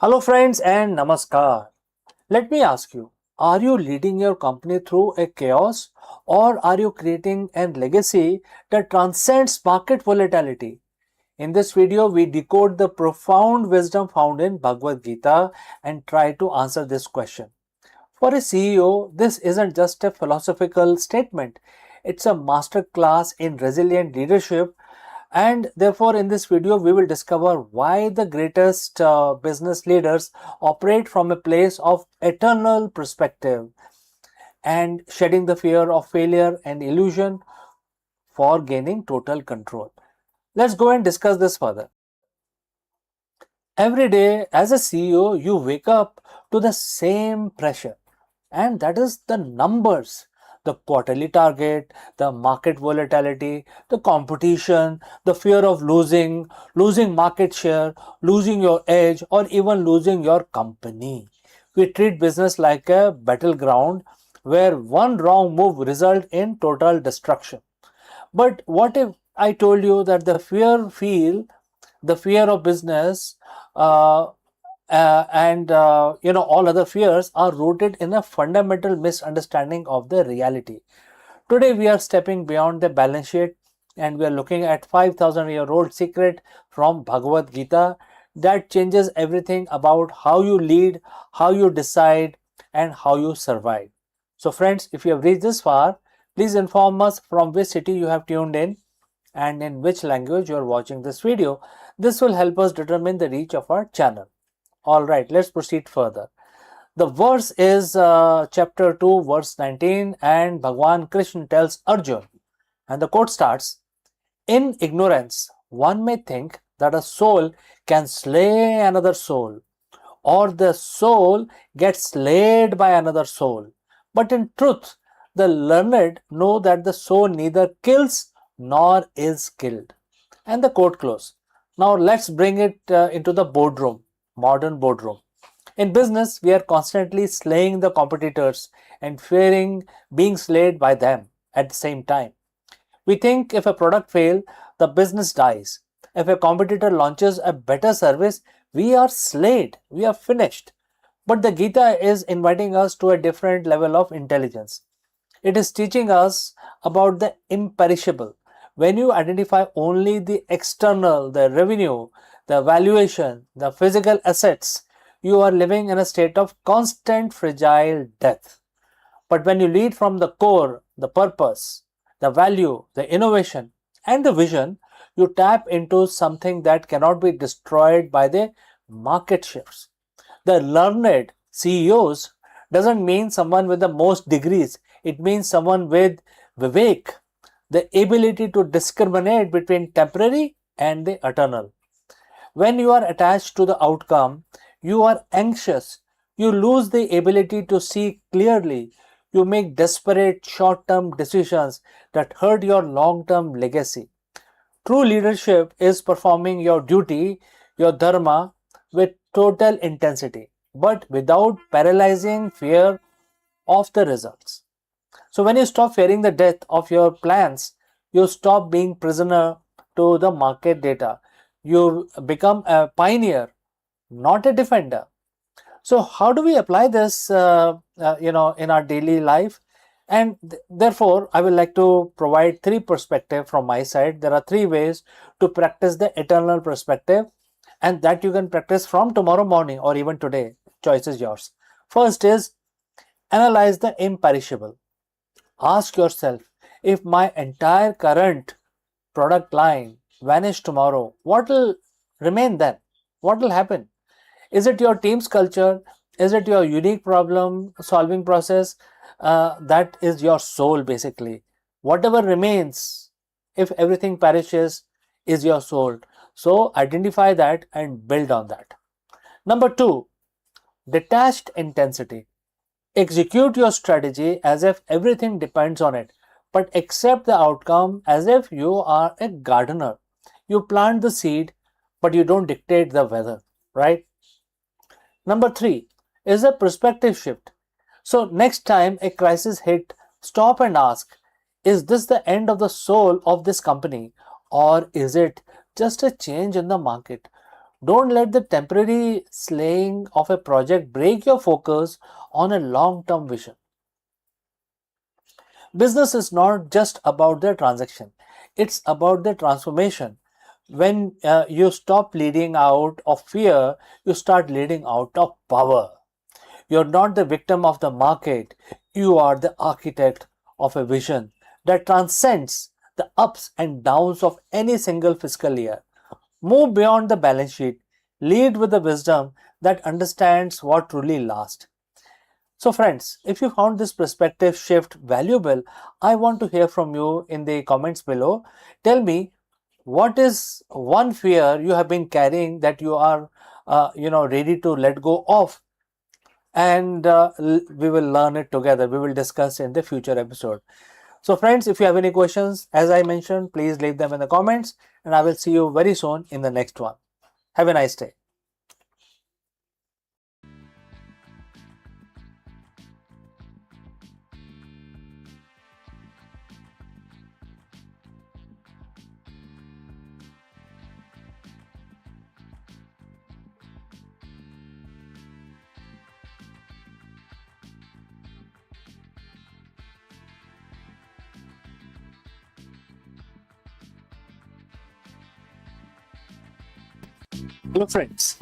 Hello friends and namaskar. Let me ask you, are you leading your company through a chaos or are you creating a legacy that transcends market volatility? In this video, we decode the profound wisdom found in Bhagavad Gita and try to answer this question. For a CEO, this isn't just a philosophical statement. It's a masterclass in resilient leadership, and therefore in this video we will discover why the greatest business leaders operate from a place of eternal perspective and shedding the fear of failure and illusion for gaining total control. Let's go and discuss this further. Every day as a CEO, you wake up to the same pressure, and that is the numbers, the quarterly target, the market volatility, the competition, the fear of losing market share, losing your edge, or even losing your company. We treat business like a battleground where one wrong move results in total destruction. But what if I told you that the fear of business uh, and all other fears are rooted in a fundamental misunderstanding of the reality. Today we are stepping beyond the balance sheet and we are looking at 5,000-year-old secret from Bhagavad Gita that changes everything about how you lead, how you decide, and how you survive. So friends, if you have reached this far, please inform us from which city you have tuned in and in which language you are watching this video. This will help us determine the reach of our channel. Alright, let's proceed further. The verse is chapter 2, verse 19, and Bhagwan Krishna tells Arjun, and the quote starts, "In ignorance, one may think that a soul can slay another soul, or the soul gets slayed by another soul. But in truth, the learned know that the soul neither kills nor is killed." And the quote close. Now let's bring it into the boardroom, modern boardroom. In business, we are constantly slaying the competitors and fearing being slayed by them at the same time. We think if a product fails, the business dies. If a competitor launches a better service, we are slayed, we are finished. But the Gita is inviting us to a different level of intelligence. It is teaching us about the imperishable. When you identify only the external, the revenue, the valuation, the physical assets, you are living in a state of constant fragile death. But when you lead from the core, the purpose, the value, the innovation, and the vision, you tap into something that cannot be destroyed by the market shifts. The learned CEOs doesn't mean someone with the most degrees. It means someone with vivek, the ability to discriminate between temporary and the eternal. When you are attached to the outcome, you are anxious. You lose the ability to see clearly. You make desperate short-term decisions that hurt your long-term legacy. True leadership is performing your duty, your dharma, with total intensity, but without paralyzing fear of the results. So when you stop fearing the death of your plans, you stop being prisoner to the market data. You become a pioneer, not a defender. So how do we apply this, in our daily life? And therefore, I would like to provide three perspectives from my side. There are three ways to practice the eternal perspective, and that you can practice from tomorrow morning or even today. Choice is yours. First is analyze the imperishable. Ask yourself, if my entire current product line vanish tomorrow, what will remain then? What will happen? Is it your team's culture? Is it your unique problem solving process? That is your soul basically. Whatever remains, if everything perishes, is your soul. So identify that and build on that. Number two, detached intensity. Execute your strategy as if everything depends on it, but accept the outcome as if you are a gardener. You plant the seed, but you don't dictate the weather, right? Number three is a perspective shift. So next time a crisis hit, stop and ask, is this the end of the soul of this company, or is it just a change in the market? Don't let the temporary slaying of a project break your focus on a long-term vision. Business is not just about the transaction, it's about the transformation. When you stop leading out of fear, you start leading out of power. You're not the victim of the market, you are the architect of a vision that transcends the ups and downs of any single fiscal year. Move beyond the balance sheet, lead with the wisdom that understands what truly lasts. So, friends, if you found this perspective shift valuable, I want to hear from you in the comments below. Tell me, what is one fear you have been carrying that you are, ready to let go of? And we will learn it together. We will discuss in the future episode. So, friends, if you have any questions, as I mentioned, please leave them in the comments, and I will see you very soon in the next one. Have a nice day. Hello, friends.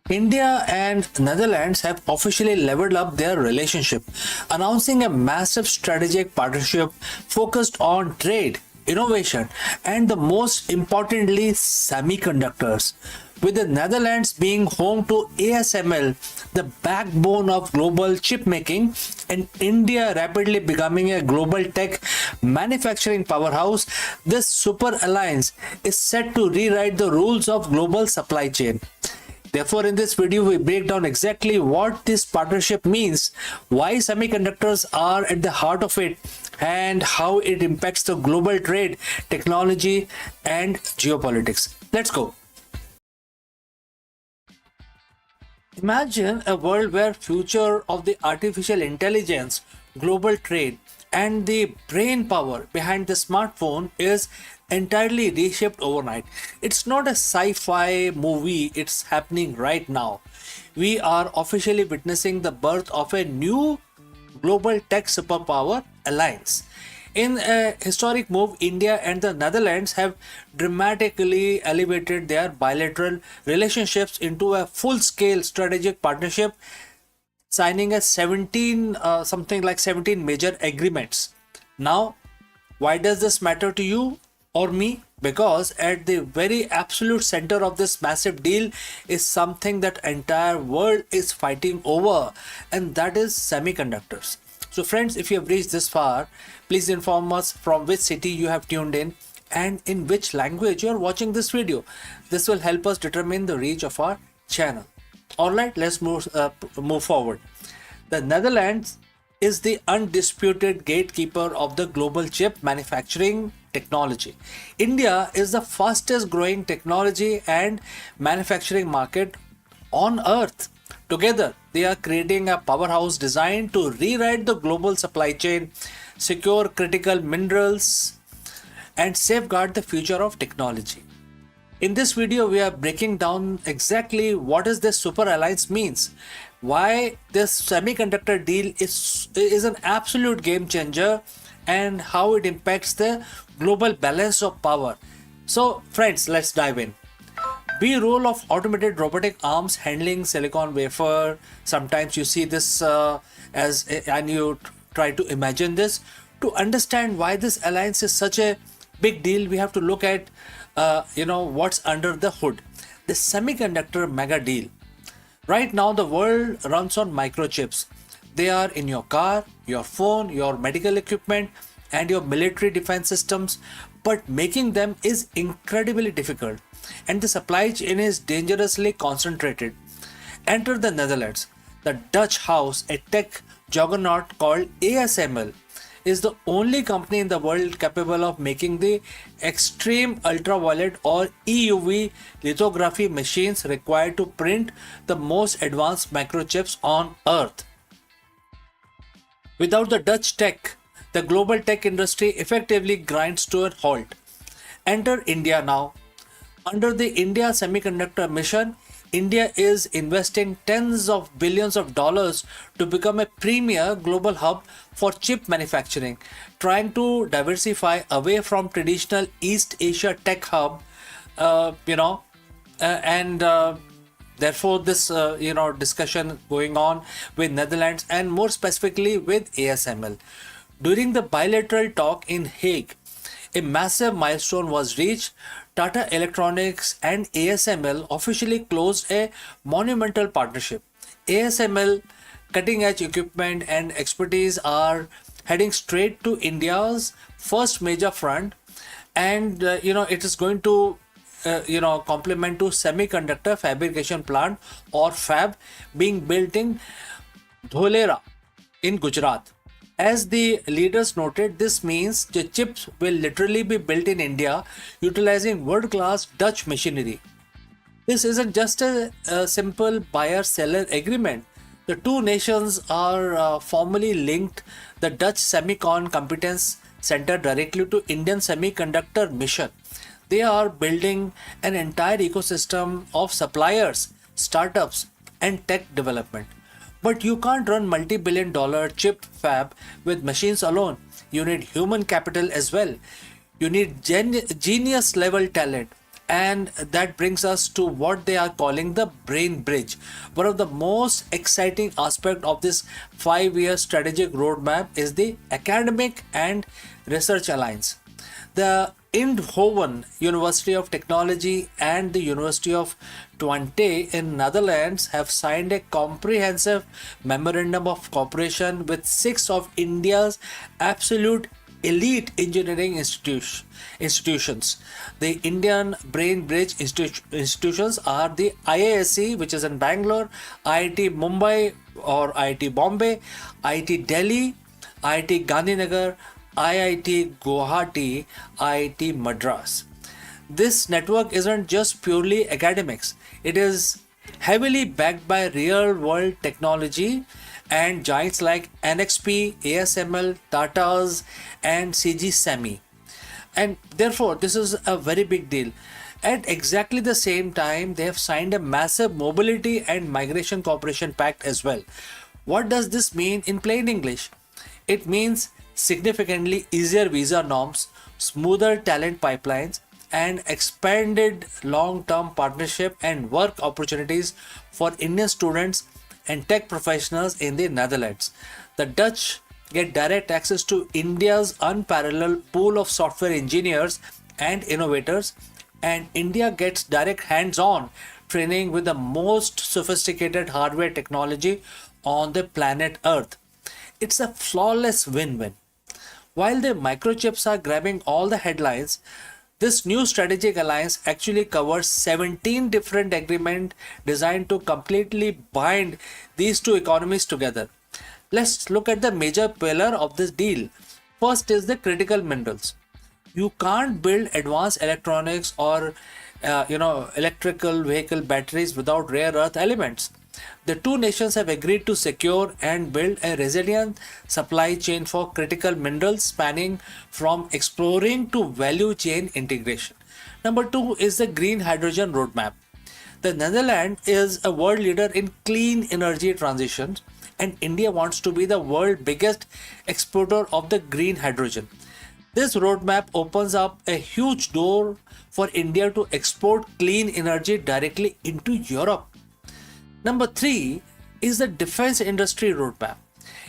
India and Netherlands have officially leveled up their relationship, announcing a massive strategic partnership focused on trade, innovation, and the most importantly, semiconductors. With the Netherlands being home to ASML, the backbone of global chip making, and India rapidly becoming a global tech manufacturing powerhouse, this super alliance is set to rewrite the rules of global supply chain. Therefore, in this video, we break down exactly what this partnership means, why semiconductors are at the heart of it, and how it impacts the global trade, technology, and geopolitics. Let's go. Imagine a world where future of the artificial intelligence, global trade, and the brain power behind the smartphone is entirely reshaped overnight. It's not a sci-fi movie, it's happening right now. We are officially witnessing the birth of a new global tech superpower alliance. In a historic move, India and the Netherlands have dramatically elevated their bilateral relationships into a full scale strategic partnership, signing a 17 something like 17 major agreements. Now, why does this matter to you or me? Because at the very absolute center of this massive deal is something that entire world is fighting over, and that is semiconductors. So friends, if you have reached this far, please inform us from which city you have tuned in and in which language you are watching this video. This will help us determine the reach of our channel. Alright, let's move forward. The Netherlands is the undisputed gatekeeper of the global chip manufacturing technology. India is the fastest growing technology and manufacturing market on earth. Together, they are creating a powerhouse designed to rewrite the global supply chain, secure critical minerals, and safeguard the future of technology. In this video, we are breaking down exactly what is this super alliance means, why this semiconductor deal is an absolute game changer, and how it impacts the global balance of power. So friends, let's dive in. B-roll of automated robotic arms handling silicon wafer. Sometimes you see this and you try to imagine this. To understand why this alliance is such a big deal, we have to look at what's under the hood. The semiconductor mega deal. Right now, the world runs on microchips. They are in your car, your phone, your medical equipment, and your military defense systems, but making them is incredibly difficult, and the supply chain is dangerously concentrated. Enter the Netherlands. The Dutch house, a tech juggernaut called ASML, is the only company in the world capable of making the extreme ultraviolet or EUV lithography machines required to print the most advanced microchips on earth. Without the Dutch tech, the global tech industry effectively grinds to a halt. Enter India now. Under the India Semiconductor Mission, India is investing tens of billions of dollars to become a premier global hub for chip manufacturing, trying to diversify away from traditional East Asia tech hub, and therefore this discussion going on with Netherlands and more specifically with ASML. During the bilateral talk in Hague, a massive milestone was reached. Tata Electronics and ASML officially closed a monumental partnership. ASML cutting edge equipment and expertise are heading straight to India's first major front, and it is going to complement to semiconductor fabrication plant or fab being built in Dholera in Gujarat. As the leaders noted, this means the chips will literally be built in India utilizing world class Dutch machinery. This isn't just a simple buyer seller agreement. The two nations are formally linked. The Dutch Semicon Competence Center directly to Indian Semiconductor Mission. They are building an entire ecosystem of suppliers, startups, and tech development. But you can't run multi-billion dollar chip fab with machines alone. You need human capital as well. You need genius level talent. And that brings us to what they are calling the brain bridge. One of the most exciting aspects of this 5-year strategic roadmap is the academic and research alliance. The Eindhoven University of Technology and the University of Twente in Netherlands have signed a comprehensive memorandum of cooperation with 6 of India's absolute elite engineering institutions. The Indian Brain Bridge institutions are the IISc, which is in Bangalore, IIT Mumbai or IIT Bombay, IIT Delhi, IIT Gandhinagar, IIT Guwahati, IIT Madras. This network isn't just purely academics, it is heavily backed by real world technology and giants like NXP, ASML, Tata's, and CG Semi. And therefore, this is a very big deal. At exactly the same time, they have signed a massive mobility and migration cooperation pact as well. What does this mean in plain English? It means significantly easier visa norms, smoother talent pipelines, and expanded long-term partnership and work opportunities for Indian students and tech professionals in the Netherlands. The Dutch get direct access to India's unparalleled pool of software engineers and innovators, and India gets direct hands-on training with the most sophisticated hardware technology on the planet Earth. It's a flawless win-win. While the microchips are grabbing all the headlines, this new strategic alliance actually covers 17 different agreements designed to completely bind these two economies together. Let's look at the major pillar of this deal. First is the critical minerals. You can't build advanced electronics or electrical vehicle batteries without rare earth elements. The two nations have agreed to secure and build a resilient supply chain for critical minerals spanning from exploring to value chain integration. Number 2 is the green hydrogen roadmap. The Netherlands is a world leader in clean energy transitions, and India wants to be the world's biggest exporter of the green hydrogen. This roadmap opens up a huge door for India to export clean energy directly into Europe. Number 3 is the defense industry roadmap.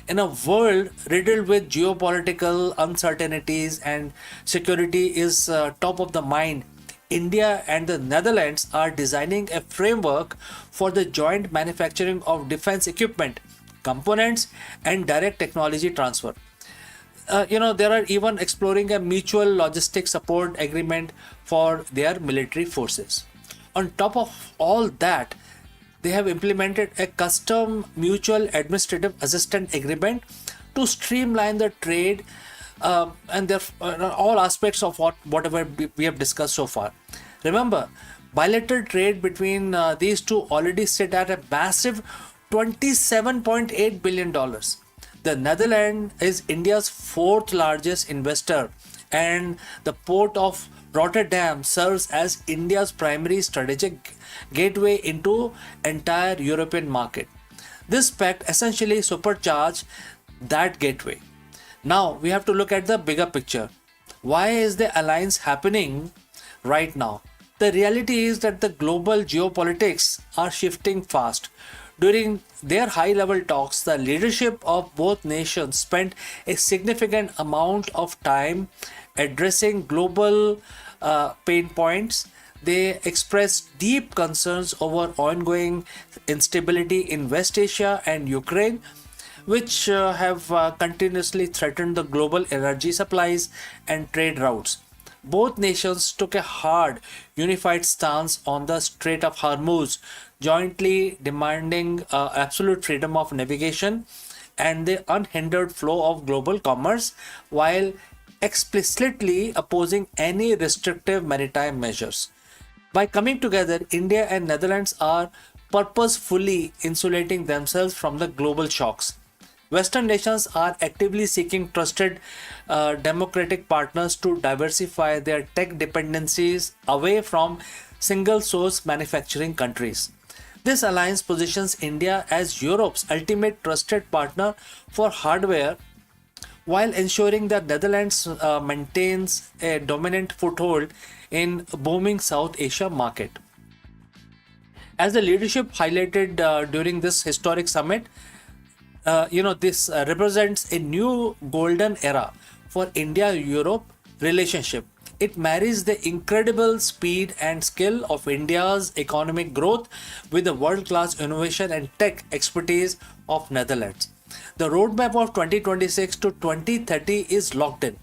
In a world riddled with geopolitical uncertainties and security is top of the mind, India and the Netherlands are designing a framework for the joint manufacturing of defense equipment, components, and direct technology transfer. They are even exploring a mutual logistic support agreement for their military forces. On top of all that, they have implemented a custom mutual administrative assistant agreement to streamline the trade and all aspects of whatever we have discussed so far. Remember, bilateral trade between these two already sit at a massive $27.8 billion. The Netherlands is India's fourth largest investor, and the port of Rotterdam serves as India's primary strategic gateway into entire European market. This pact essentially supercharged that gateway. Now we have to look at the bigger picture. Why is the alliance happening right now? The reality is that the global geopolitics are shifting fast. During their high level talks, the leadership of both nations spent a significant amount of time addressing global pain points. They expressed deep concerns over ongoing instability in West Asia and Ukraine, which have continuously threatened the global energy supplies and trade routes. Both nations took a hard, unified stance on the Strait of Hormuz, jointly demanding absolute freedom of navigation and the unhindered flow of global commerce, while explicitly opposing any restrictive maritime measures. By coming together, India and Netherlands are purposefully insulating themselves from the global shocks. Western nations are actively seeking trusted democratic partners to diversify their tech dependencies away from single source manufacturing countries. This alliance positions India as Europe's ultimate trusted partner for hardware while ensuring that Netherlands maintains a dominant foothold in booming South Asia market. As the leadership highlighted during this historic summit, this represents a new golden era for India-Europe relationship. It marries the incredible speed and skill of India's economic growth with the world-class innovation and tech expertise of Netherlands. The roadmap of 2026 to 2030 is locked in.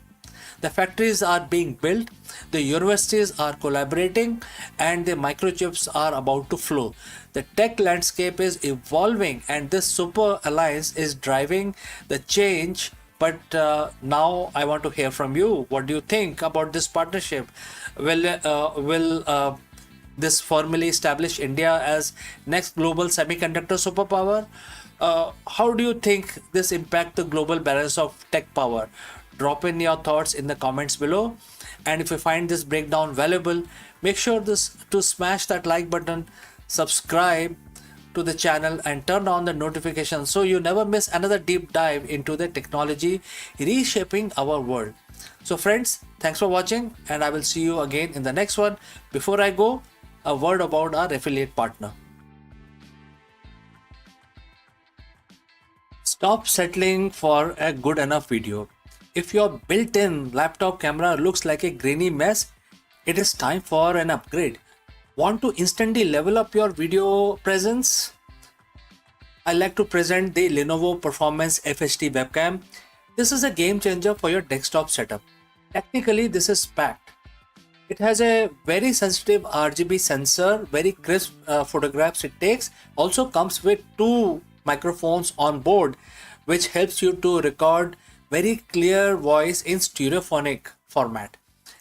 The factories are being built, the universities are collaborating, and the microchips are about to flow. The tech landscape is evolving, and this super alliance is driving the change. But now I want to hear from you. What do you think about this partnership? Will this formally establish India as next global semiconductor superpower? How do you think this impact the global balance of tech power? Drop in your thoughts in the comments below. And if you find this breakdown valuable, make sure to smash that like button, subscribe to the channel and turn on the notifications so you never miss another deep dive into the technology reshaping our world. So friends, thanks for watching and I will see you again in the next one. Before I go, a word about our affiliate partner. Stop settling for a good enough video. If your built-in laptop camera looks like a grainy mess, it is time for an upgrade. Want to instantly level up your video presence? I like to present the Lenovo Performance FHD webcam. This is a game changer for your desktop setup. Technically, this is packed. It has a very sensitive RGB sensor, very crisp photographs it takes. Also comes with two microphones on board, which helps you to record very clear voice in stereophonic format.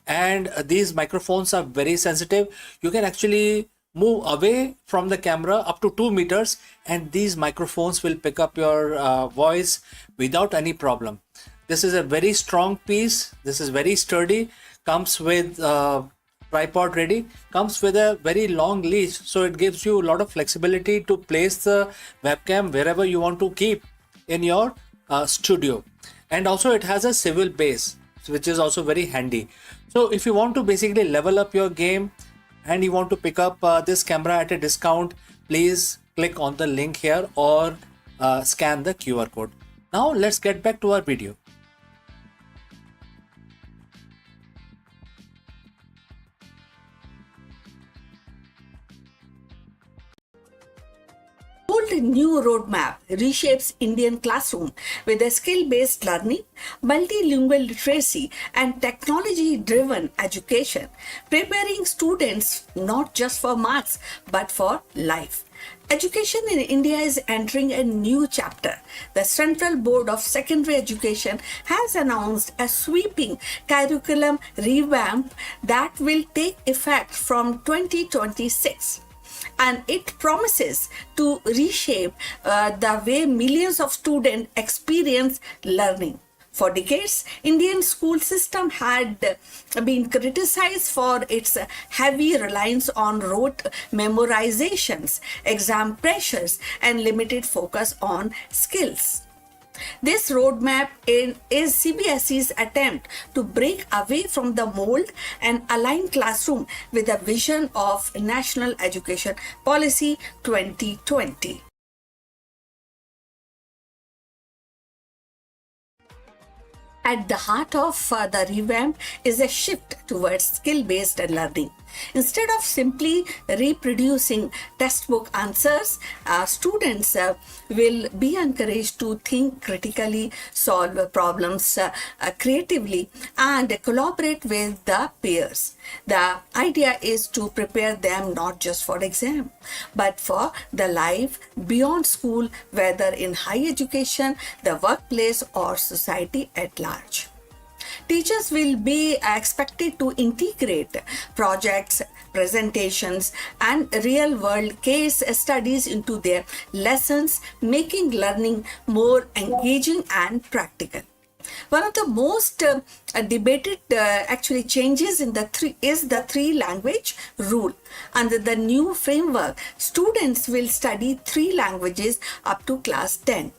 And these microphones are very sensitive. You can actually move away from the camera up to 2 meters and these microphones will pick up your voice without any problem. This is a very strong piece. This is very sturdy. Comes with tripod ready. Comes with a very long leash, so it gives you a lot of flexibility to place the webcam wherever you want to keep in your studio. And also it has a swivel base, which is also very handy. So if you want to basically level up your game and you want to pick up this camera at a discount, please click on the link here or scan the QR code. Now let's get back to our video. Bold new roadmap reshapes Indian classroom with a skill-based learning, multilingual literacy and technology-driven education, preparing students not just for marks but for life. Education in India is entering a new chapter. The Central Board of Secondary Education has announced a sweeping curriculum revamp that will take effect from 2026. And it promises to reshape the way millions of students experience learning. For decades, Indian school system had been criticized for its heavy reliance on rote memorizations, exam pressures, and limited focus on skills. This roadmap is CBSE's attempt to break away from the mold and align classroom with the vision of National Education Policy 2020. At the heart of the revamp is a shift towards skill-based learning. Instead of simply reproducing textbook answers, students will be encouraged to think critically, solve problems creatively, and collaborate with the peers. The idea is to prepare them not just for exam, but for the life beyond school, whether in higher education, the workplace, or society at large. Teachers will be expected to integrate projects, presentations, and real world case studies into their lessons, making learning more engaging and practical. One of the most debated actually changes in is the three language rule. Under the new framework, students will study three languages up to class 10,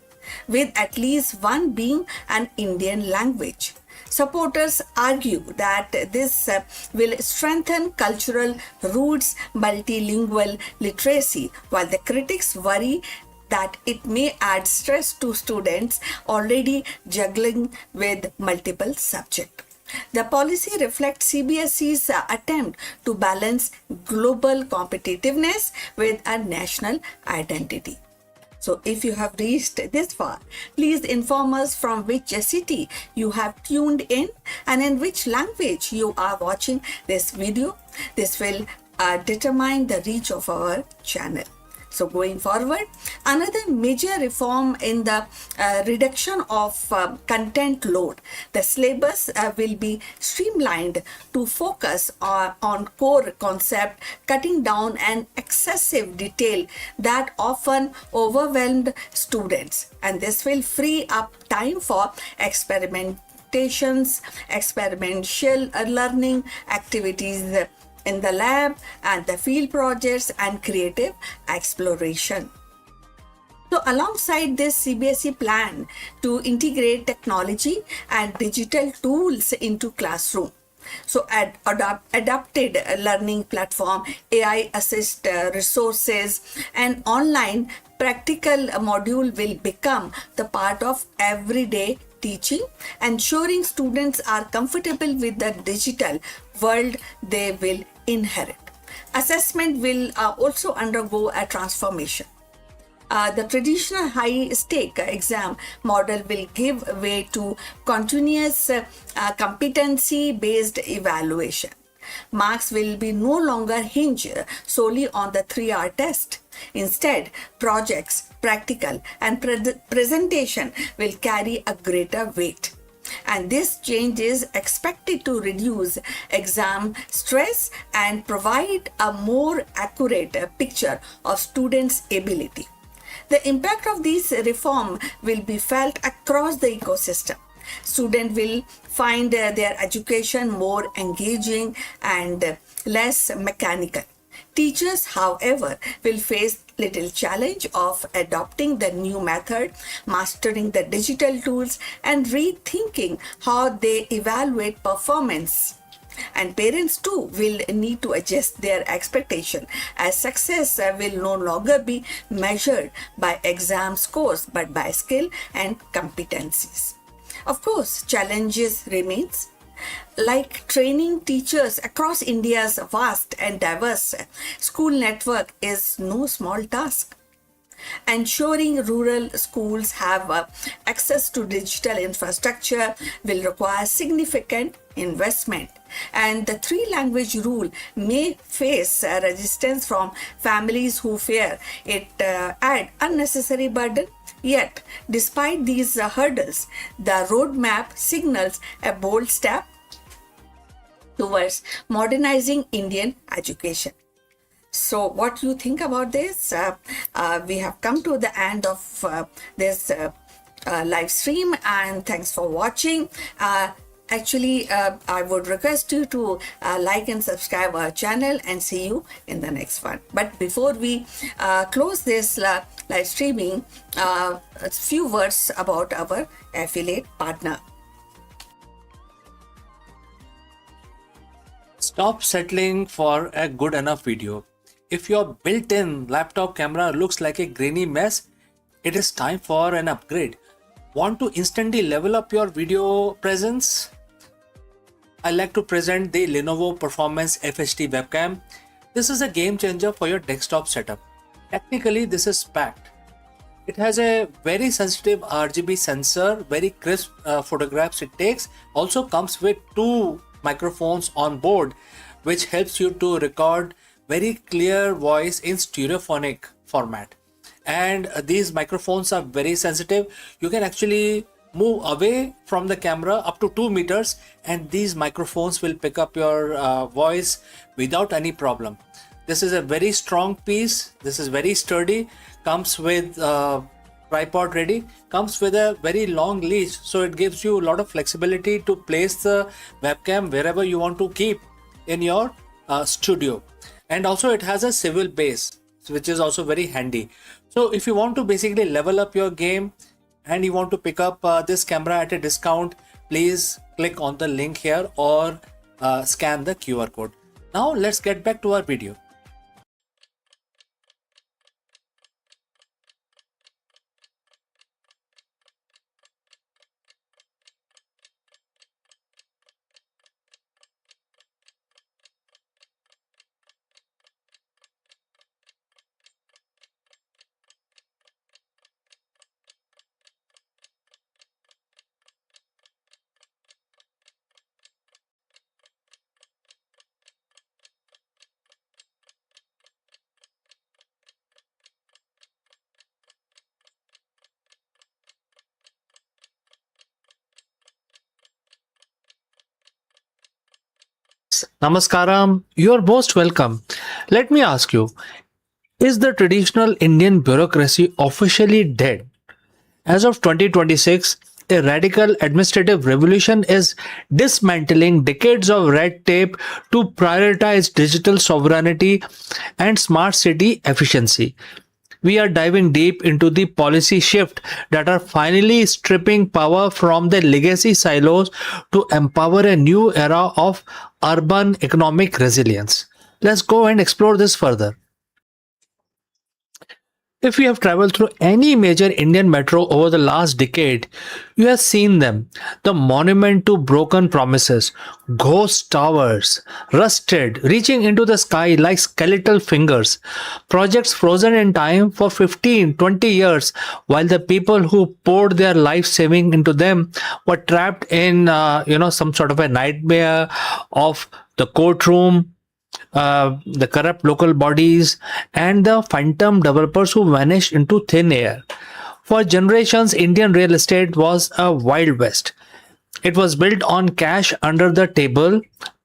with at least one being an Indian language. Supporters argue that this will strengthen cultural roots, multilingual literacy, while the critics worry that it may add stress to students already juggling with multiple subjects. The policy reflects CBSE's attempt to balance global competitiveness with a national identity. So if you have reached this far, please inform us from which city you have tuned in and in which language you are watching this video. This will determine the reach of our channel. So going forward, another major reform in the reduction of content load. The syllabus will be streamlined to focus on core concept, cutting down an excessive detail that often overwhelmed students. And this will free up time for experimentations, experiential learning activities in the lab and the field projects and creative exploration. So alongside this, CBSE plan to integrate technology and digital tools into classroom. So adapted learning platform, AI assist resources, and online practical module will become the part of everyday teaching, ensuring students are comfortable with the digital world they will inherit. Assessment will also undergo a transformation. The traditional high-stake exam model will give way to continuous competency-based evaluation. Marks will be no longer hinged solely on the 3-hour test. Instead, projects, practical, and presentation will carry a greater weight. And this change is expected to reduce exam stress and provide a more accurate picture of students' ability. The impact of this reform will be felt across the ecosystem. Students will find their education more engaging and less mechanical. Teachers, however, will face little challenge of adopting the new method, mastering the digital tools, and rethinking how they evaluate performance. And parents too will need to adjust their expectation, as success will no longer be measured by exam scores but by skill and competencies. Of course, challenges remains, like training teachers across India's vast and diverse school network is no small task. Ensuring rural schools have access to digital infrastructure will require significant investment, and the 3-language rule may face resistance from families who fear it add unnecessary burden. Yet, despite these hurdles, the roadmap signals a bold step towards modernizing Indian education. So, what do you think about this? We have come to the end of this live stream, and thanks for watching. I would request you to like and subscribe our channel, and see you in the next one. But before we close this live streaming, a few words about our affiliate partner. Stop settling for a good enough video. If your built-in laptop camera looks like a grainy mess, it is time for an upgrade. Want to instantly level up your video presence? I like to present the Lenovo Performance FHD webcam. This is a game changer for your desktop setup. Technically, this is packed. It has a very sensitive RGB sensor, very crisp photographs it takes. Also comes with two microphones on board, which helps you to record very clear voice in stereophonic format. And these microphones are very sensitive. You can actually move away from the camera up to 2 meters, and these microphones will pick up your voice without any problem. This is a very strong piece. This is very sturdy. Comes with tripod ready. Comes with a very long leash, so it gives you a lot of flexibility to place the webcam wherever you want to keep in your studio. And also it has a swivel base, which is also very handy. So if you want to basically level up your game and you want to pick up this camera at a discount, please click on the link here or scan the QR code. Now let's get back to our video. Namaskaram, you are most welcome. Let me ask you, is the traditional Indian bureaucracy officially dead? As of 2026, a radical administrative revolution is dismantling decades of red tape to prioritize digital sovereignty and smart city efficiency. We are diving deep into the policy shift that are finally stripping power from the legacy silos to empower a new era of urban economic resilience. Let's go and explore this further. If you have traveled through any major Indian metro over the last decade, you have seen them. The monument to broken promises, ghost towers, rusted, reaching into the sky like skeletal fingers, projects frozen in time for 15, 20 years, while the people who poured their life saving into them were trapped in, some sort of a nightmare of the courtroom, the corrupt local bodies, and the phantom developers who vanished into thin air. For generations, Indian real estate was a wild west. It was built on cash under the table,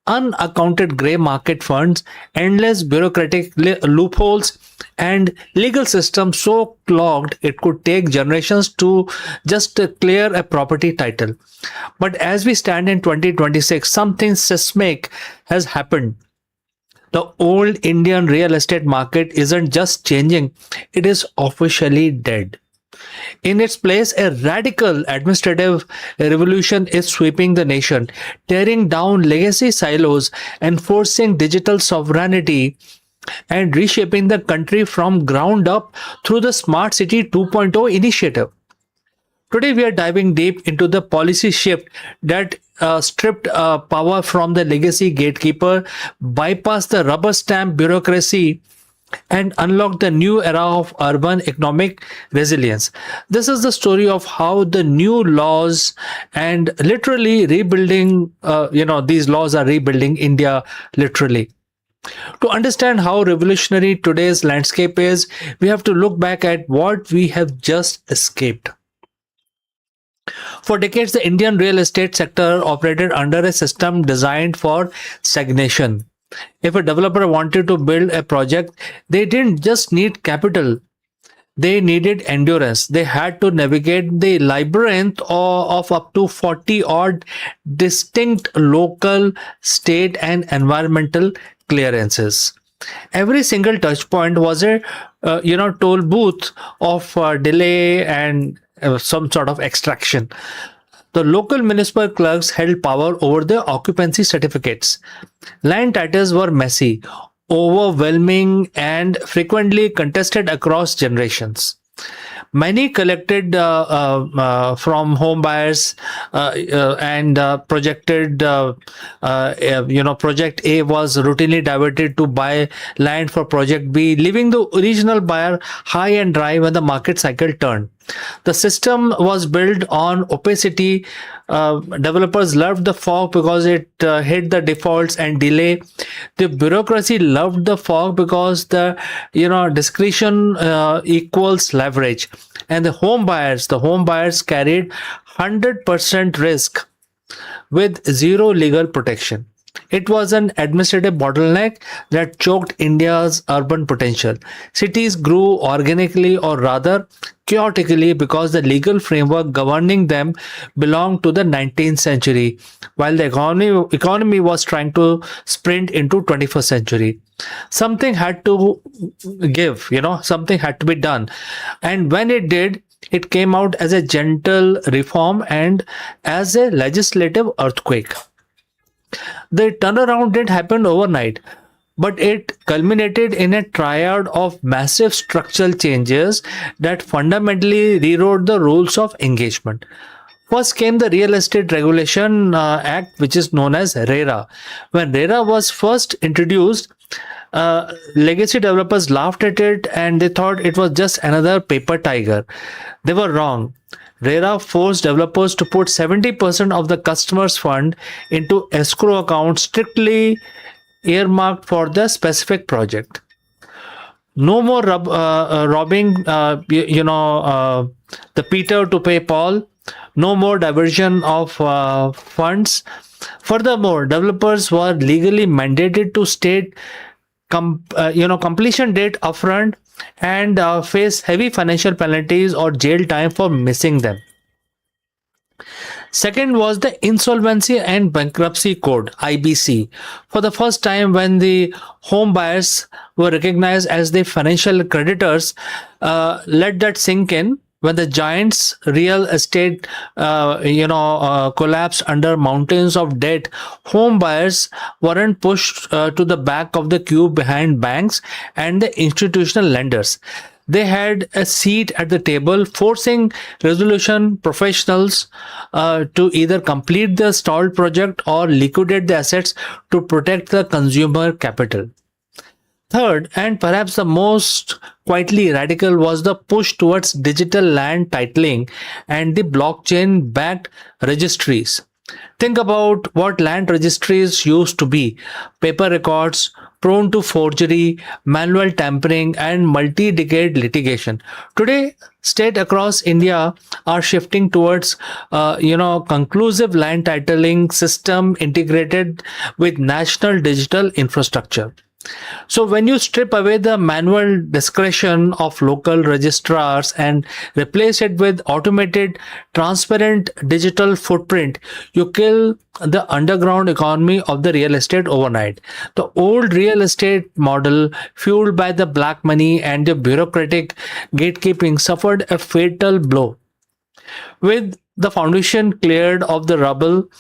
unaccounted grey market funds, endless bureaucratic loopholes, and legal systems so clogged it could take generations to just clear a property title. But as we stand in 2026, something seismic has happened. The old Indian real estate market isn't just changing, it is officially dead. In its place, a radical administrative revolution is sweeping the nation, tearing down legacy silos, enforcing digital sovereignty, and reshaping the country from ground up through the Smart City 2.0 initiative. Today, we are diving deep into the policy shift that stripped power from the legacy gatekeeper, bypassed the rubber stamp bureaucracy, and unlocked the new era of urban economic resilience. This is the story of how the new laws and literally rebuilding, these laws are rebuilding India literally. To understand how revolutionary today's landscape is, we have to look back at what we have just escaped. For decades, the Indian real estate sector operated under a system designed for stagnation. If a developer wanted to build a project, they didn't just need capital, They needed endurance. They had to navigate the labyrinth of up to 40 odd distinct local, state, and environmental clearances. Every single touch point was a toll booth of delay and some sort of extraction. The local municipal clerks held power over the occupancy certificates. Land titles were messy, overwhelming, and frequently contested across generations. Many collected from home buyers and project A was routinely diverted to buy land for project B, leaving the original buyer high and dry when the market cycle turned. The system was built on opacity. Developers loved the fog because it hid the defaults and delay. The bureaucracy loved the fog because the discretion equals leverage. And the home buyers carried 100% risk with zero legal protection. It was an administrative bottleneck that choked India's urban potential. Cities grew organically, or rather chaotically, because the legal framework governing them belonged to the 19th century, while the economy was trying to sprint into 21st century. Something had to give, something had to be done. And when it did, it came out as a gentle reform and as a legislative earthquake. The turnaround didn't happen overnight, but it culminated in a triad of massive structural changes that fundamentally rewrote the rules of engagement. First came the Real Estate Regulation Act, which is known as RERA. When RERA was first introduced, legacy developers laughed at it and they thought it was just another paper tiger. They were wrong. RERA forced developers to put 70% of the customer's fund into escrow accounts strictly earmarked for the specific project. No more robbing, the Peter to pay Paul. No more diversion of funds. Furthermore, developers were legally mandated to state completion date upfront and face heavy financial penalties or jail time for missing them. Second was the Insolvency and Bankruptcy Code, IBC. For the first time, when the home buyers were recognized as the financial creditors, let that sink in. When the giants' real estate, collapsed under mountains of debt, home buyers weren't pushed to the back of the queue behind banks and the institutional lenders. They had a seat at the table, forcing resolution professionals to either complete the stalled project or liquidate the assets to protect the consumer capital. Third, and perhaps the most quietly radical, was the push towards digital land titling and the blockchain backed registries. Think about what land registries used to be: paper records, prone to forgery, manual tampering, and multi decade litigation. Today, states across India are shifting towards conclusive land titling system integrated with national digital infrastructure. So when you strip away the manual discretion of local registrars and replace it with automated, transparent digital footprint, you kill the underground economy of the real estate overnight. The old real estate model, fueled by the black money and the bureaucratic gatekeeping, suffered a fatal blow. With the foundation cleared of the rubble,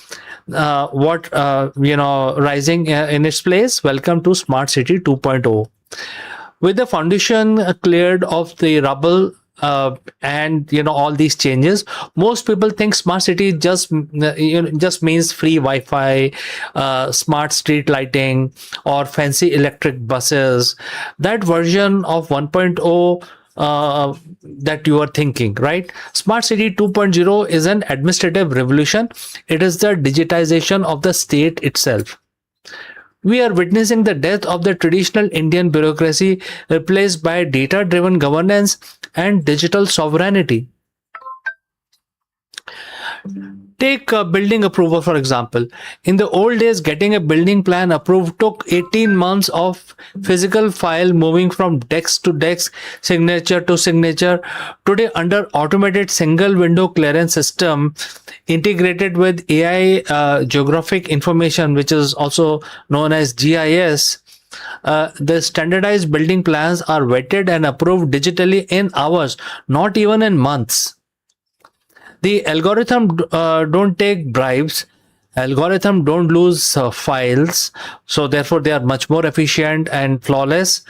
rising in its place, welcome to Smart City 2.0. With the foundation cleared of the rubble, and all these changes, most people think smart city just means free Wi-Fi, smart street lighting, or fancy electric buses. That version of 1.0 that you are thinking, right? Smart City 2.0 is an administrative revolution. It is the digitization of the state itself. We are witnessing the death of the traditional Indian bureaucracy, replaced by data-driven governance and digital sovereignty. Take building approval, for example. In the old days, getting a building plan approved took 18 months of physical file moving from desk to desk, signature to signature. Today, under automated single window clearance system integrated with AI geographic information, which is also known as GIS, the standardized building plans are vetted and approved digitally in hours, not even in months. The algorithm don't take bribes, algorithm don't lose files, so therefore they are much more efficient and flawless.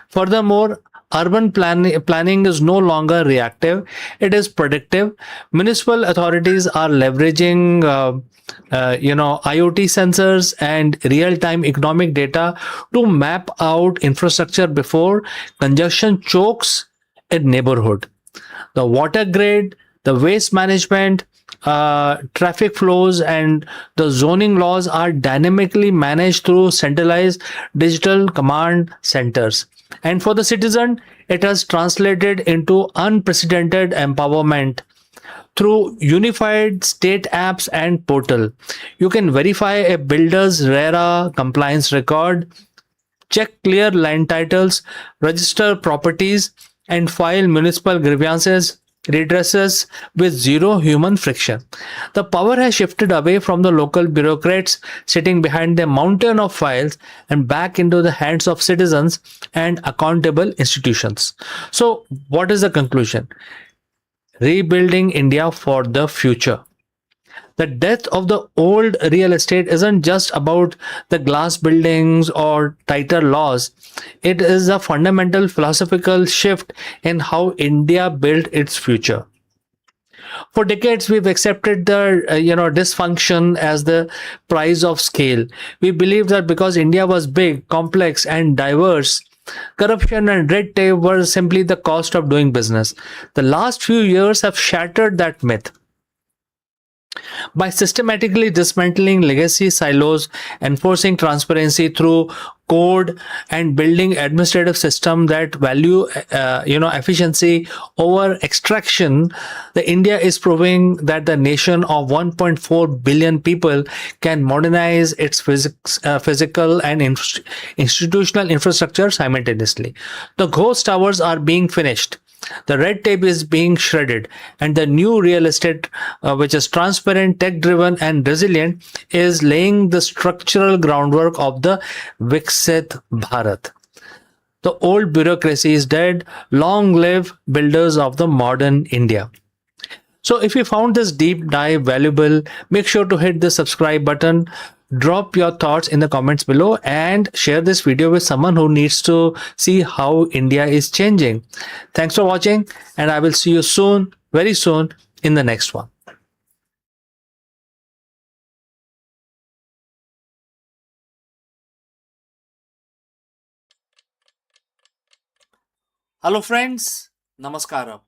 Furthermore, planning is no longer reactive, it is predictive. Municipal authorities are leveraging IoT sensors and real-time economic data to map out infrastructure before congestion chokes a neighborhood. The water grid, the waste management, traffic flows, and the zoning laws are dynamically managed through centralized digital command centers. And for the citizen, it has translated into unprecedented empowerment through unified state apps and portal. You can verify a builder's RERA compliance record, check clear land titles, register properties, and file municipal grievances redresses with zero human friction. The power has shifted away from the local bureaucrats sitting behind a mountain of files and back into the hands of citizens and accountable institutions. So, what is the conclusion? Rebuilding India for the future. The death of the old real estate isn't just about the glass buildings or tighter laws. It is a fundamental philosophical shift in how India built its future. For decades, we've accepted the dysfunction as the price of scale. We believed that because India was big, complex, and diverse, corruption and red tape were simply the cost of doing business. The last few years have shattered that myth. By systematically dismantling legacy silos, enforcing transparency through code, and building administrative system that value efficiency over extraction, the India is proving that the nation of 1.4 billion people can modernize its physical and institutional infrastructure simultaneously. The ghost towers are being finished, the red tape is being shredded, and the new real estate, which is transparent, tech driven, and resilient, is laying the structural groundwork of the Viksit Bharat. The old bureaucracy is dead. Long live builders of the modern India. So, if you found this deep dive valuable, make sure to hit the subscribe button. Drop your thoughts in the comments below and share this video with someone who needs to see how India is changing. Thanks for watching, and I will see you soon, very soon, in the next one. Hello, friends. Namaskaram.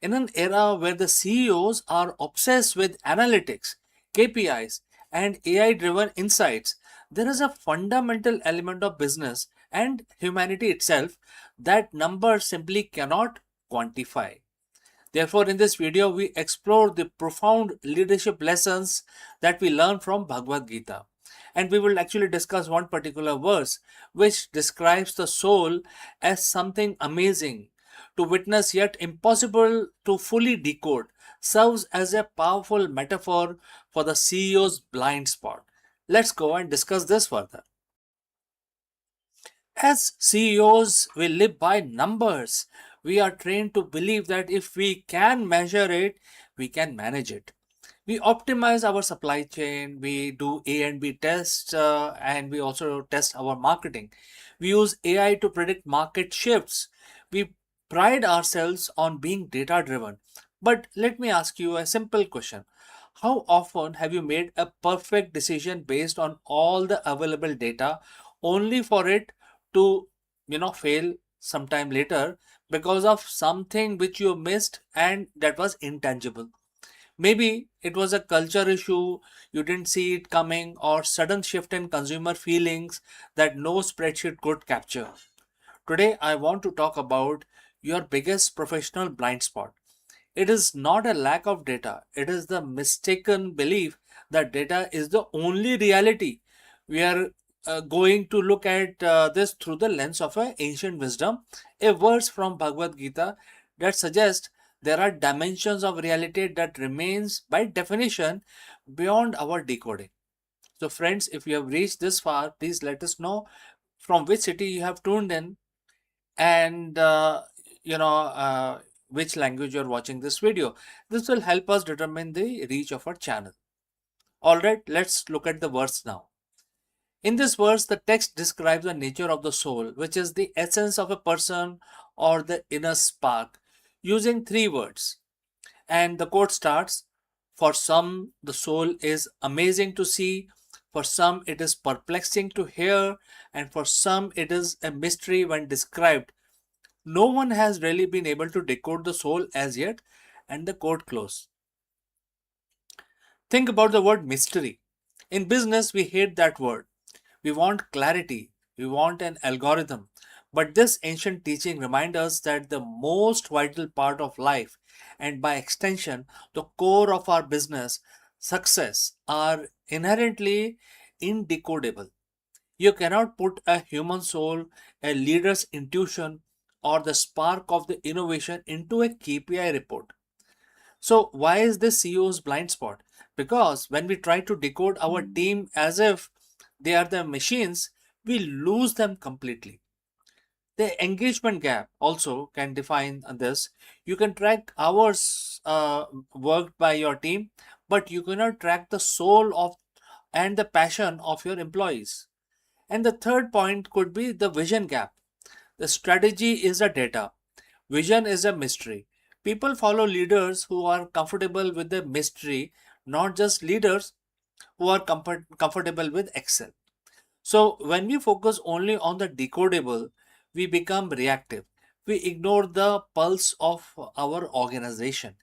In an era where the CEOs are obsessed with analytics, KPIs, and AI driven insights, there is a fundamental element of business and humanity itself that numbers simply cannot quantify. Therefore, in this video, we explore the profound leadership lessons that we learn from Bhagavad Gita. And we will actually discuss one particular verse which describes the soul as something amazing to witness yet impossible to fully decode, serves as a powerful metaphor for the CEO's blind spot. Let's go and discuss this further. As CEOs, we live by numbers. We are trained to believe that if we can measure it, we can manage it. We optimize our supply chain, we do A and B tests, and we also test our marketing. We use AI to predict market shifts. We pride ourselves on being data driven. But let me ask you a simple question. How often have you made a perfect decision based on all the available data only for it to, fail sometime later because of something which you missed and that was intangible? Maybe it was a culture issue, you didn't see it coming, or sudden shift in consumer feelings that no spreadsheet could capture. Today, I want to talk about your biggest professional blind spot. It is not a lack of data, it is the mistaken belief that data is the only reality. We are going to look at this through the lens of an ancient wisdom, a verse from Bhagavad Gita that suggests there are dimensions of reality that remains by definition beyond our decoding. So friends, if you have reached this far, please let us know from which city you have tuned in, and you know which language you're watching this video. This will help us determine the reach of our channel. All right, let's look at the verse now. In this verse, the text describes the nature of the soul, which is the essence of a person or the inner spark, using three words. And the quote starts: for some the soul is amazing to see, for some it is perplexing to hear, and for some it is a mystery when described. No one has really been able to decode the soul as yet. And the quote close. Think about the word mystery. In business, we hate that word. We want clarity, we want an algorithm. But this ancient teaching reminds us that the most vital part of life, and by extension, the core of our business success, are inherently indecodable. You cannot put a human soul, a leader's intuition, or the spark of the innovation into a KPI report. So, why is this CEO's blind spot? Because when we try to decode our team as if they are the machines, we lose them completely. The engagement gap also can define this. You can track hours worked by your team, but you cannot track the soul of and the passion of your employees. And the third point could be the vision gap. The strategy is the data, vision is a mystery. People follow leaders who are comfortable with the mystery, not just leaders who are comfortable with Excel. So, when we focus only on the decodable, we become reactive. We ignore the pulse of our organization.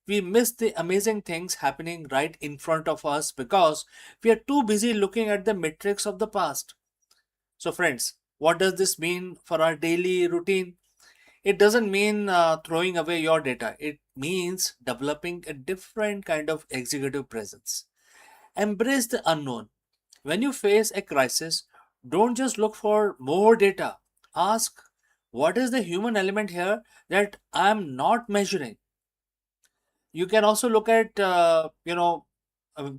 We miss the amazing things happening right in front of us because we are too busy looking at the metrics of the past. So, friends, what does this mean for our daily routine? It doesn't mean throwing away your data, it means developing a different kind of executive presence. Embrace the unknown. When you face a crisis, don't just look for more data. Ask, what is the human element here that I'm not measuring? You can also look at, a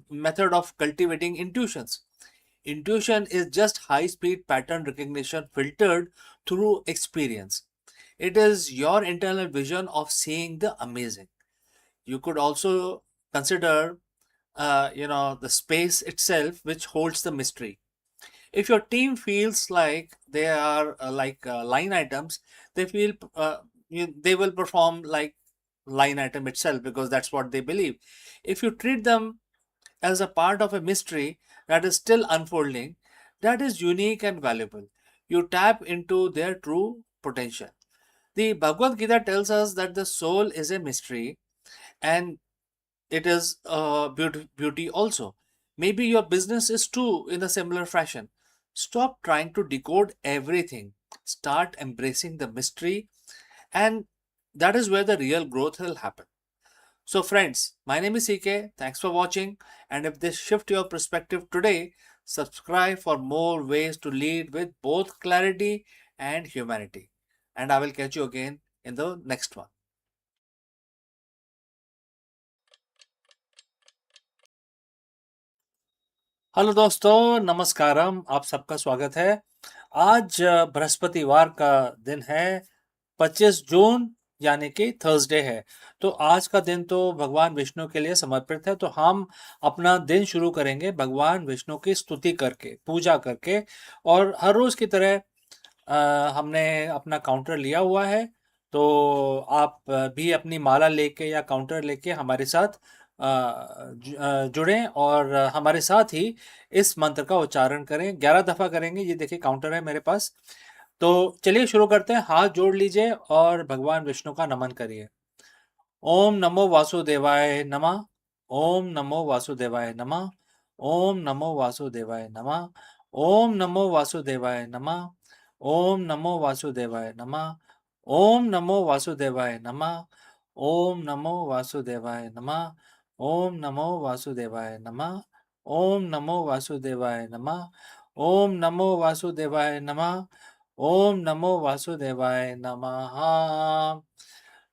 method of cultivating intuitions. Intuition is just high speed pattern recognition filtered through experience. It is your internal vision of seeing the amazing. You could also consider, the space itself, which holds the mystery. If your team feels like they are line items, they feel they will perform like line item itself because that's what they believe. If you treat them as a part of a mystery that is still unfolding, that is unique and valuable. You tap into their true potential. The Bhagavad Gita tells us that the soul is a mystery, and it is beauty also. Maybe your business is too in a similar fashion. Stop trying to decode everything. Start embracing the mystery, and that is where the real growth will happen. So, friends, my name is CK. Thanks for watching. And if this shift your perspective today, subscribe for more ways to lead with both clarity and humanity. And I will catch you again in the next one. Hello दोस्तों, नमस्कारम। आप सबका स्वागत है। आज बृहस्पतिवार का दिन है, 25 जून, यानी कि थर्सडे है। तो आज का दिन तो भगवान विष्णु के लिए समर्पित है। तो हम अपना दिन शुरू करेंगे भगवान विष्णु की स्तुति करके, पूजा करके। और हर रोज की तरह हमने अपना काउंटर लिया हुआ है। तो आप भी अपनी माला लेके या काउंटर लेके हमारे साथ जुड़ें और हमारे साथ ही इस मंत्र का उच्चारण करें। 11 दफा करेंगे। ये देखिए काउंटर है मेरे पास। तो चलिए शुरू करते हैं। हाथ जोड़ लीजिए और भगवान विष्णु का नमन करिए। ओम नमो वासुदेवाय नमः। ओम नमो वासुदेवाय नमः। ओम नमो वासुदेवाय नमः। ओम नमो वासुदेवाय नमः। ओम नमो वासुदेवाय नमः। ओम नमो वासुदेवाय नमः। ओम नमो वासुदेवाय नमः। ओम नमो वासुदेवाय नमः। ओम नमो वासुदेवाय नमः। ओम नमो वासुदेवाय नमः। ओम नमो वासुदेवाय नमः।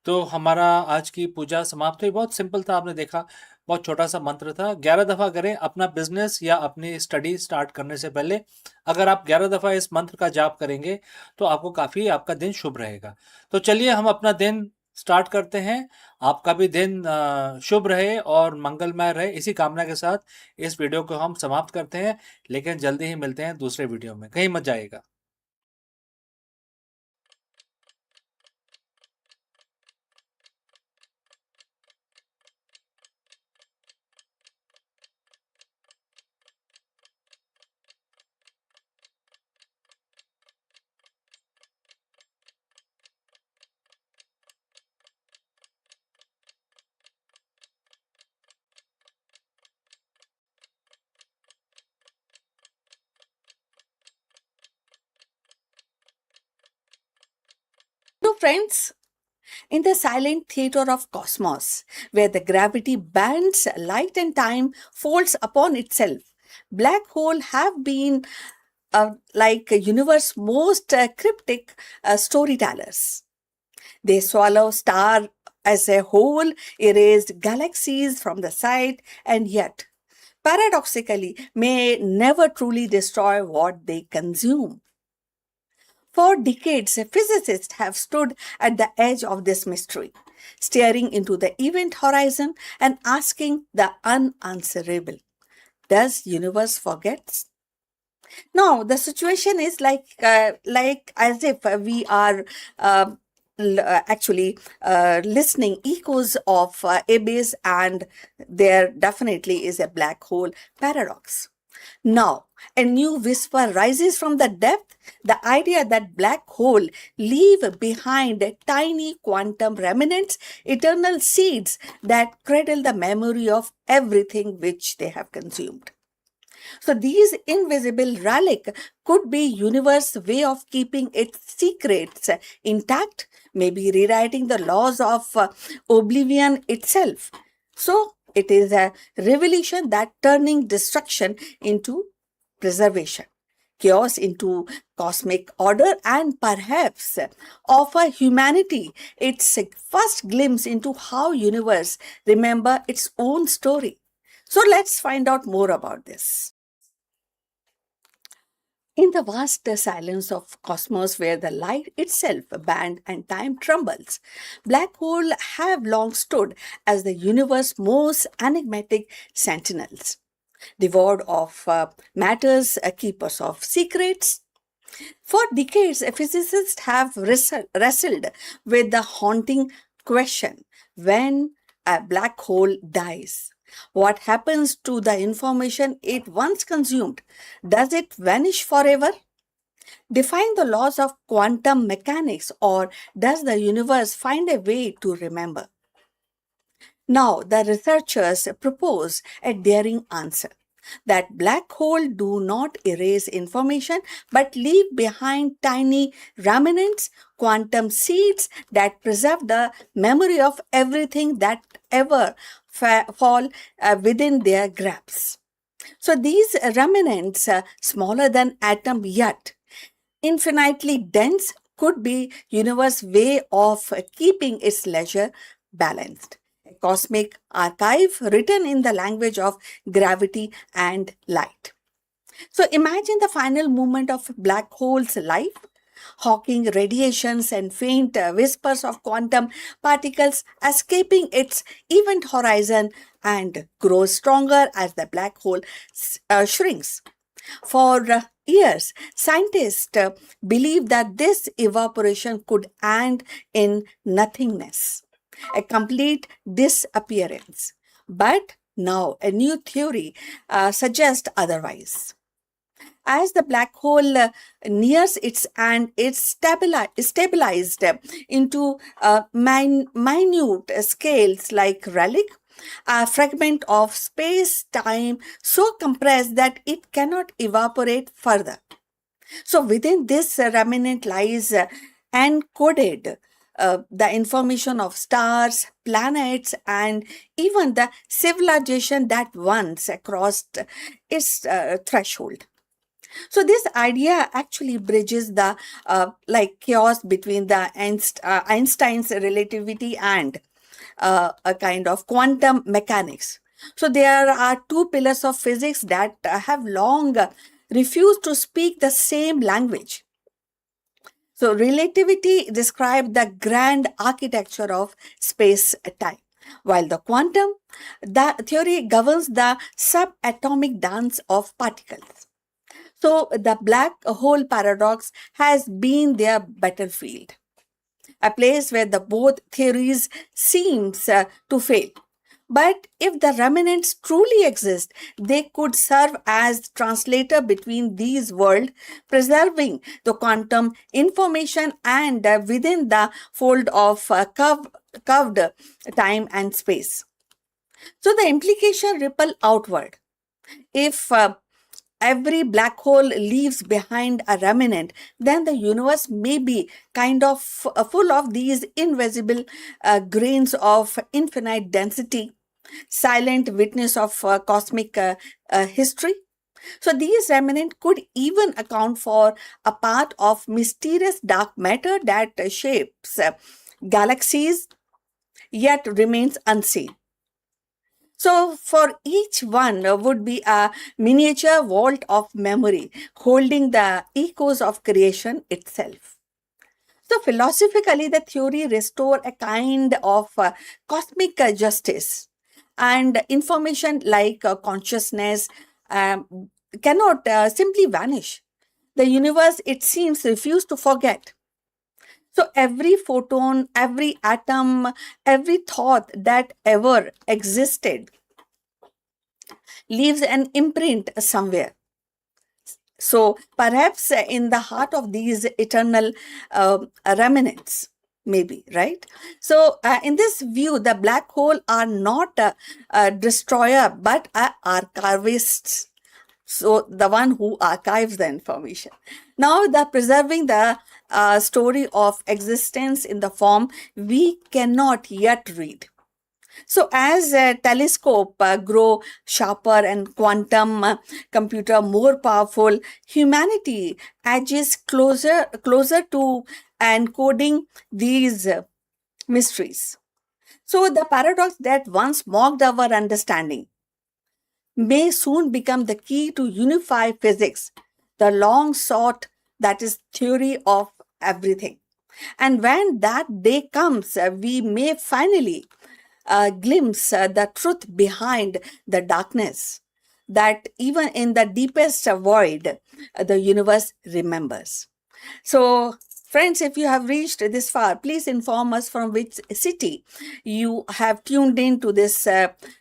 तो हमारा आज की पूजा समाप्त हुई। बहुत सिंपल था, आपने देखा, बहुत छोटा सा मंत्र था। 11 दफा करें अपना बिजनेस या अपनी स्टडी स्टार्ट करने से पहले। अगर आप 11 दफा इस मंत्र का जाप करेंगे तो आपको काफी, आपका दिन शुभ रहेगा। तो चलिए हम अपना दिन स्टार्ट करते हैं। आपका भी दिन शुभ रहे और मंगलमय रहे, इसी कामना के साथ इस वीडियो को हम समाप्त करते हैं। लेकिन जल्दी ही मिलते हैं दूसरे वीडियो में, कहीं मत जाइएगा। So, friends, in the silent theater of cosmos, where the gravity bends, light and time folds upon itself, black holes have been like a universe most cryptic storytellers. They swallow star as a whole, erased galaxies from the sight, and yet, paradoxically, may never truly destroy what they consume. For decades, physicists have stood at the edge of this mystery, staring into the event horizon and asking the unanswerable. Does universe forget? No, the situation is like as if we are actually listening echoes of abyss, and there definitely is a black hole paradox. Now, a new whisper rises from the depth, the idea that black hole leave behind tiny quantum remnants, eternal seeds that cradle the memory of everything which they have consumed. So these invisible relic could be universe way of keeping its secrets intact, maybe rewriting the laws of oblivion itself. So it is a revelation that turning destruction into preservation, chaos into cosmic order, and perhaps offer humanity its first glimpse into how universe remember its own story. So let's find out more about this. In the vast silence of cosmos where the light itself bends and time trembles, black holes have long stood as the universe's most enigmatic sentinels, devoid of matters, keepers of secrets. For decades, physicists have wrestled with the haunting question: when a black hole dies, what happens to the information it once consumed? Does it vanish forever? Define the laws of quantum mechanics, or does the universe find a way to remember? Now, the researchers propose a daring answer that black holes do not erase information but leave behind tiny remnants, quantum seeds that preserve the memory of everything that ever fall within their grasp. So these remnants, smaller than atom yet infinitely dense, could be universe way of keeping its leisure balanced. A cosmic archive written in the language of gravity and light. So imagine the final movement of black hole's life. Hawking radiations and faint whispers of quantum particles escaping its event horizon and grows stronger as the black hole shrinks. For years, scientists believed that this evaporation could end in nothingness, a complete disappearance. But now a new theory suggests otherwise. As the black hole nears its end, it's stabilized into minute scales like relic, a fragment of space time so compressed that it cannot evaporate further. So within this remnant lies encoded the information of stars, planets, and even the civilization that once crossed its threshold. So this idea actually bridges the chaos between the Einstein's relativity and a kind of quantum mechanics. So there are two pillars of physics that have long refused to speak the same language. So relativity describes the grand architecture of space-time, while the theory governs the subatomic dance of particles. So the black hole paradox has been their battlefield, a place where the both theories seems to fail. But if the remnants truly exist, they could serve as translator between these worlds, preserving the quantum information and within the fold of curved time and space. So the implication ripple outward. If every black hole leaves behind a remnant, then the universe may be kind of full of these invisible grains of infinite density, silent witness of cosmic history. So these remnants could even account for a part of mysterious dark matter that shapes galaxies yet remains unseen. So, for each one would be a miniature vault of memory holding the echoes of creation itself. So, philosophically, the theory restore a kind of cosmic justice, and information like consciousness cannot simply vanish. The universe, it seems, refused to forget. So, every photon, every atom, every thought that ever existed leaves an imprint somewhere. So perhaps in the heart of these eternal remnants, maybe, right? So in this view, the black hole are not a destroyer, but archivists. So the one who archives the information. Now the preserving the story of existence in the form we cannot yet read. So as a telescope grow sharper and quantum computer more powerful, humanity edges closer to encoding these mysteries. So the paradox that once mocked our understanding may soon become the key to unify physics, the long sought that is theory of everything. And when that day comes, we may finally glimpse the truth behind the darkness, that even in the deepest void, the universe remembers. So, friends, if you have reached this far, please inform us from which city you have tuned in to this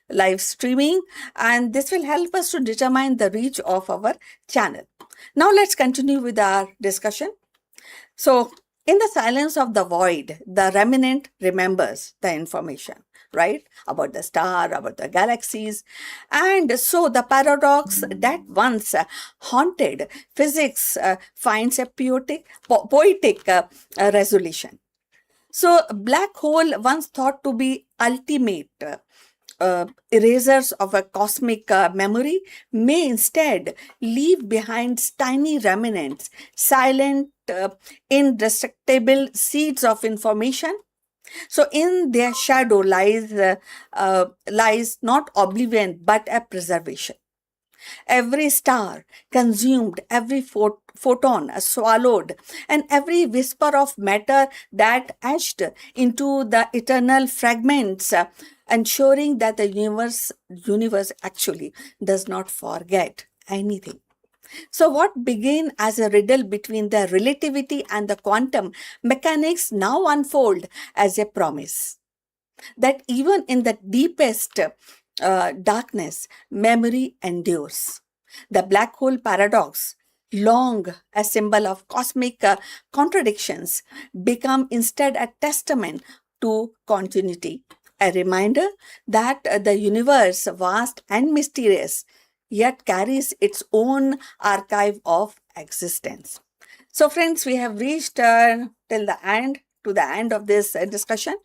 live streaming, and this will help us to determine the reach of our channel. Now, let's continue with our discussion. So, in the silence of the void, the remnant remembers the information, right? About the star, about the galaxies. And so the paradox that once haunted physics finds a poetic resolution. So, black hole once thought to be ultimate erasers of a cosmic memory may instead leave behind tiny remnants, silent, indestructible seeds of information. So, in their shadow lies not oblivion but a preservation. Every star consumed, every photon swallowed, and every whisper of matter that etched into the eternal fragments, ensuring that the universe actually does not forget anything. So, what began as a riddle between the relativity and the quantum mechanics now unfold as a promise that even in the deepest darkness, memory endures. The black hole paradox, long a symbol of cosmic contradictions, become instead a testament to continuity, a reminder that the universe, vast and mysterious, yet carries its own archive of existence. So, friends, we have reached till the end. to the end of this discussion.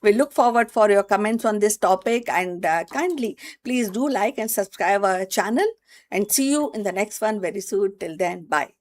We look forward for your comments on this topic, and kindly please do like and subscribe our channel, and see you in the next one very soon. Till then, bye.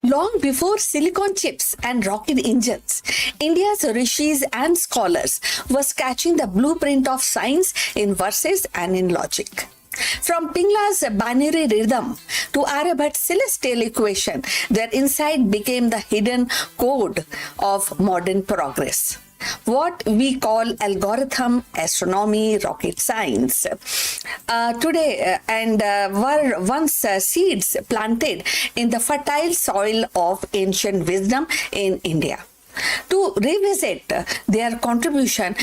Long before silicon chips and rocket engines, India's rishis and scholars were sketching the blueprint of science in verses and in logic. From Pingla's binary rhythm to Aryabhat's celestial equation, their insight became the hidden code of modern progress. What we call algorithm, astronomy, rocket science today and were once seeds planted in the fertile soil of ancient wisdom in India. To revisit their contribution,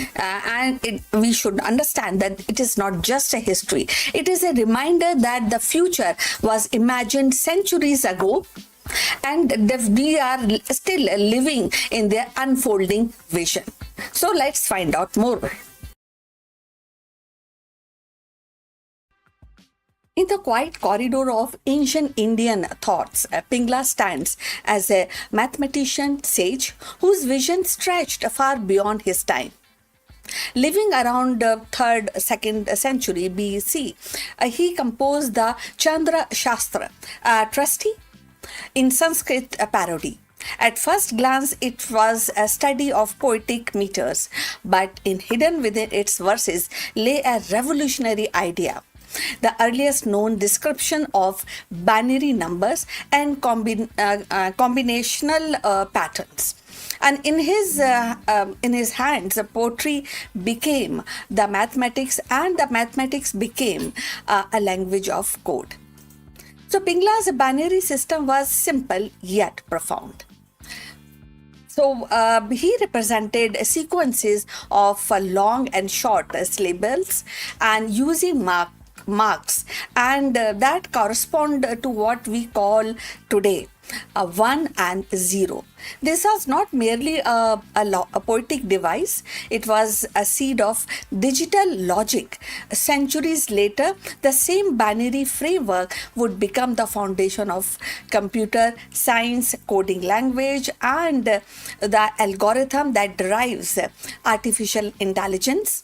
we should understand that it is not just a history, it is a reminder that the future was imagined centuries ago, and we are still living in their unfolding vision. So let's find out more. In the quiet corridor of ancient Indian thoughts, Pingla stands as a mathematician sage whose vision stretched far beyond his time. Living around 3rd, 2nd century BC, he composed the Chandra Shastra, a trusty in Sanskrit parody. At first glance, it was a study of poetic meters, but hidden within its verses lay a revolutionary idea: the earliest known description of binary numbers and combinational patterns. And in his hands, poetry became the mathematics, and the mathematics became a language of code. So Pingla's binary system was simple yet profound. So he represented sequences of long and short syllables, and using marks, and that correspond to what we call today 1 and 0. This was not merely a poetic device, it was a seed of digital logic. Centuries later, the same binary framework would become the foundation of computer science, coding language, and the algorithm that drives artificial intelligence.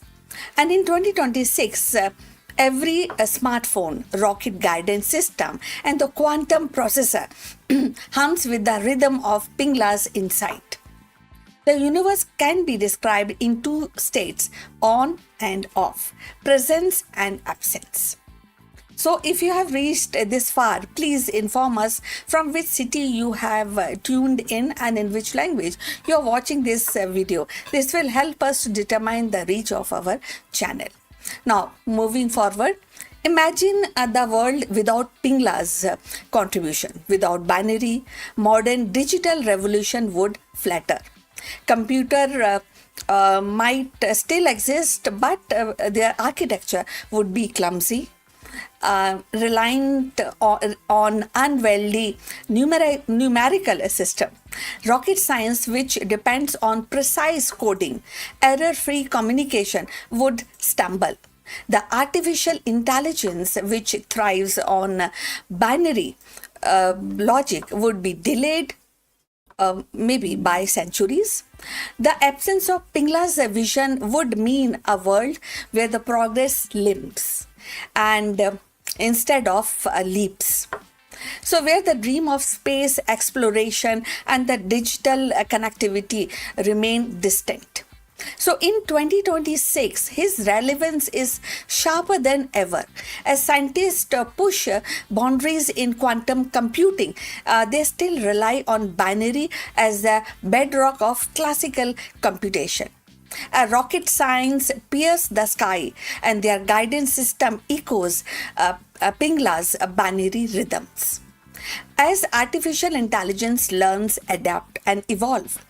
And in 2026, every smartphone, rocket guidance system, and the quantum processor hums with the rhythm of Pingla's insight. The universe can be described in two states: on and off, presence and absence. So if you have reached this far, please inform us from which city you have tuned in and in which language you are watching this video. This will help us to determine the reach of our channel. Now, moving forward, imagine the world without Pingla's contribution. Without binary, modern digital revolution would flatter. Computer might still exist, but their architecture would be clumsy, reliant on unwieldy numerical system. Rocket science, which depends on precise coding, error-free communication, would stumble. The artificial intelligence, which thrives on binary logic, would be delayed maybe by centuries. The absence of Pingla's vision would mean a world where the progress limps and instead of leaps. So where the dream of space exploration and the digital connectivity remain distinct. So in 2026, his relevance is sharper than ever. As scientists push boundaries in quantum computing, they still rely on binary as the bedrock of classical computation. Rocket science pierce the sky, and their guidance system echoes Pingla's binary rhythms. As artificial intelligence learns, adapt, and evolve,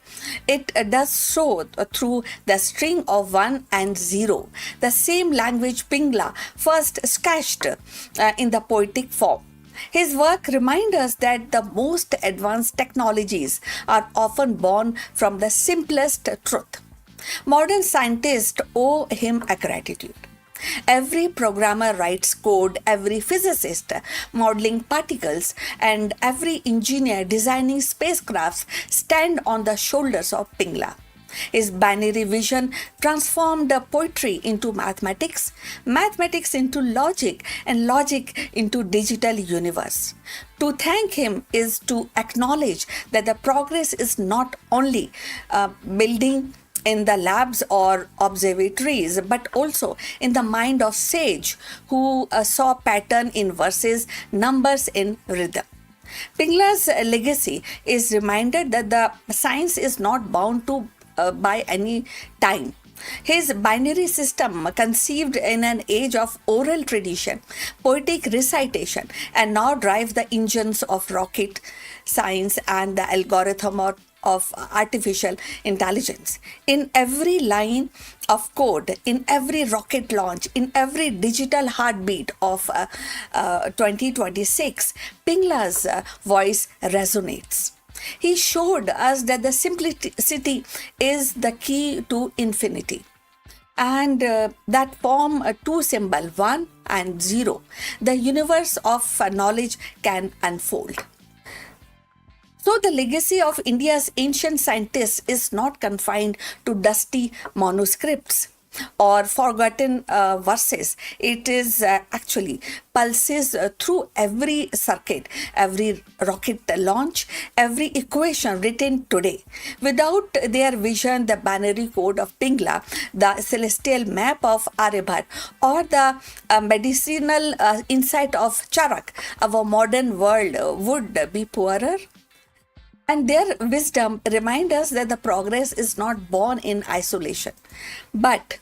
it does so through the string of 1 and 0, the same language Pingla first sketched in the poetic form. His work reminds us that the most advanced technologies are often born from the simplest truth. Modern scientists owe him a gratitude. Every programmer writes code, every physicist modeling particles, and every engineer designing spacecrafts stand on the shoulders of Pingla. His binary vision transformed poetry into mathematics, mathematics into logic, and logic into digital universe. To thank him is to acknowledge that the progress is not only building in the labs or observatories, but also in the mind of sage who saw pattern in verses, numbers in rhythm. Pingla's legacy is reminded that the science is not bound to by any time. His binary system, conceived in an age of oral tradition, poetic recitation, and now drive the engines of rocket science and the algorithm of artificial intelligence. In every line of code, in every rocket launch, in every digital heartbeat of 2026, Pingla's voice resonates. He showed us that the simplicity is the key to infinity. And that form two symbol 1 and 0, the universe of knowledge can unfold. So, the legacy of India's ancient scientists is not confined to dusty manuscripts or forgotten verses. It is actually pulses through every circuit, every rocket launch, every equation written today. Without their vision, the binary code of Pingla, the celestial map of Aryabhat, or the medicinal insight of Charak, our modern world would be poorer. And their wisdom reminds us that the progress is not born in isolation, but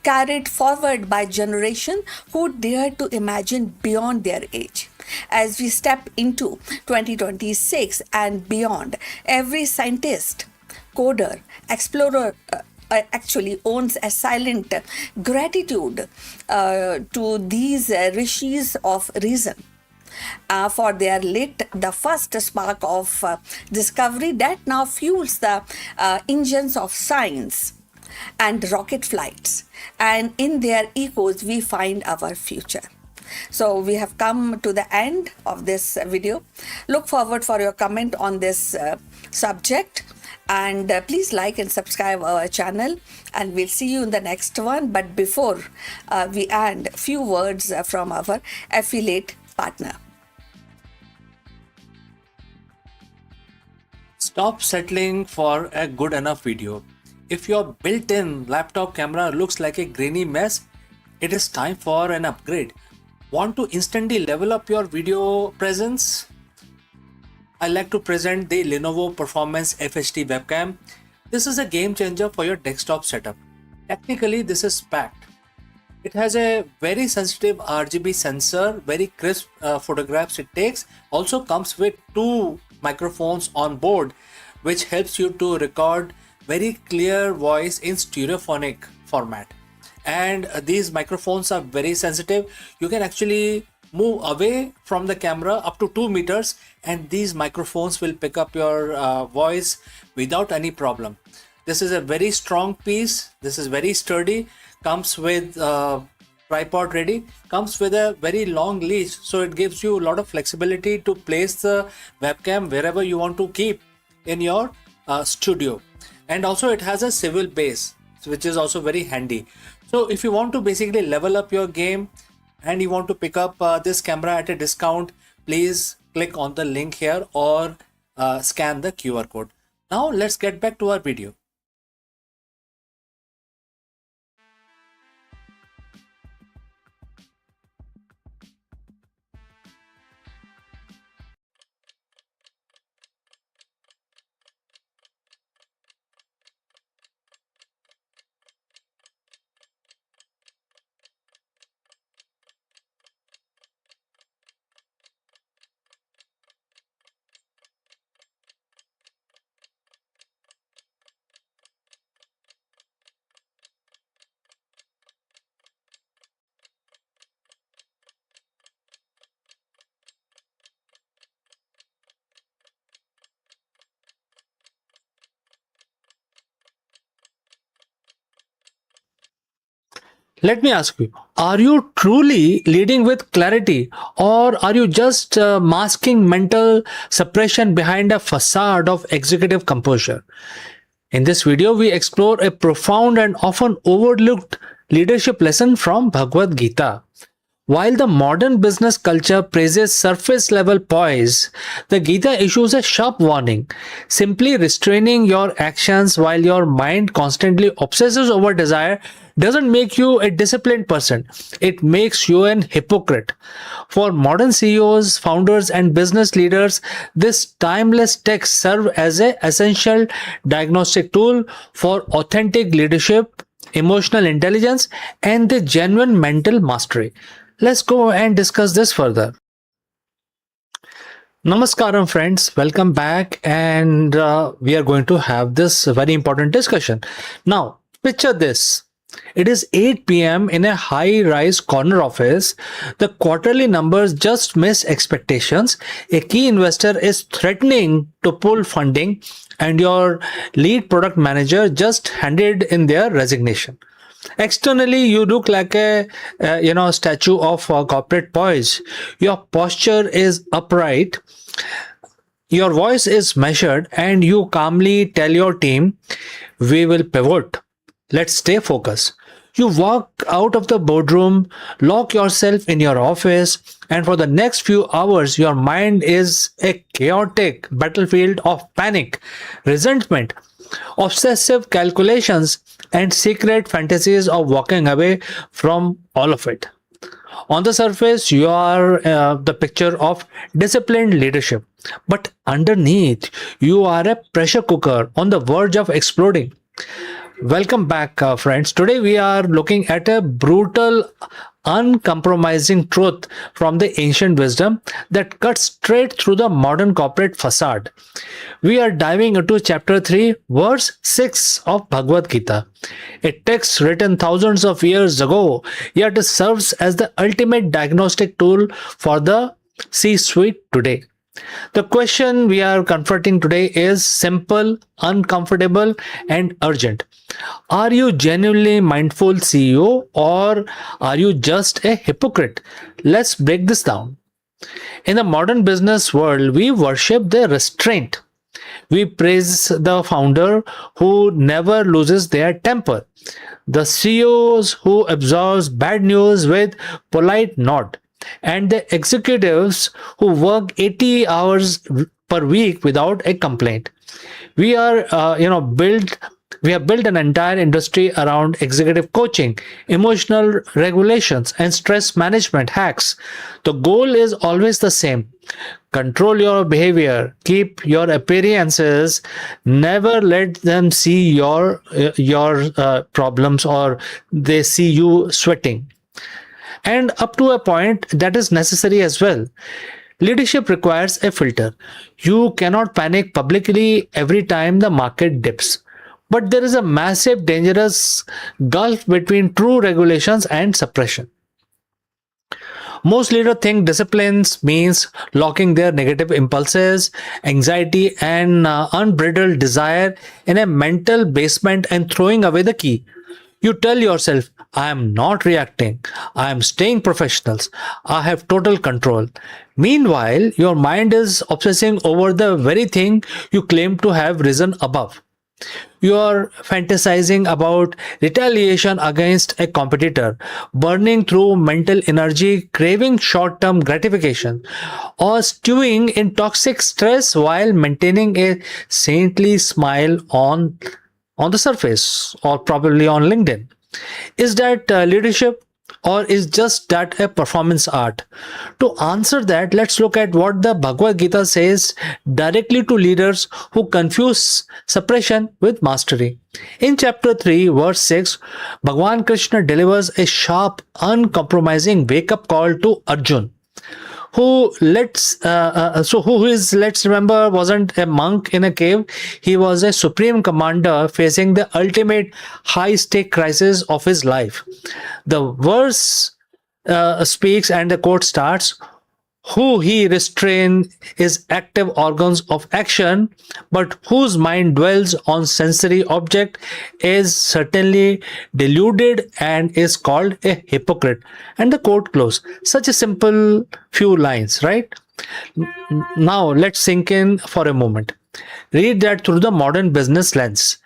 carried forward by generation who dare to imagine beyond their age. As we step into 2026 and beyond, every scientist, coder, explorer, actually owns a silent gratitude to these rishis of reason for their lit the first spark of discovery that now fuels the engines of science and rocket flights. And in their echoes, we find our future. So we have come to the end of this video. Look forward for your comment on this subject. And please like and subscribe our channel, and we'll see you in the next one. But before we end, few words from our affiliate partner. Stop settling for a good enough video. If your built-in laptop camera looks like a grainy mess, it is time for an upgrade. Want to instantly level up your video presence? I like to present the Lenovo Performance FHD webcam. This is a game changer for your desktop setup. Technically, this is packed. It has a very sensitive RGB sensor, very crisp photographs it takes. Also comes with two microphones on board, which helps you to record very clear voice in stereophonic format. And these microphones are very sensitive. You can actually move away from the camera up to 2 meters, and these microphones will pick up your voice without any problem. This is a very strong piece. This is very sturdy. Comes with tripod ready, comes with a very long leash, so it gives you a lot of flexibility to place the webcam wherever you want to keep in your studio. And also it has a swivel base, which is also very handy. So if you want to basically level up your game and you want to pick up this camera at a discount, please click on the link here or scan the QR code. Now let's get back to our video. Let me ask you, are you truly leading with clarity, or are you just masking mental suppression behind a facade of executive composure? In this video, we explore a profound and often overlooked leadership lesson from Bhagavad Gita. While the modern business culture praises surface level poise, the Gita issues a sharp warning. Simply restraining your actions while your mind constantly obsesses over desire doesn't make you a disciplined person. It makes you an hypocrite. For modern CEOs, founders, and business leaders, this timeless text serves as an essential diagnostic tool for authentic leadership, emotional intelligence, and the genuine mental mastery. Let's go and discuss this further. Namaskaram, friends. Welcome back, and we are going to have this very important discussion. Now, picture this. It is 8 p.m. in a high rise corner office. The quarterly numbers just miss expectations. A key investor is threatening to pull funding, and your lead product manager just handed in their resignation. Externally, you look like a statue of corporate poise. Your posture is upright, your voice is measured, and you calmly tell your team, "We will pivot. Let's stay focused." You walk out of the boardroom, lock yourself in your office, and for the next few hours, your mind is a chaotic battlefield of panic, resentment, obsessive calculations, and secret fantasies of walking away from all of it. On the surface, you are the picture of disciplined leadership, but underneath, you are a pressure cooker on the verge of exploding. Welcome back, friends. Today we are looking at a brutal, uncompromising truth from the ancient wisdom that cuts straight through the modern corporate facade. We are diving into chapter 3, verse 6 of Bhagavad Gita, a text written thousands of years ago, yet it serves as the ultimate diagnostic tool for the C-suite today. The question we are confronting today is simple, uncomfortable, and urgent. Are you genuinely mindful CEO, or are you just a hypocrite? Let's break this down. In the modern business world, we worship the restraint. We praise the founder who never loses their temper, the CEOs who absorbs bad news with polite nod, and the executives who work 80 hours per week without a complaint. We are, built. We have built an entire industry around executive coaching, emotional regulations, and stress management hacks. The goal is always the same: control your behavior, keep your appearances, never let them see your problems, or they see you sweating. And up to a point, that is necessary as well. Leadership requires a filter. You cannot panic publicly every time the market dips. But there is a massive, dangerous gulf between true regulations and suppression. Most leaders think disciplines means locking their negative impulses, anxiety, and unbridled desire in a mental basement and throwing away the key. You tell yourself, "I am not reacting. I am staying professional. I have total control." Meanwhile, your mind is obsessing over the very thing you claim to have risen above. You are fantasizing about retaliation against a competitor, burning through mental energy, craving short term gratification, or stewing in toxic stress while maintaining a saintly smile on the surface, or probably on LinkedIn. Is that leadership, or is just that a performance art? To answer that, let's look at what the Bhagavad Gita says directly to leaders who confuse suppression with mastery. In chapter 3, verse 6, Bhagwan Krishna delivers a sharp, uncompromising wake-up call to Arjun, let's remember, wasn't a monk in a cave. He was a supreme commander facing the ultimate high stake crisis of his life. The verse speaks, and the quote starts, Who he restrains is active organs of action, but whose mind dwells on sensory object is certainly deluded and is called a hypocrite. And the quote close. Such a simple few lines, right? Now let's sink in for a moment. Read that through the modern business lens.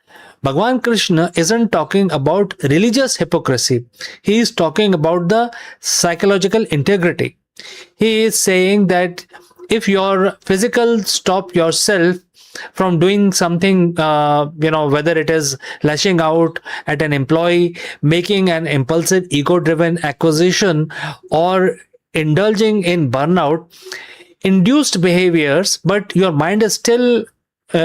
Bhagwan Krishna isn't talking about religious hypocrisy. He is talking about the psychological integrity. He is saying that if your physical stop yourself from doing something, whether it is lashing out at an employee, making an impulsive ego driven acquisition, or indulging in burnout induced behaviors, but your mind is still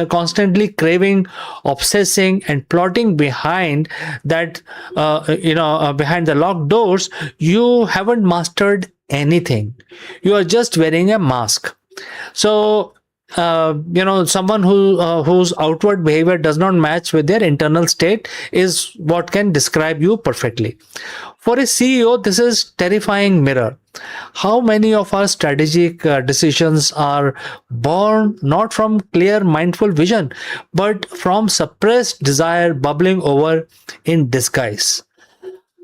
constantly craving, obsessing, and plotting behind that, behind the locked doors, you haven't mastered anything. You are just wearing a mask. So, someone whose outward behavior does not match with their internal state is what can describe you perfectly. For a CEO, this is terrifying mirror. How many of our strategic decisions are born not from clear mindful vision, but from suppressed desire bubbling over in disguise?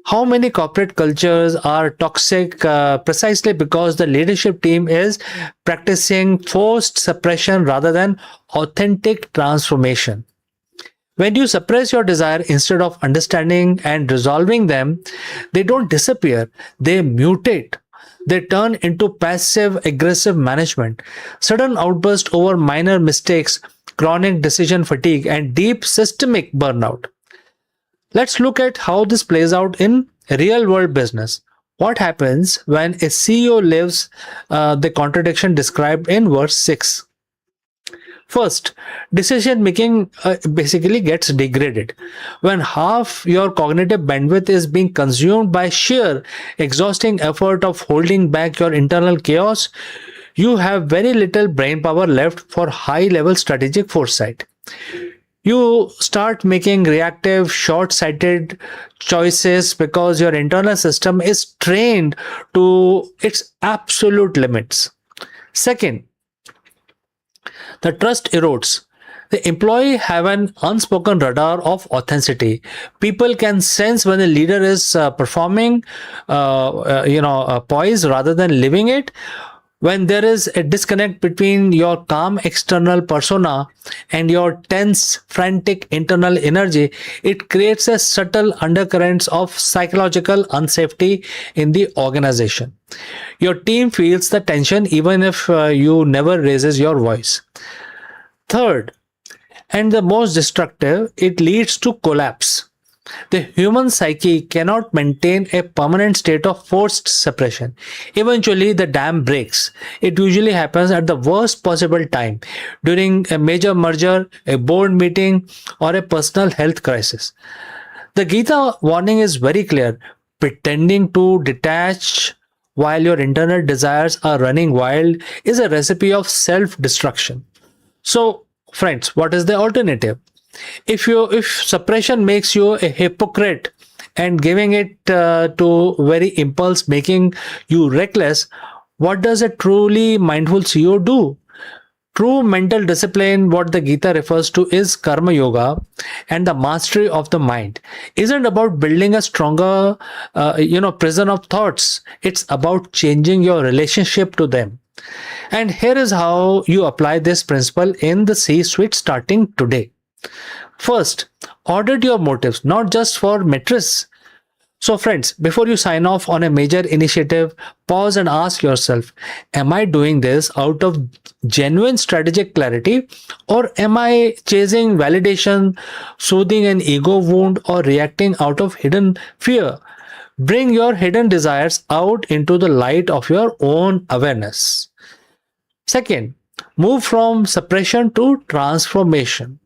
How many corporate cultures are toxic precisely because the leadership team is practicing forced suppression rather than authentic transformation? When you suppress your desire instead of understanding and resolving them, they don't disappear, they mutate. They turn into passive aggressive management, sudden outburst over minor mistakes, chronic decision fatigue, and deep systemic burnout. Let's look at how this plays out in real world business. What happens when a CEO lives the contradiction described in verse 6? First, decision making basically gets degraded. When half your cognitive bandwidth is being consumed by sheer exhausting effort of holding back your internal chaos, you have very little brain power left for high level strategic foresight. You start making reactive, short sighted choices because your internal system is trained to its absolute limits. Second, the trust erodes. The employee have an unspoken radar of authenticity. People can sense when a leader is performing, poise rather than living it. When there is a disconnect between your calm external persona and your tense, frantic internal energy, it creates a subtle undercurrents of psychological unsafety in the organization. Your team feels the tension even if you never raises your voice. Third, and the most destructive, it leads to collapse. The human psyche cannot maintain a permanent state of forced suppression. Eventually, the dam breaks. It usually happens at the worst possible time, during a major merger, a board meeting, or a personal health crisis. The Gita warning is very clear. Pretending to detach while your internal desires are running wild is a recipe of self-destruction. So, friends, what is the alternative? If suppression makes you a hypocrite and giving it to very impulse making you reckless, what does a truly mindful CEO do? True mental discipline, what the Gita refers to, is karma yoga, and the mastery of the mind isn't about building a stronger prison of thoughts. It's about changing your relationship to them. And here is how you apply this principle in the C suite starting today. First, audit your motives, not just for metrics. So, friends, before you sign off on a major initiative, pause and ask yourself, am I doing this out of genuine strategic clarity, or am I chasing validation, soothing an ego wound, or reacting out of hidden fear? Bring your hidden desires out into the light of your own awareness. Second, move from suppression to transformation.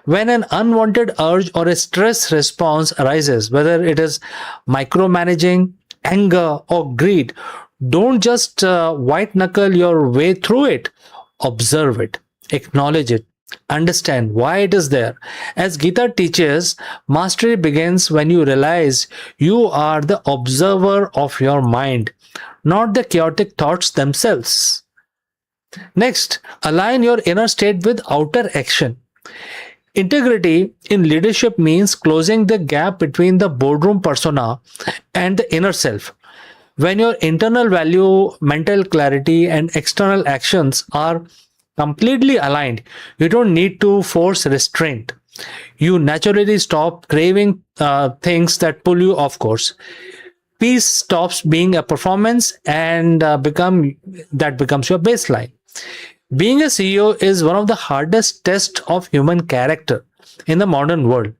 When an unwanted urge or a stress response arises, whether it is micromanaging, anger, or greed, don't just white knuckle your way through it. Observe it, acknowledge it, Understand why it is there. As Gita teaches, mastery begins when you realize you are the observer of your mind, not the chaotic thoughts themselves. Next, align your inner state with outer action. Integrity in leadership means closing the gap between the boardroom persona and the inner self. When your internal value, mental clarity, and external actions are completely aligned, you don't need to force restraint. You naturally stop craving things that pull you off course. Peace stops being a performance and becomes your baseline. Being a CEO is one of the hardest tests of human character in the modern world.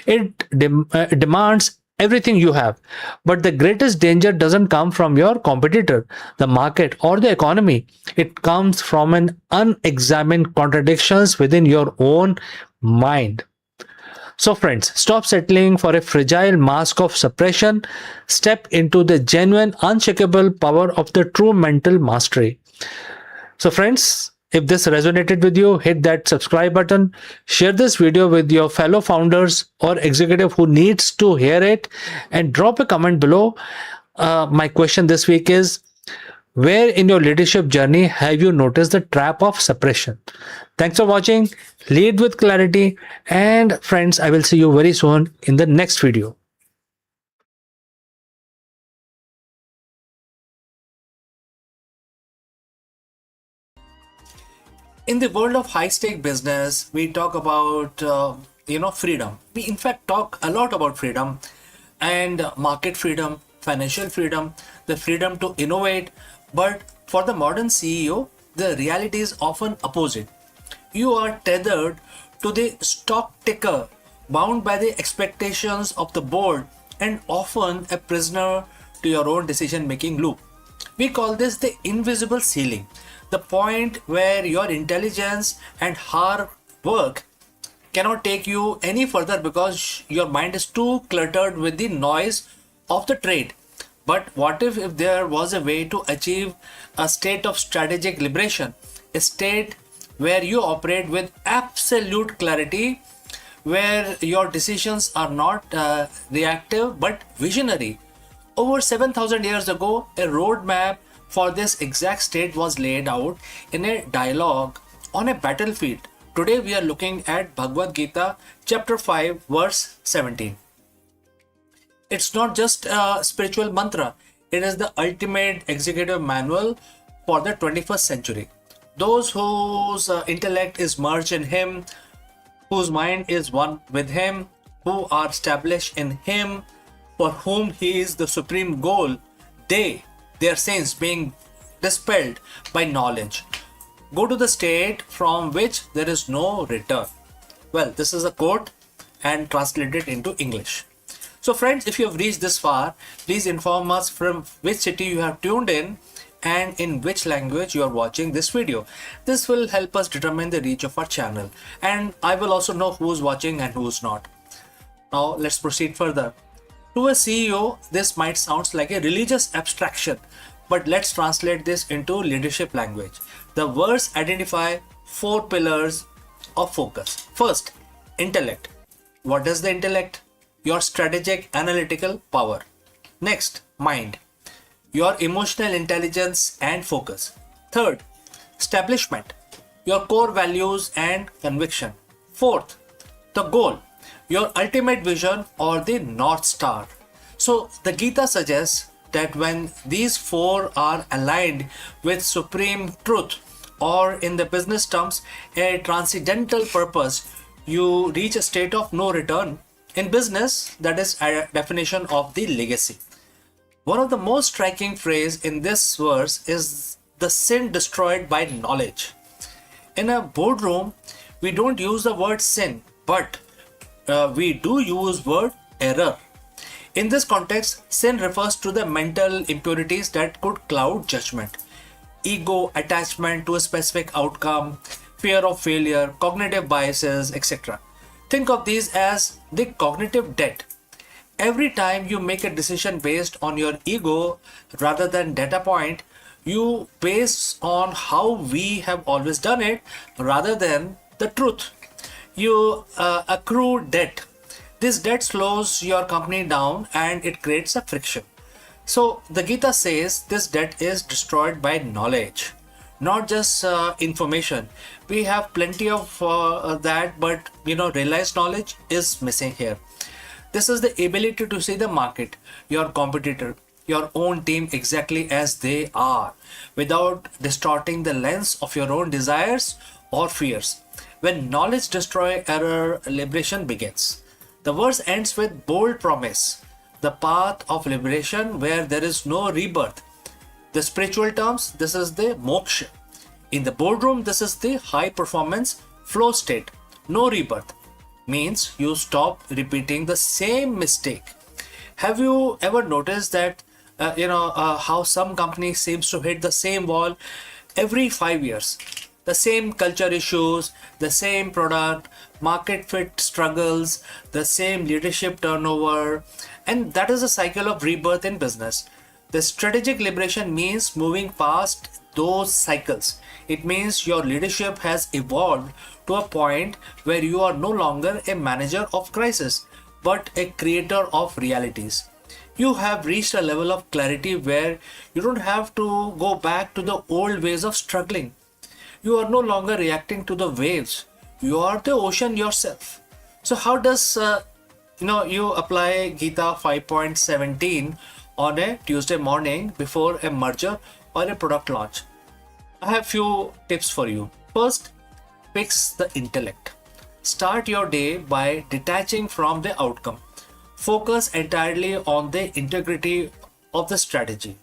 It demands everything you have. But the greatest danger doesn't come from your competitor, the market, or the economy. It comes from an unexamined contradictions within your own mind. So, friends, stop settling for a fragile mask of suppression. Step into the genuine, unshakable power of the true mental mastery. So, friends, if this resonated with you, hit that subscribe button, share this video with your fellow founders or executive who needs to hear it, and drop a comment below. My question this week is, where in your leadership journey have you noticed the trap of suppression? Thanks for watching. Lead with clarity. And friends, I will see you very soon in the next video. In the world of high-stake business, we talk about freedom. We in fact talk a lot about freedom and market freedom, financial freedom, the freedom to innovate. But for the modern CEO, the reality is often opposite. You are tethered to the stock ticker, bound by the expectations of the board, and often a prisoner to your own decision-making loop. We call this the invisible ceiling, the point where your intelligence and hard work cannot take you any further because your mind is too cluttered with the noise of the trade. But what if there was a way to achieve a state of strategic liberation, a state where you operate with absolute clarity, where your decisions are not reactive but visionary? Over 7,000 years ago, a roadmap for this exact state was laid out in a dialogue on a battlefield. Today we are looking at Bhagavad Gita, chapter 5, verse 17. It's not just a spiritual mantra, it is the ultimate executive manual for the 21st century. Those whose intellect is merged in Him, whose mind is one with Him, who are established in Him, for whom He is the supreme goal, their sins being dispelled by knowledge, go to the state from which there is no return. Well, this is a quote and translated into English. So friends, if you have reached this far, please inform us from which city you have tuned in and in which language you are watching this video. This will help us determine the reach of our channel, and I will also know who's watching and who's not. Now let's proceed further. To a CEO, this might sound like a religious abstraction, but let's translate this into leadership language. The words identify 4 pillars of focus. First, intellect. What is the intellect? Your strategic analytical power. Next, mind. Your emotional intelligence and focus. Third, establishment. Your core values and conviction. Fourth, the goal. Your ultimate vision or the North Star. So the Gita suggests that when these 4 are aligned with supreme truth, or in the business terms, a transcendental purpose, you reach a state of no return. In business, that is a definition of the legacy. One of the most striking phrases in this verse is the sin destroyed by knowledge. In a boardroom, we don't use the word sin, but we do use word error. In this context, sin refers to the mental impurities that could cloud judgment. Ego, attachment to a specific outcome, fear of failure, cognitive biases, etc. Think of these as the cognitive debt. Every time you make a decision based on your ego rather than data point, you base on how we have always done it rather than The truth, you accrue debt. This debt slows your company down and it creates a friction. So the Gita says this debt is destroyed by knowledge, not just information. We have plenty of that, but realized knowledge is missing here. This is the ability to see the market, your competitor, your own team exactly as they are, without distorting the lens of your own desires or fears. When knowledge destroys error, liberation begins. The verse ends with bold promise, the path of liberation where there is no rebirth. The spiritual terms, this is the moksha. In the boardroom, this is the high performance flow state. No rebirth means you stop repeating the same mistake. Have you ever noticed that how some companies seems to hit the same wall every 5 years? The same culture issues, the same product, market fit struggles, the same leadership turnover, and that is a cycle of rebirth in business. The strategic liberation means moving past those cycles. It means your leadership has evolved to a point where you are no longer a manager of crisis, but a creator of realities. You have reached a level of clarity where you don't have to go back to the old ways of struggling. You are no longer reacting to the waves. You are the ocean yourself. So how does you apply Gita 5.17 on a Tuesday morning before a merger or a product launch? I have few tips for you. First, fix the intellect. Start your day by detaching from the outcome. Focus entirely on the integrity of the strategy.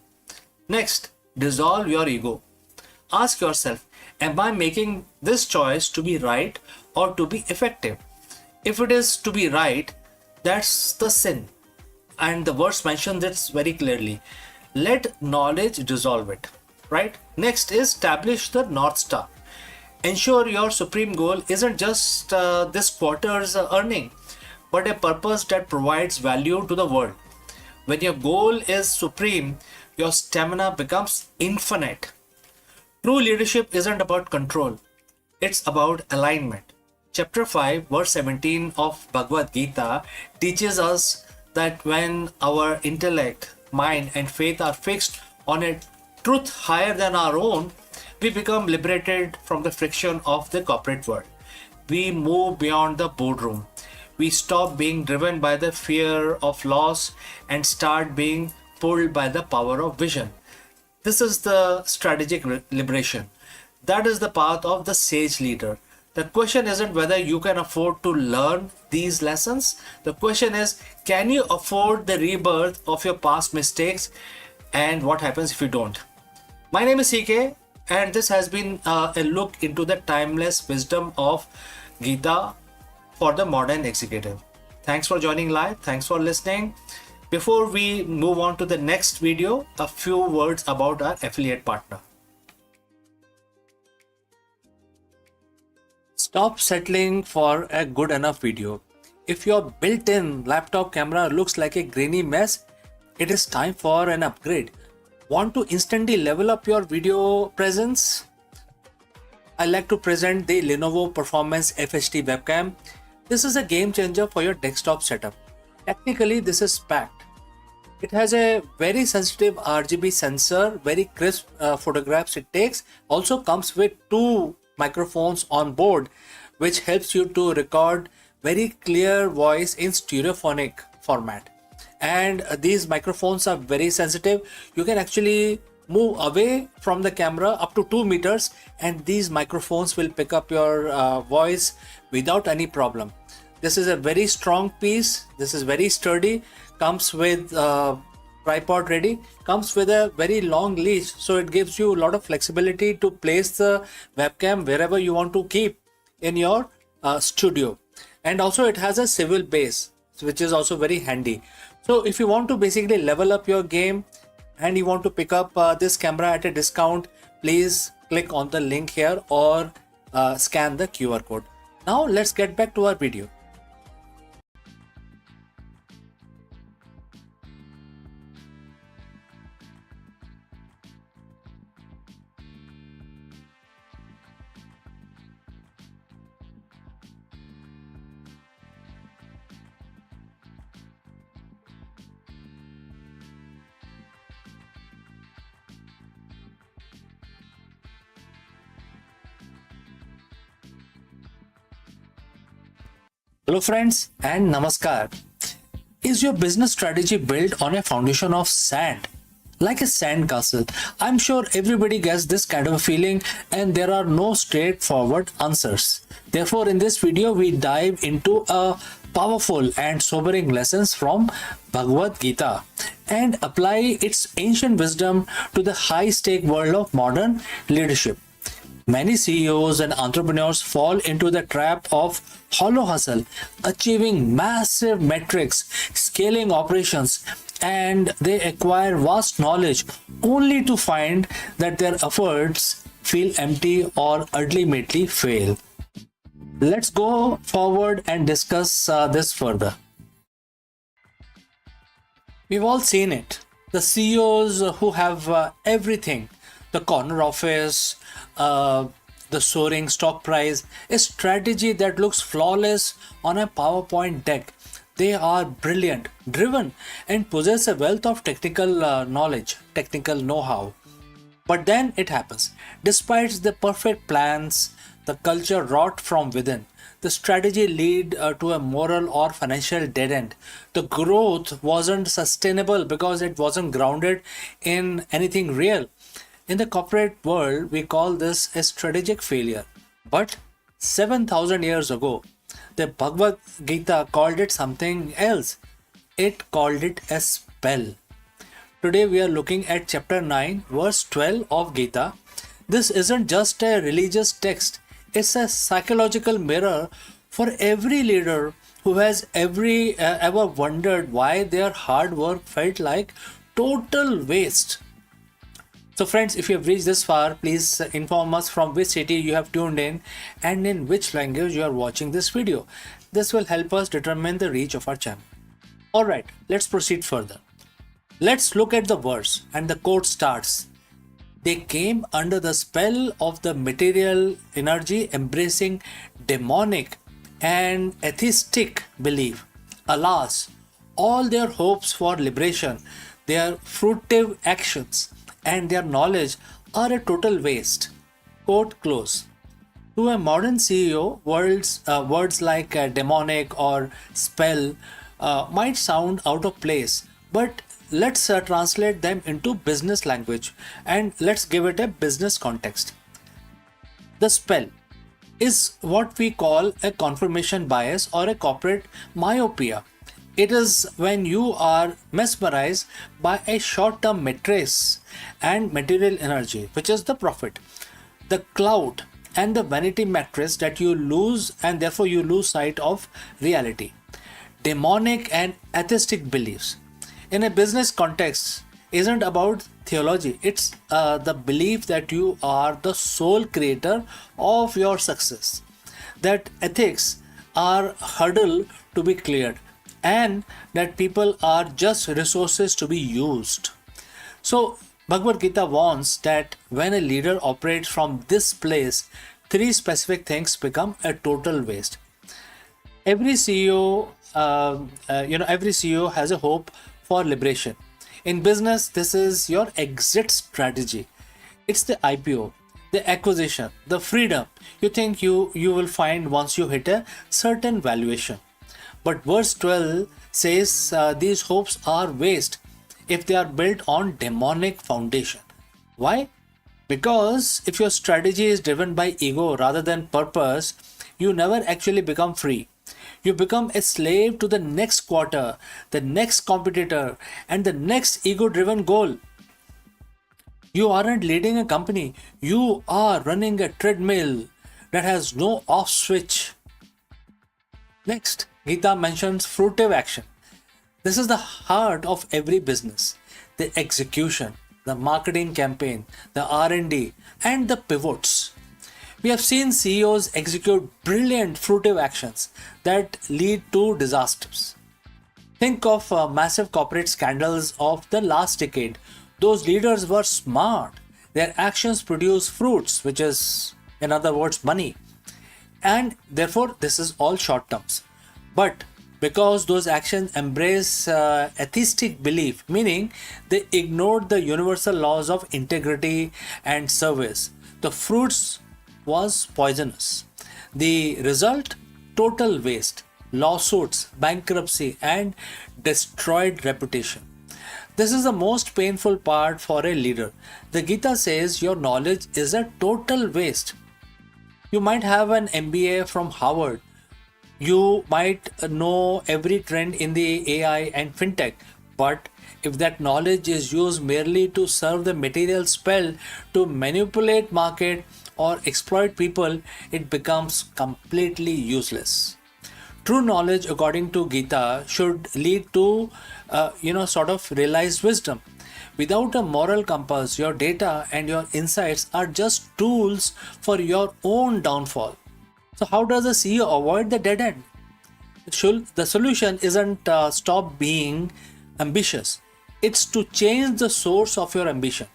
Next, dissolve your ego. Ask yourself, am I making this choice to be right or to be effective? If it is to be right, that's the sin. And the verse mentions this very clearly. Let knowledge dissolve it. Right? Next is establish the North Star. Ensure your supreme goal isn't just this quarter's earning, but a purpose that provides value to the world. When your goal is supreme, your stamina becomes infinite. True leadership isn't about control, it's about alignment. Chapter 5, verse 17 of Bhagavad Gita teaches us that when our intellect, mind, and faith are fixed on a truth higher than our own, we become liberated from the friction of the corporate world. We move beyond the boardroom. We stop being driven by the fear of loss and start being pulled by the power of vision. This is the strategic liberation. That is the path of the sage leader. The question isn't whether you can afford to learn these lessons. The question is, can you afford the rebirth of your past mistakes, and what happens if you don't? My name is CK, and this has been a look into the timeless wisdom of Gita for the modern executive. Thanks for joining live. Thanks for listening. Before we move on to the next video, a few words about our affiliate partner. Stop settling for a good enough video. If your built-in laptop camera looks like a grainy mess, it is time for an upgrade. Want to instantly level up your video presence? I like to present the Lenovo Performance FHD webcam. This is a game changer for your desktop setup. Technically, this is packed. It has a very sensitive RGB sensor, very crisp photographs it takes. Also comes with 2 microphones on board, which helps you to record very clear voice in stereophonic format. And these microphones are very sensitive. You can actually move away from the camera up to 2 meters, and these microphones will pick up your voice without any problem. This is a very strong piece. This is very sturdy. Comes with tripod ready. Comes with a very long leash, so it gives you a lot of flexibility to place the webcam wherever you want to keep in your studio. And also it has a swivel base, which is also very handy. So if you want to basically level up your game and you want to pick up this camera at a discount, please click on the link here or scan the QR code. Now let's get back to our video. Hello friends and namaskar. Is your business strategy built on a foundation of sand? Like a sand castle? I'm sure everybody gets this kind of a feeling and there are no straightforward answers. Therefore, in this video, we dive into a powerful and sobering lessons from Bhagavad Gita and apply its ancient wisdom to the high-stake world of modern leadership. Many CEOs and entrepreneurs fall into the trap of hollow hustle, achieving massive metrics, scaling operations, and they acquire vast knowledge only to find that their efforts feel empty or ultimately fail. Let's go forward and discuss this further. We've all seen it. The CEOs who have everything, the corner office, the soaring stock price, a strategy that looks flawless on a PowerPoint deck. They are brilliant, driven, and possess a wealth of technical knowledge, technical know-how. But then it happens. Despite the perfect plans, the culture rot from within. The strategy lead to a moral or financial dead end. The growth wasn't sustainable because it wasn't grounded in anything real. In the corporate world, we call this a strategic failure. But 7,000 years ago, the Bhagavad Gita called it something else. It called it a spell. Today we are looking at chapter 9, verse 12 of Gita. This isn't just a religious text. It's a psychological mirror for every leader who has ever wondered why their hard work felt like total waste. So friends, if you have reached this far, please inform us from which city you have tuned in and in which language you are watching this video. This will help us determine the reach of our channel. Alright, let's proceed further. Let's look at the verse and the quote starts. They came under the spell of the material energy, embracing demonic and atheistic belief. Alas, all their hopes for liberation, their fruitive actions, and their knowledge are a total waste. Quote close. To a modern CEO, words like demonic or spell might sound out of place, but let's translate them into business language and let's give it a business context. The spell is what we call a confirmation bias or a corporate myopia. It is when you are mesmerized by a short-term metrics and material energy, which is the profit, the clout, and the vanity metrics that you lose, and therefore you lose sight of reality. Demonic and atheistic beliefs in a business context isn't about theology. It's the belief that you are the sole creator of your success, that ethics are hurdle to be cleared, and that people are just resources to be used. So Bhagavad Gita warns that when a leader operates from this place, three specific things become a total waste. Every CEO, every CEO has a hope for liberation. In business, this is your exit strategy. It's the IPO, the acquisition, the freedom you think you will find once you hit a certain valuation. But verse 12 says these hopes are waste if they are built on demonic foundation. Why? Because if your strategy is driven by ego rather than purpose, you never actually become free. You become a slave to the next quarter, the next competitor, and the next ego-driven goal. You aren't leading a company. You are running a treadmill that has no off switch. Next, Gita mentions fruitive action. This is the heart of every business. The execution, the marketing campaign, the R&D, and the pivots. We have seen CEOs execute brilliant fruitive actions that lead to disasters. Think of massive corporate scandals of the last decade. Those leaders were smart. Their actions produce fruits, which is, in other words, money. And therefore, this is all short terms. But because those actions embrace atheistic belief, meaning they ignored the universal laws of integrity and service, the fruits was poisonous. The result, total waste. lawsuits, bankruptcy, and destroyed reputation. This is the most painful part for a leader. The Gita says your knowledge is a total waste. You might have an MBA from Harvard. You might know every trend in the AI and fintech, but if that knowledge is used merely to serve the material spell to manipulate market or exploit people, it becomes completely useless. True knowledge, according to Gita, should lead to, sort of realized wisdom. Without a moral compass, your data and your insights are just tools for your own downfall. So, how does a CEO avoid the dead end? The solution isn't stop being ambitious, it's to change the source of your ambition.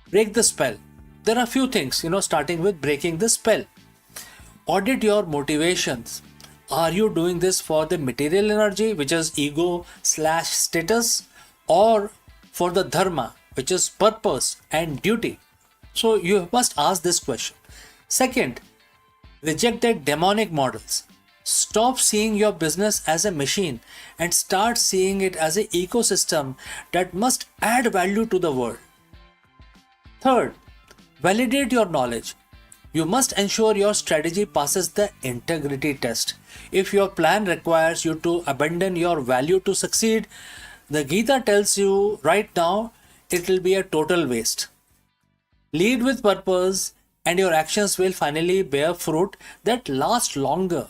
Break the spell. There are few things, starting with breaking the spell. Audit your motivations. Are you doing this for the material energy, which is ego slash status, or for the dharma, which is purpose and duty? So you must ask this question. Second, reject the demonic models. Stop seeing your business as a machine and start seeing it as an ecosystem that must add value to the world. Third, validate your knowledge. You must ensure your strategy passes the integrity test. If your plan requires you to abandon your value to succeed, the Gita tells you right now it will be a total waste. Lead with purpose, and your actions will finally bear fruit that lasts longer.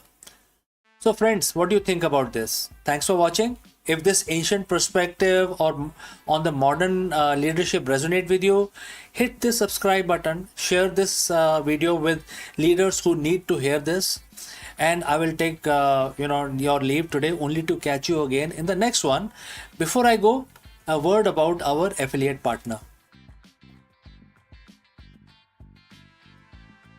So, friends, what do you think about this? Thanks for watching. If this ancient perspective or on the modern leadership resonate with you, hit the subscribe button, share this video with leaders who need to hear this, and I will take your leave today, only to catch you again in the next one. Before I go, a word about our affiliate partner.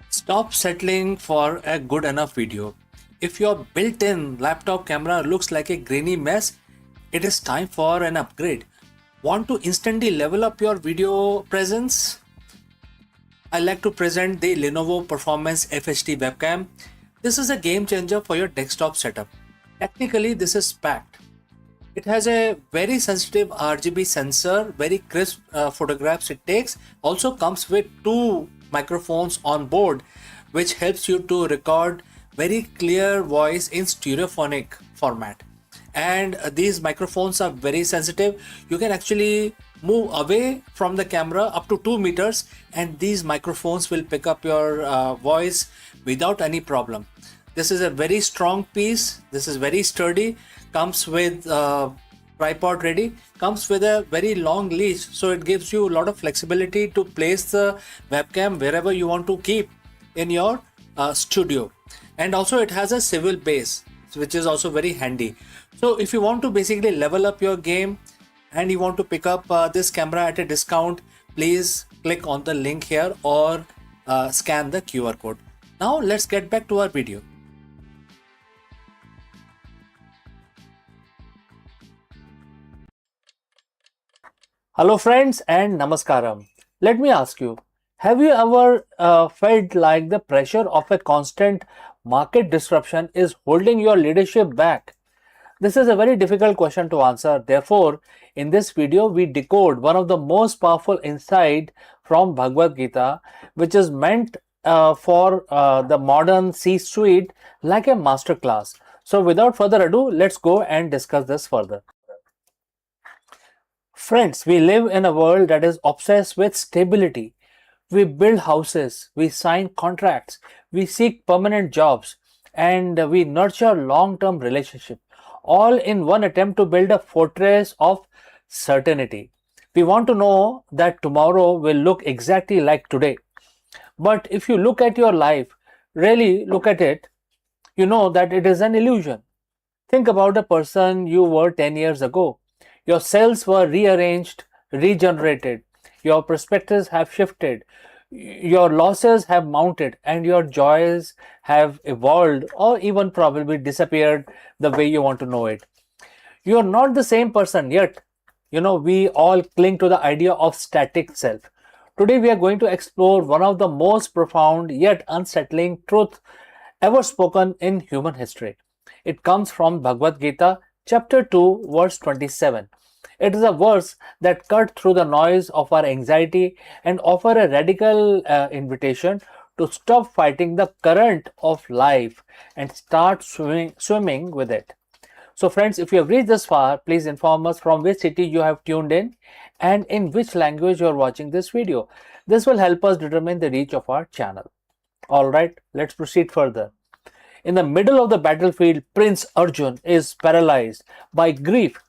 Stop settling for a good enough video. If your built-in laptop camera looks like a grainy mess, it is time for an upgrade. Want to instantly level up your video presence? I like to present the Lenovo Performance FHD webcam. This is a game changer for your desktop setup. Technically, this is packed. It has a very sensitive RGB sensor, very crisp photographs it takes. Also comes with 2 microphones on board, which helps you to record very clear voice in stereophonic format. And these microphones are very sensitive. You can actually move away from the camera up to 2 meters, and these microphones will pick up your voice without any problem. This is a very strong piece. This is very sturdy. Comes with tripod ready. Comes with a very long leash, so it gives you a lot of flexibility to place the webcam wherever you want to keep in your studio. And also it has a swivel base, which is also very handy. So if you want to basically level up your game and you want to pick up this camera at a discount, please click on the link here or scan the QR code. Now let's get back to our video. Hello friends and namaskaram. Let me ask you, have you ever felt like the pressure of a constant market disruption is holding your leadership back? This is a very difficult question to answer. Therefore, in this video, we decode one of the most powerful insight from Bhagavad Gita, which is meant for the modern C-suite like a masterclass. So without further ado, let's go and discuss this further. Friends, we live in a world that is obsessed with stability. We build houses, we sign contracts, we seek permanent jobs, and we nurture long-term relationships, all in one attempt to build a fortress of certainty. We want to know that tomorrow will look exactly like today. But if you look at your life, really look at it, you know that it is an illusion. Think about the person you were 10 years ago. Your cells were rearranged, regenerated. Your perspectives have shifted. Your losses have mounted and your joys have evolved or even probably disappeared the way you want to know it. You are not the same person yet. We all cling to the idea of static self. Today we are going to explore one of the most profound yet unsettling truths ever spoken in human history. It comes from Bhagavad Gita, chapter 2, verse 27. It is a verse that cut through the noise of our anxiety and offer a radical invitation to stop fighting the current of life and start swimming with it. So friends, if you have reached this far, please inform us from which city you have tuned in and in which language you are watching this video. This will help us determine the reach of our channel. Alright, let's proceed further. In the middle of the battlefield, Prince Arjun is paralyzed by grief.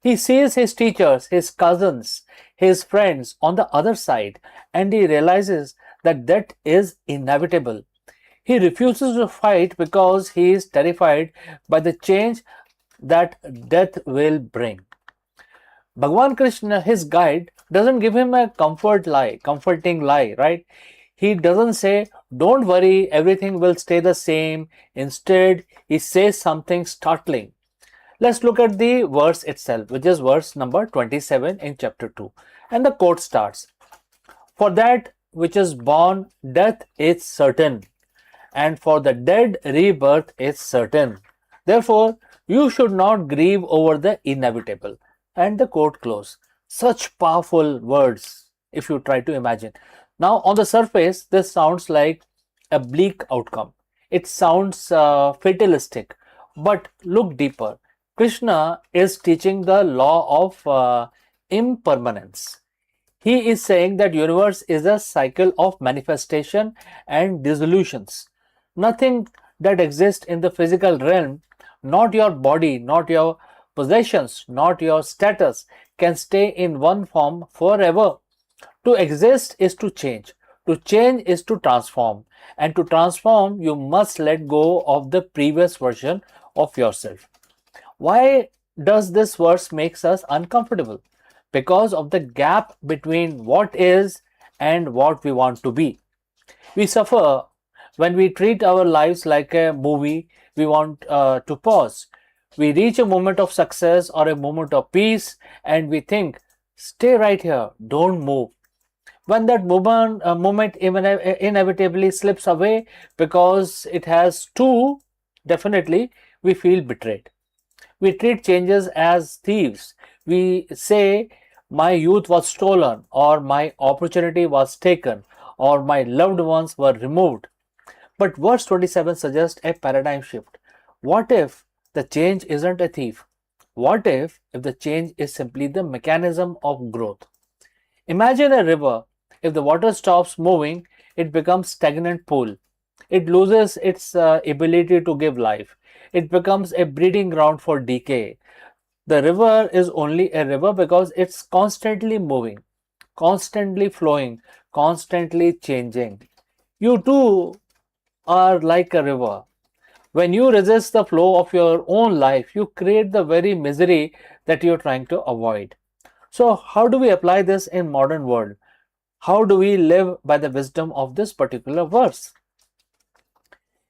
He sees his teachers, his cousins, his friends on the other side, and he realizes that death is inevitable. He refuses to fight because he is terrified by the change that death will bring. Bhagwan Krishna, his guide, doesn't give him a comforting lie, right? He doesn't say, don't worry, everything will stay the same. Instead, he says something startling. Let's look at the verse itself, which is verse number 27 in chapter 2. And the quote starts, "For that which is born, death is certain, and for the dead, rebirth is certain. Therefore, you should not grieve over the inevitable." And the quote close. Such powerful words, if you try to imagine. Now, on the surface, this sounds like a bleak outcome. It sounds fatalistic. But look deeper. Krishna is teaching the law of impermanence. He is saying that universe is a cycle of manifestation and dissolutions. Nothing that exists in the physical realm, not your body, not your possessions, not your status, can stay in one form forever. To exist is to change. To change is to transform. And to transform, you must let go of the previous version of yourself. Why does this verse makes us uncomfortable? Because of the gap between what is and what we want to be. We suffer when we treat our lives like a movie we want to pause. We reach a moment of success or a moment of peace and we think, stay right here, don't move. When that moment inevitably slips away because it has to, definitely we feel betrayed. We treat changes as thieves. We say, my youth was stolen, or my opportunity was taken, or my loved ones were removed. But verse 27 suggests a paradigm shift. What if the change isn't a thief? What if the change is simply the mechanism of growth? Imagine a river. If the water stops moving, it becomes stagnant pool. It loses its ability to give life. It becomes a breeding ground for decay. The river is only a river because it's constantly moving, constantly flowing, constantly changing. You too are like a river. When you resist the flow of your own life, you create the very misery that you're trying to avoid. So how do we apply this in modern world? How do we live by the wisdom of this particular verse?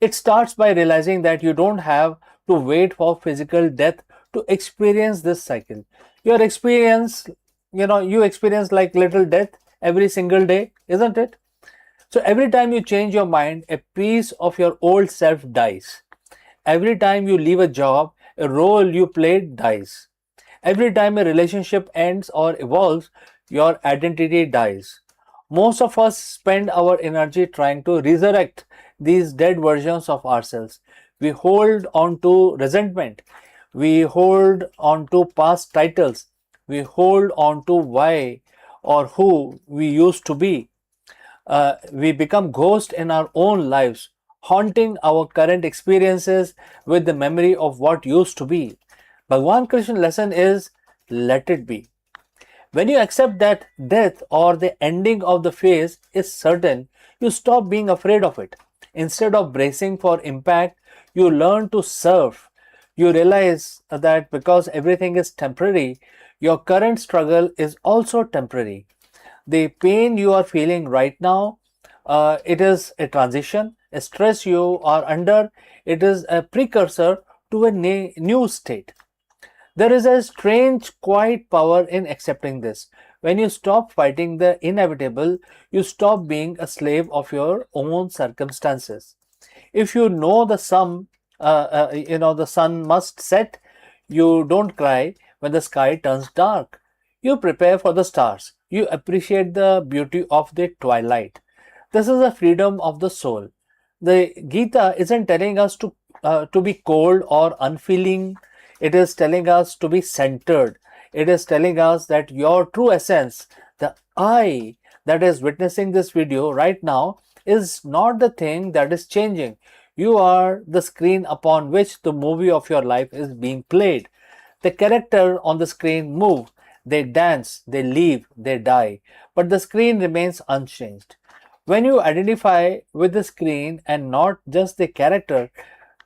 It starts by realizing that you don't have to wait for physical death to experience this cycle. Your experience, you experience like little death every single day, isn't it? So every time you change your mind, a piece of your old self dies. Every time you leave a job, a role you played dies. Every time a relationship ends or evolves, your identity dies. Most of us spend our energy trying to resurrect these dead versions of ourselves. We hold on to resentment. We hold on to past titles. We hold on to why or who we used to be. We become ghosts in our own lives, haunting our current experiences with the memory of what used to be. Bhagwan Krishna's lesson is, let it be. When you accept that death or the ending of the phase is certain, you stop being afraid of it. Instead of bracing for impact, you learn to surf. You realize that because everything is temporary, your current struggle is also temporary. The pain you are feeling right now, it is a transition. A stress you are under, it is a precursor to a new state. There is a strange, quiet power in accepting this. When you stop fighting the inevitable, you stop being a slave of your own circumstances. If you know the sum the sun must set. You don't cry when the sky turns dark. You prepare for the stars. You appreciate the beauty of the twilight. This is the freedom of the soul. The Gita isn't telling us to be cold or unfeeling. It is telling us to be centered. It is telling us that your true essence, the I that is witnessing this video right now, is not the thing that is changing. You are the screen upon which the movie of your life is being played. The character on the screen move, they dance, they leave, they die, but the screen remains unchanged. When you identify with the screen and not just the character,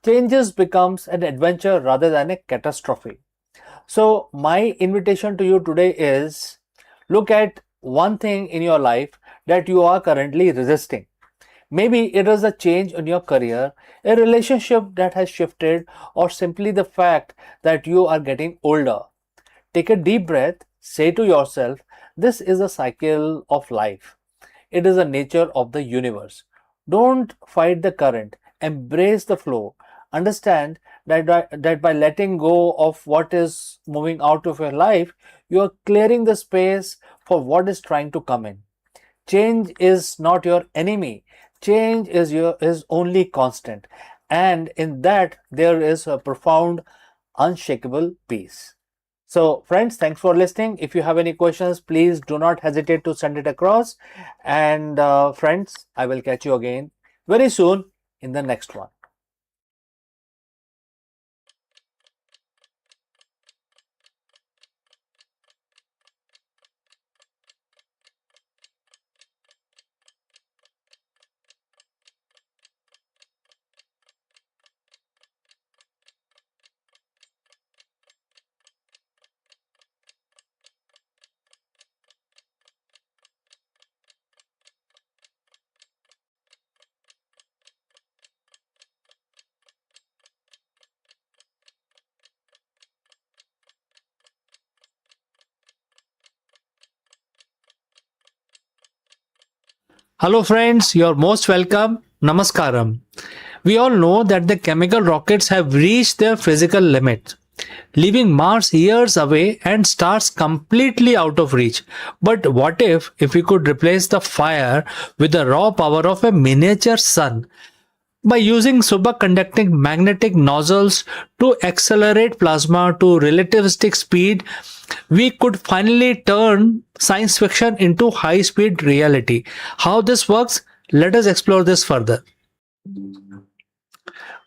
changes becomes an adventure rather than a catastrophe. So my invitation to you today is, look at one thing in your life that you are currently resisting. Maybe it is a change in your career, a relationship that has shifted, or simply the fact that you are getting older. Take a deep breath, say to yourself, this is a cycle of life. It is the nature of the universe. Don't fight the current, embrace the flow. Understand that by letting go of what is moving out of your life, you are clearing the space for what is trying to come in. Change is not your enemy. Change is only constant, and in that there is a profound, unshakable peace. So, friends, thanks for listening. If you have any questions, please do not hesitate to send it across. And friends, I will catch you again very soon in the next one. Hello, friends, you're most welcome. Namaskaram. We all know that the chemical rockets have reached their physical limit, leaving Mars years away and stars completely out of reach. But what if we could replace the fire with the raw power of a miniature sun? By using superconducting magnetic nozzles to accelerate plasma to relativistic speed, we could finally turn science fiction into high speed reality. How this works? Let us explore this further.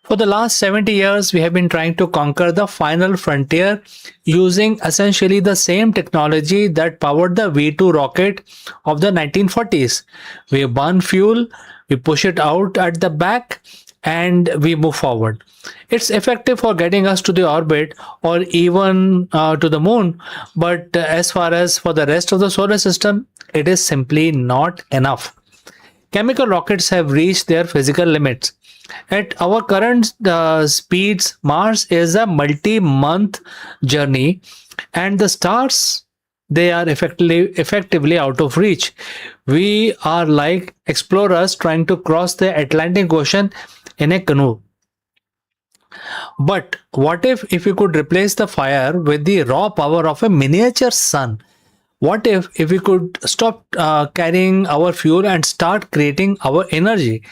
For the last 70 years, we have been trying to conquer the final frontier using essentially the same technology that powered the V2 rocket of the 1940s. We burn fuel, we push it out at the back, and we move forward. It's effective for getting us to the orbit or even to the moon, but as far as for the rest of the solar system, it is simply not enough. Chemical rockets have reached their physical limits. At our current speeds, Mars is a multi-month journey, and the stars, they are effectively out of reach. We are like explorers trying to cross the Atlantic Ocean in a canoe. But what if we could replace the fire with the raw power of a miniature sun? What if we could stop carrying our fuel and start creating our energy?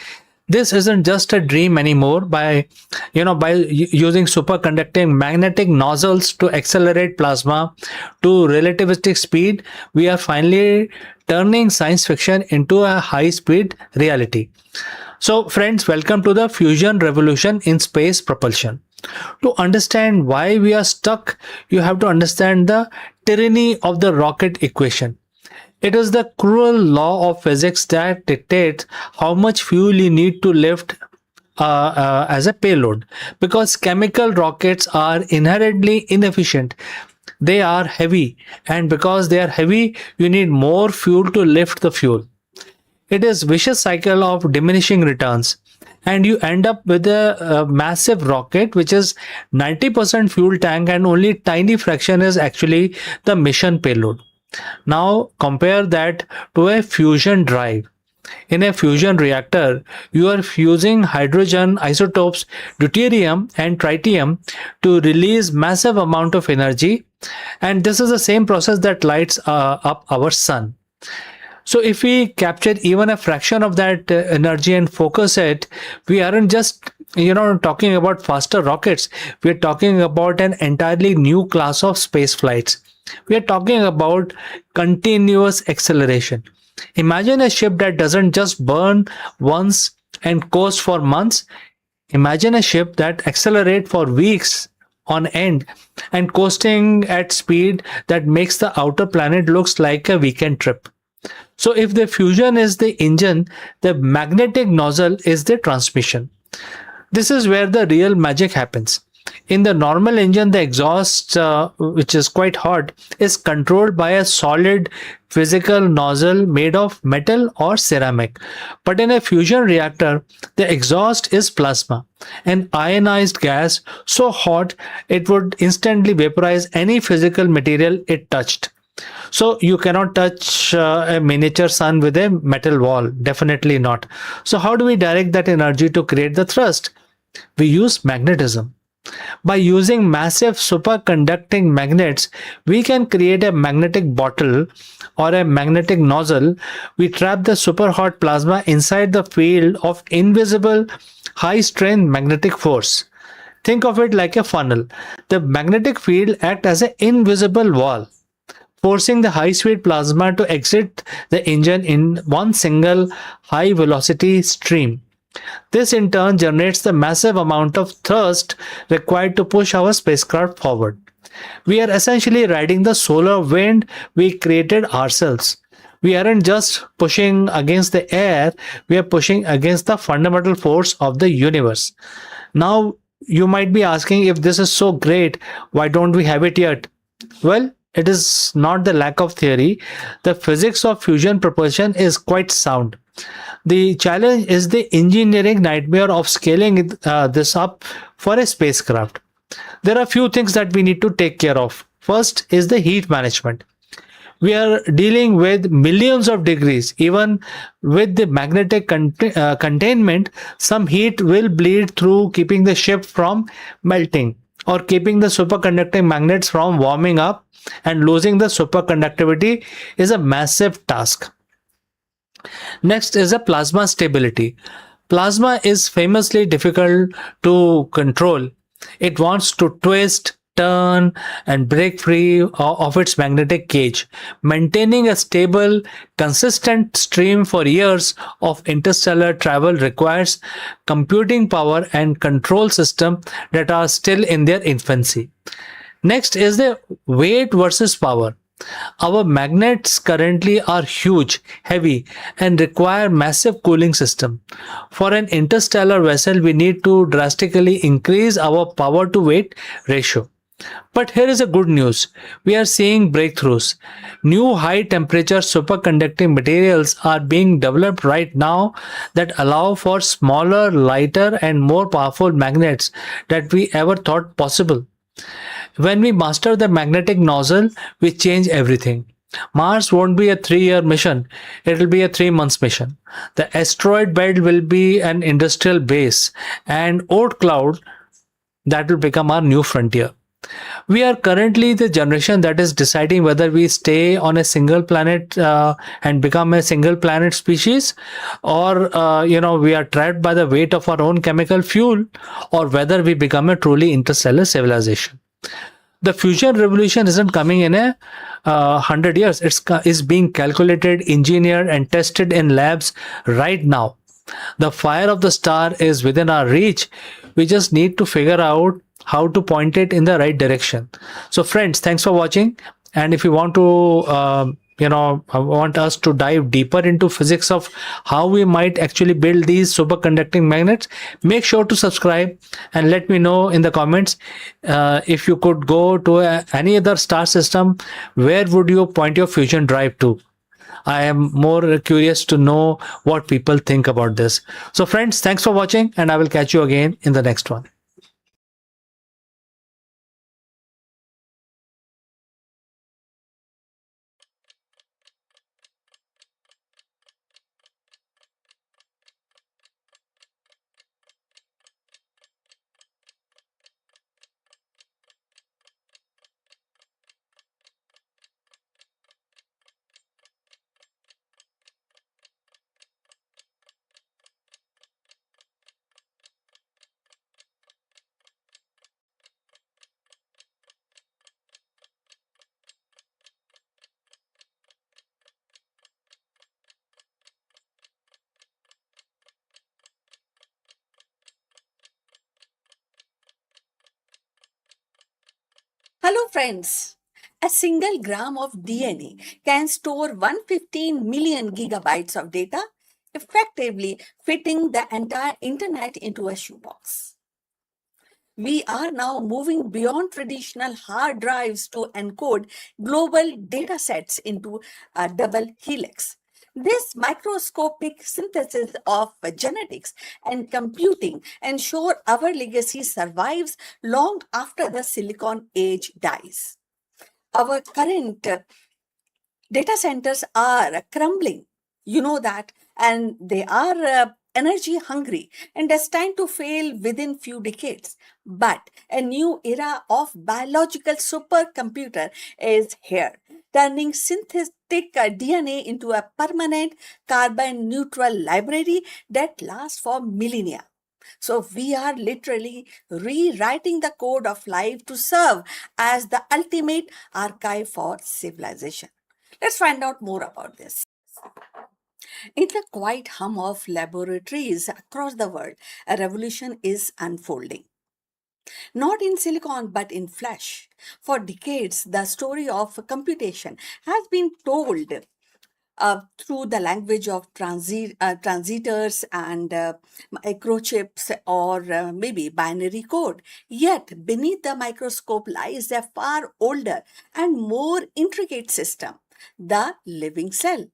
This isn't just a dream anymore. By using superconducting magnetic nozzles to accelerate plasma to relativistic speed, we are finally turning science fiction into a high speed reality. So friends, welcome to the fusion revolution in space propulsion. To understand why we are stuck, you have to understand the tyranny of the rocket equation. It is the cruel law of physics that dictates how much fuel you need to lift as a payload. Because chemical rockets are inherently inefficient. They are heavy, and because they are heavy, you need more fuel to lift the fuel. It is vicious cycle of diminishing returns, and you end up with a massive rocket which is 90% fuel tank and only tiny fraction is actually the mission payload. Now compare that to a fusion drive. In a fusion reactor, you are fusing hydrogen isotopes, deuterium and tritium to release massive amount of energy, and this is the same process that lights up our sun. So if we capture even a fraction of that energy and focus it, we aren't just talking about faster rockets. We're talking about an entirely new class of space flights. We are talking about continuous acceleration. Imagine a ship that doesn't just burn once and coast for months. Imagine a ship that accelerates for weeks on end and coasting at speed that makes the outer planet looks like a weekend trip. So if the fusion is the engine, the magnetic nozzle is the transmission. This is where the real magic happens. In the normal engine, the exhaust, which is quite hot, is controlled by a solid physical nozzle made of metal or ceramic. But in a fusion reactor, the exhaust is plasma, an ionized gas so hot it would instantly vaporize any physical material it touched. So you cannot touch a miniature sun with a metal wall, definitely not. So how do we direct that energy to create the thrust? We use magnetism. By using massive superconducting magnets, we can create a magnetic bottle or a magnetic nozzle. We trap the superhot plasma inside the field of invisible high strength magnetic force. Think of it like a funnel. The magnetic field acts as an invisible wall, forcing the high speed plasma to exit the engine in one single high velocity stream. This in turn generates the massive amount of thrust required to push our spacecraft forward. We are essentially riding the solar wind we created ourselves. We aren't just pushing against the air, we are pushing against the fundamental force of the universe. Now, you might be asking, if this is so great, why don't we have it yet? Well, it is not the lack of theory. The physics of fusion propulsion is quite sound. The challenge is the engineering nightmare of scaling this up for a spacecraft. There are a few things that we need to take care of. First is the heat management. We are dealing with millions of degrees. Even with the magnetic containment, some heat will bleed through, keeping the ship from melting or keeping the superconducting magnets from warming up, and losing the superconductivity is a massive task. Next is a plasma stability. Plasma is famously difficult to control. It wants to twist, turn, and break free of its magnetic cage. Maintaining a stable, consistent stream for years of interstellar travel requires computing power and control systems that are still in their infancy. Next is the weight versus power. Our magnets currently are huge, heavy, and require massive cooling system. For an interstellar vessel, we need to drastically increase our power to weight ratio. But here is a good news. We are seeing breakthroughs. New high temperature superconducting materials are being developed right now that allow for smaller, lighter, and more powerful magnets that we ever thought possible. When we master the magnetic nozzle, we change everything. Mars won't be a 3 year mission, it will be a 3 months mission. The asteroid belt will be an industrial base, and Oort Cloud, that will become our new frontier. We are currently the generation that is deciding whether we stay on a single planet and become a single planet species, or we are trapped by the weight of our own chemical fuel, or whether we become a truly interstellar civilization. The fusion revolution isn't coming in a 100 years. It's being calculated, engineered, and tested in labs right now. The fire of the star is within our reach. We just need to figure out how to point it in the right direction. So, friends, thanks for watching. And if you want to, want us to dive deeper into physics of how we might actually build these superconducting magnets, make sure to subscribe and let me know in the comments. If you could go to any other star system, where would you point your fusion drive to? I am more curious to know what people think about this. So, friends, thanks for watching, and I will catch you again in the next one. Hello, friends. A single gram of DNA can store 115 million gigabytes of data, effectively fitting the entire internet into a shoebox. We are now moving beyond traditional hard drives to encode global data sets into a double helix. This microscopic synthesis of genetics and computing ensure our legacy survives long after the silicon age dies. Our current data centers are crumbling, you know that, and they are energy hungry and destined to fail within few decades. But a new era of biological supercomputer is here, turning synthetic DNA into a permanent carbon neutral library that lasts for millennia. So we are literally rewriting the code of life to serve as the ultimate archive for civilization. Let's find out more about this. In the quiet hum of laboratories across the world, a revolution is unfolding. Not in silicon, but in flesh. For decades, the story of computation has been told through the language of transistors and microchips or maybe binary code. Yet, beneath the microscope lies a far older and more intricate system, the living cell.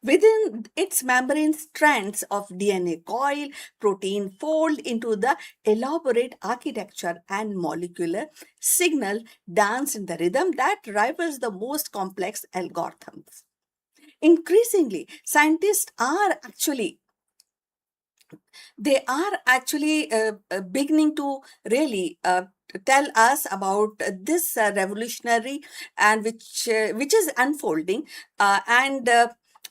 Within its membrane, strands of DNA coil, protein fold into the elaborate architecture, and molecular signal dance in the rhythm that rivals the most complex algorithms. Increasingly, scientists are actually beginning to really tell us about this revolutionary and which is unfolding and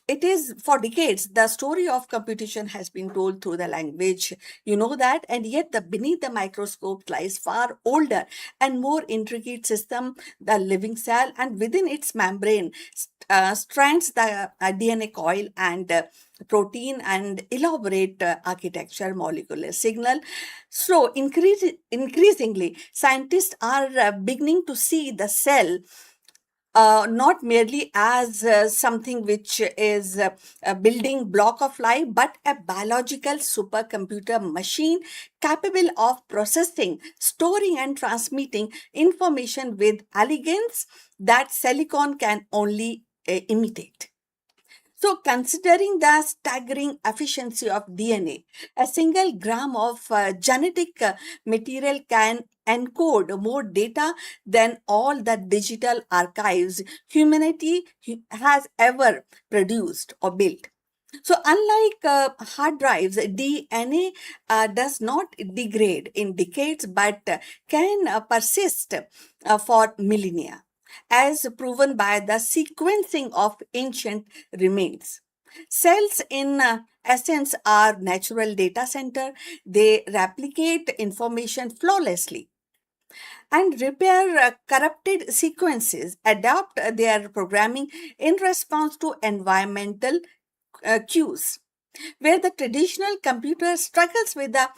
it is for decades the story of computation has been told through the language, you know that, and yet the beneath the microscope lies far older and more intricate system, the living cell, and within its membrane strands the DNA coil and protein and elaborate architecture, molecular signal. So, increasingly, scientists are beginning to see the cell not merely as something which is a building block of life, but a biological supercomputer machine capable of processing, storing, and transmitting information with elegance that silicon can only imitate. So, considering the staggering efficiency of DNA, a single gram of genetic material can encode more data than all the digital archives humanity has ever produced or built. So, unlike hard drives, DNA does not degrade in decades but can persist for millennia, as proven by the sequencing of ancient remains. Cells, in essence, are natural data center. They replicate information flawlessly and repair corrupted sequences, adapt their programming in response to environmental cues. Where the traditional computer struggles with the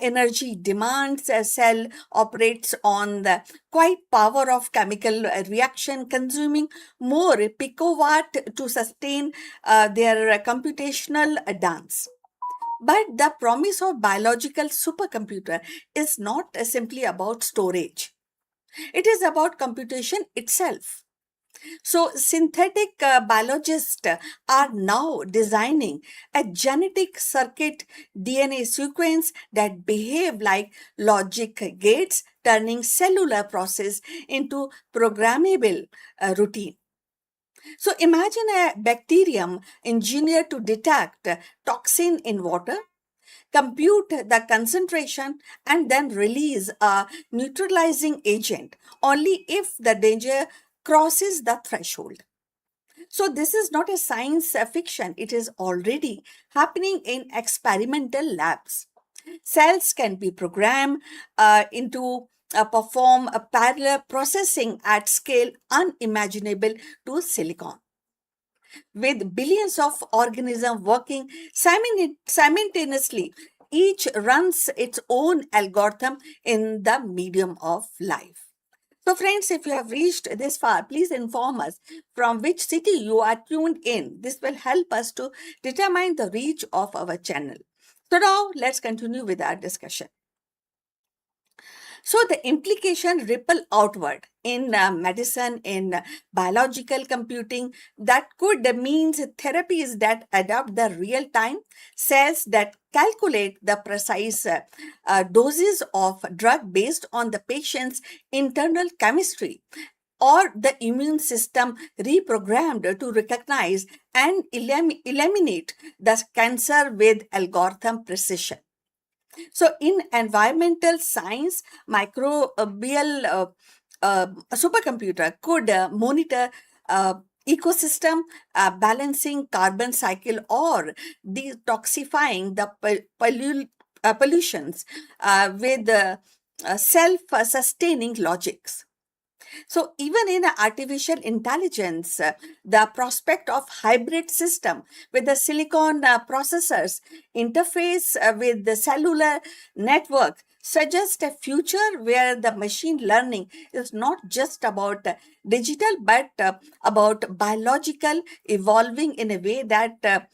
energy demands, a cell operates on the quiet power of chemical reaction, consuming more picowatt to sustain their computational dance. But the promise of biological supercomputer is not simply about storage. It is about computation itself. So, synthetic biologists are now designing a genetic circuit DNA sequence that behave like logic gates, turning cellular process into programmable routine. So, imagine a bacterium engineered to detect toxin in water, compute the concentration, and then release a neutralizing agent only if the danger crosses the threshold. So, this is not a science fiction, it is already happening in experimental labs. Cells can be programmed into perform a parallel processing at scale unimaginable to silicon, with billions of organisms working simultaneously. Each runs its own algorithm in the medium of life. So, friends, if you have reached this far, please inform us from which city you are tuned in. This will help us to determine the reach of our channel. So, now let's continue with our discussion. So the implication ripple outward in medicine, in biological computing, that could means therapies that adopt the real time cells that calculate the precise doses of drug based on the patient's internal chemistry, or the immune system reprogrammed to recognize and eliminate the cancer with algorithm precision. So, in environmental science, microbial supercomputer could monitor ecosystem, balancing carbon cycle, or detoxifying the pollutions with self-sustaining logics. So even in artificial intelligence, the prospect of hybrid system with the silicon processors interface with the cellular network suggests a future where the machine learning is not just about digital but about biological evolving in a way that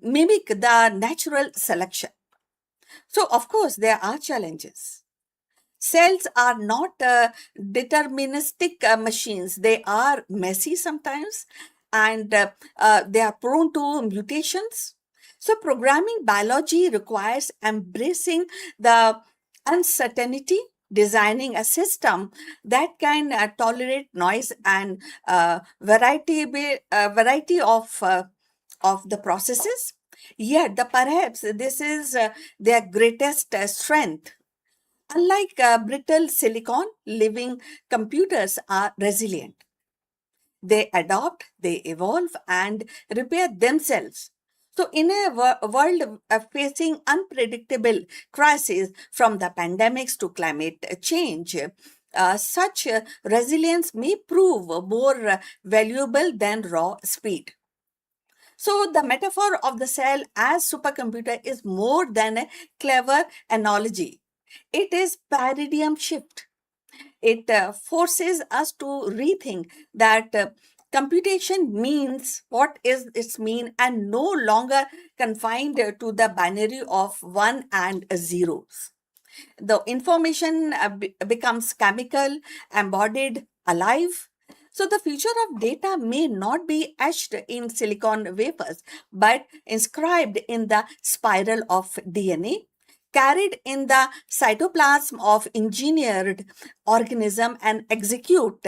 mimic the natural selection. So of course there are challenges. Cells are not deterministic machines. They are messy sometimes, and they are prone to mutations. So, programming biology requires embracing the uncertainty, designing a system that can tolerate noise and variety of the processes. Yet, perhaps this is their greatest strength. Unlike brittle silicon, living computers are resilient. They adapt, they evolve, and repair themselves. So, in a world facing unpredictable crises from the pandemics to climate change, such resilience may prove more valuable than raw speed. So, the metaphor of the cell as supercomputer is more than a clever analogy. It is paradigm shift. It forces us to rethink that computation means what is its mean and no longer confined to the binary of one and zeros. The information becomes chemical, embodied, alive. So the future of data may not be etched in silicon wafers, but inscribed in the spiral of DNA, carried in the cytoplasm of engineered organism, and execute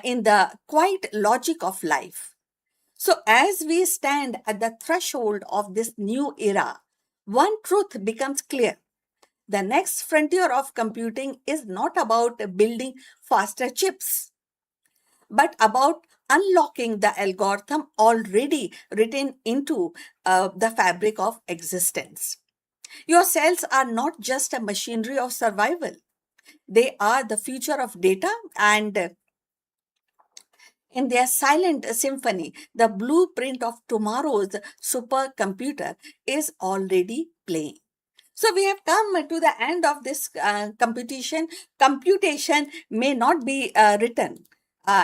in the quiet logic of life. So as we stand at the threshold of this new era, one truth becomes clear: the next frontier of computing is not about building faster chips, but about unlocking the algorithm already written into the fabric of existence. Your cells are not just a machinery of survival, they are the future of data, and in their silent symphony, the blueprint of tomorrow's supercomputer is already playing. So we have come to the end of this competition. Computation may not be written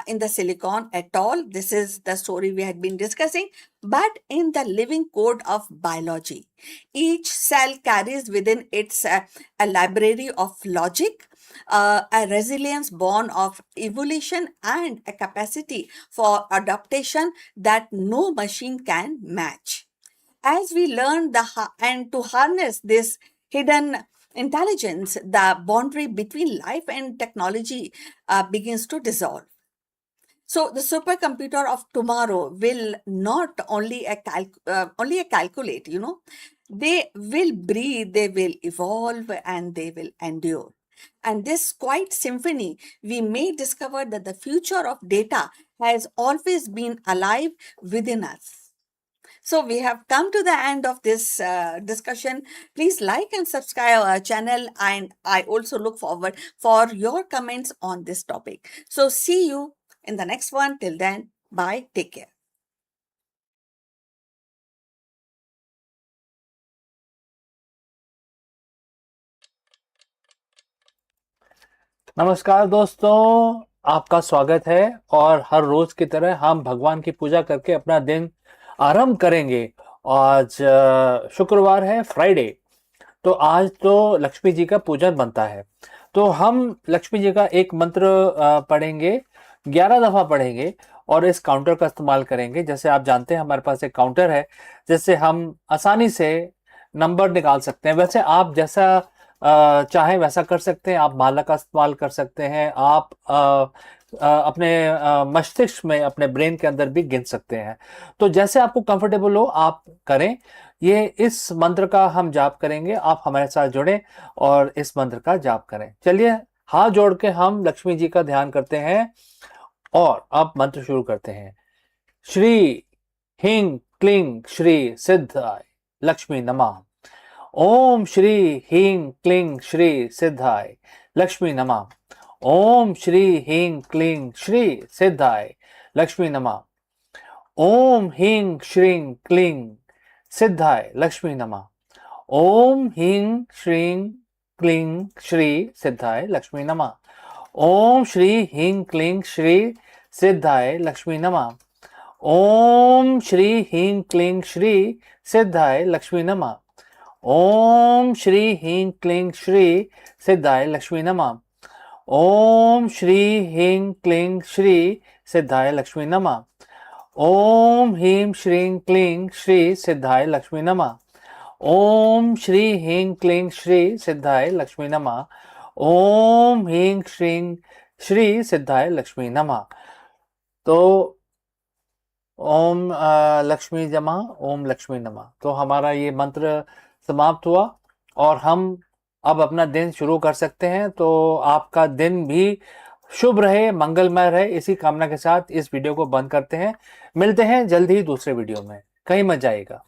in the silicon at all. This is the story we had been discussing, but in the living code of biology. Each cell carries within its a library of logic, a resilience born of evolution, and a capacity for adaptation that no machine can match. As we learn and to harness this hidden intelligence, the boundary between life and technology begins to dissolve. So the supercomputer of tomorrow will not only only a calculate, they will breathe, they will evolve, and they will endure. And this quiet symphony, we may discover that the future of data has always been alive within us. So we have come to the end of this discussion. Please like and subscribe our channel, and I also look forward for your comments on this topic. So see you in the next one. Till then, bye. Take care. नमस्कार दोस्तों, आपका स्वागत है। और हर रोज की तरह हम भगवान की पूजा करके अपना दिन आरंभ करेंगे। आज शुक्रवार है, फ्राइडे। तो आज तो लक्ष्मी जी का पूजन बनता है। तो हम लक्ष्मी जी का एक मंत्र पढ़ेंगे, 11 दफा पढ़ेंगे और इस काउंटर का इस्तेमाल करेंगे। जैसे आप जानते हैं हमारे पास एक काउंटर है, जिससे हम आसानी से नंबर निकाल सकते हैं। वैसे आप जैसा चाहे वैसा कर सकते हैं। आप माला का इस्तेमाल कर सकते हैं। आप अपने मस्तिष्क में, अपने ब्रेन के अंदर भी गिन सकते हैं। तो जैसे आपको कंफर्टेबल हो आप करें। ये इस मंत्र का हम जाप करेंगे। आप हमारे साथ जुड़ें और इस मंत्र का जाप करें। चलिए, हाथ जोड़ के हम लक्ष्मी जी का ध्यान करते हैं और अब मंत्र शुरू करते हैं। श्री ह्रीं क्लीं श्री सिद्धाय लक्ष्मी नमः। ओम श्री ह्रीं क्लीं श्री सिद्धाय लक्ष्मी नमः। ओम श्री ह्रीं क्लीं श्री सिद्धाय लक्ष्मी नमः। ओम ह्रीं श्रीं क्लीं सिद्धाय लक्ष्मी नमः। ओम ह्रीं श्रीं क्लीं श्री सिद्धाय लक्ष्मी नमः। ओम श्री ह्रीं क्लीं श्री सिद्धाय लक्ष्मी नमः। ओम श्री ह्रीं क्लीं श्री सिद्धाय लक्ष्मी नमः। ओम श्री ह्रीं क्लीं श्री सिद्धाय लक्ष्मी नमः। ओम श्री ह्रीं क्लीं श्री सिद्धाय लक्ष्मी नमः। ओम ह्रीं श्रीं क्लीं श्री सिद्धाय लक्ष्मी नमः। ओम श्री ह्रीं क्लीं श्री सिद्धाय लक्ष्मी नमः। ओम ह्रीं श्रीं श्री सिद्धाय लक्ष्मी नमः। तो ओम लक्ष्मी नमः, ओम लक्ष्मी नमः। तो हमारा ये मंत्र समाप्त हुआ और हम अब अपना दिन शुरू कर सकते हैं। तो आपका दिन भी शुभ रहे, मंगलमय रहे, इसी कामना के साथ इस वीडियो को बंद करते हैं। मिलते हैं जल्द ही दूसरे वीडियो में। कहीं मत जाइएगा।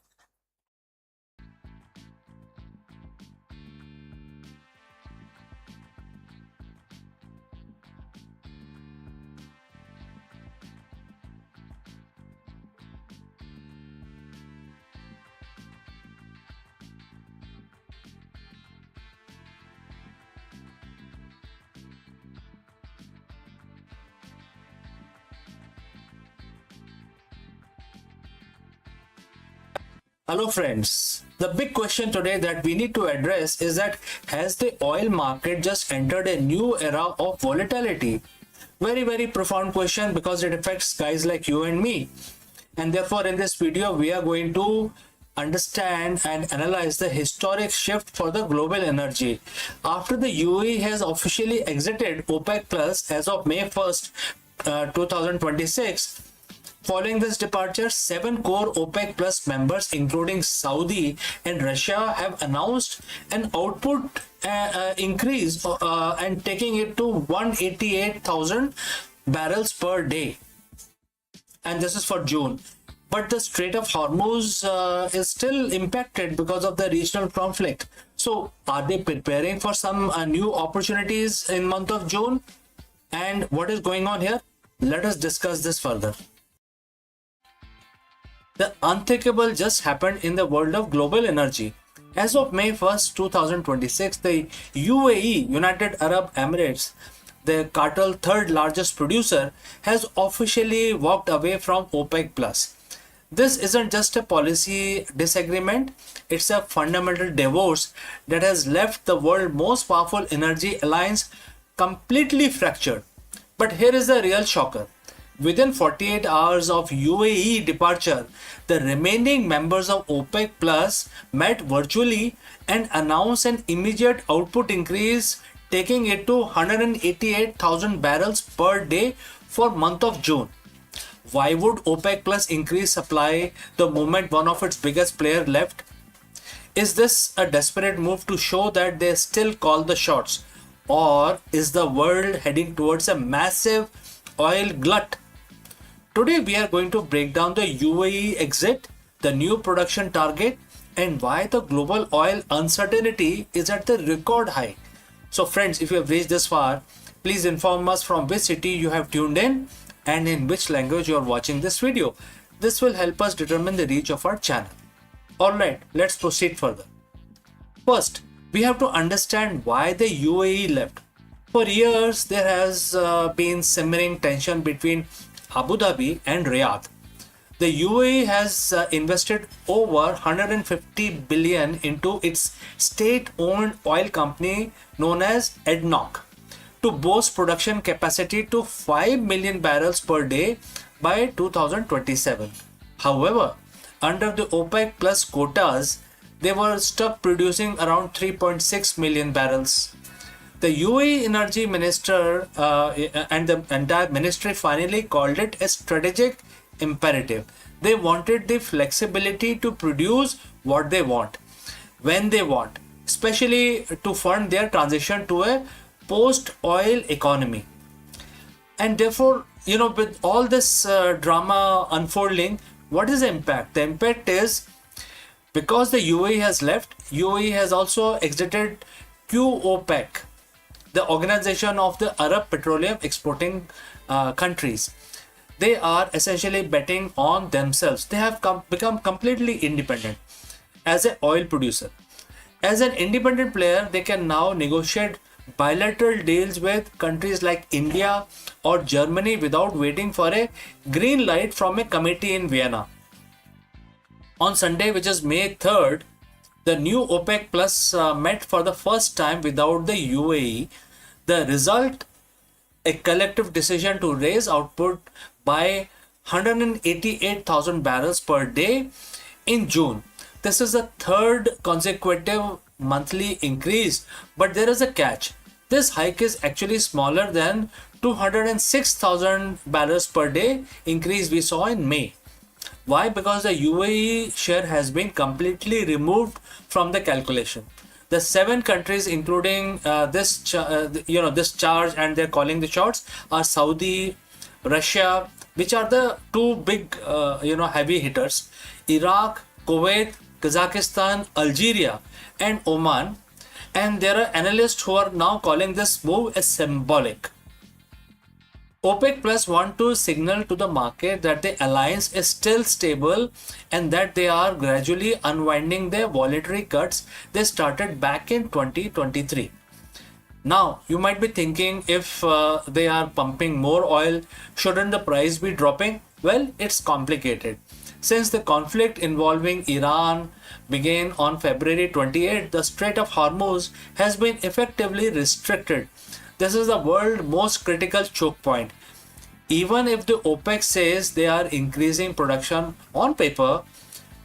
Hello friends, the big question today that we need to address is that has the oil market just entered a new era of volatility? Very profound question because it affects guys like you and me. And therefore in this video we are going to understand and analyze the historic shift for the global energy. After the UAE has officially exited OPEC Plus as of May 1st, 2026, following this departure, 7 core OPEC Plus members, including Saudi and Russia, have announced an output increase and taking it to 188,000 barrels per day. And this is for June. But the Strait of Hormuz is still impacted because of the regional conflict. So, are they preparing for some new opportunities in month of June? And what is going on here? Let us discuss this further. The unthinkable just happened in the world of global energy. As of May 1st, 2026, the UAE, United Arab Emirates, the cartel third largest producer, has officially walked away from OPEC Plus. This isn't just a policy disagreement, it's a fundamental divorce that has left the world's most powerful energy alliance completely fractured. But here is the real shocker. Within 48 hours of UAE departure, the remaining members of OPEC Plus met virtually and announced an immediate output increase, taking it to 188,000 barrels per day for month of June. Why would OPEC Plus increase supply the moment one of its biggest players left? Is this a desperate move to show that they still call the shots? Or is the world heading towards a massive oil glut? Today we are going to break down the UAE exit, the new production target, and why the global oil uncertainty is at the record high. So friends, if you have reached this far, please inform us from which city you have tuned in and in which language you are watching this video. This will help us determine the reach of our channel. Alright, let's proceed further. First, we have to understand why the UAE left. For years, there has been simmering tension between Abu Dhabi and Riyadh. The UAE has invested over 150 billion into its state-owned oil company known as ADNOC to boost production capacity to 5 million barrels per day by 2027. However, under the OPEC plus quotas, they were stuck producing around 3.6 million barrels. The UAE energy minister and the entire ministry finally called it a strategic imperative. They wanted the flexibility to produce what they want, when they want, especially to fund their transition to a post-oil economy. And therefore, with all this drama unfolding, what is the impact? The impact is, because the UAE has left, UAE has also exited QOPEC, the Organization of the Arab Petroleum Exporting Countries. They are essentially betting on themselves. They have become completely independent as an oil producer. As an independent player, they can now negotiate bilateral deals with countries like India or Germany without waiting for a green light from a committee in Vienna. On Sunday, which is May 3rd, the new OPEC Plus met for the first time without the UAE. The result, a collective decision to raise output by 188,000 barrels per day in June. This is the third consecutive monthly increase, but there is a catch. This hike is actually smaller than 206,000 barrels per day increase we saw in May. Why? Because the UAE share has been completely removed from the calculation. The 7 countries, including this charge, and they're calling the shots, are Saudi, Russia, which are the 2 big heavy hitters, Iraq, Kuwait, Kazakhstan, Algeria, and Oman. And there are analysts who are now calling this move as symbolic. OPEC Plus want to signal to the market that the alliance is still stable and that they are gradually unwinding their voluntary cuts they started back in 2023. Now, you might be thinking, if they are pumping more oil, shouldn't the price be dropping? Well, it's complicated. Since the conflict involving Iran began on February 28, the Strait of Hormuz has been effectively restricted. This is the world's most critical choke point. Even if the OPEC says they are increasing production on paper,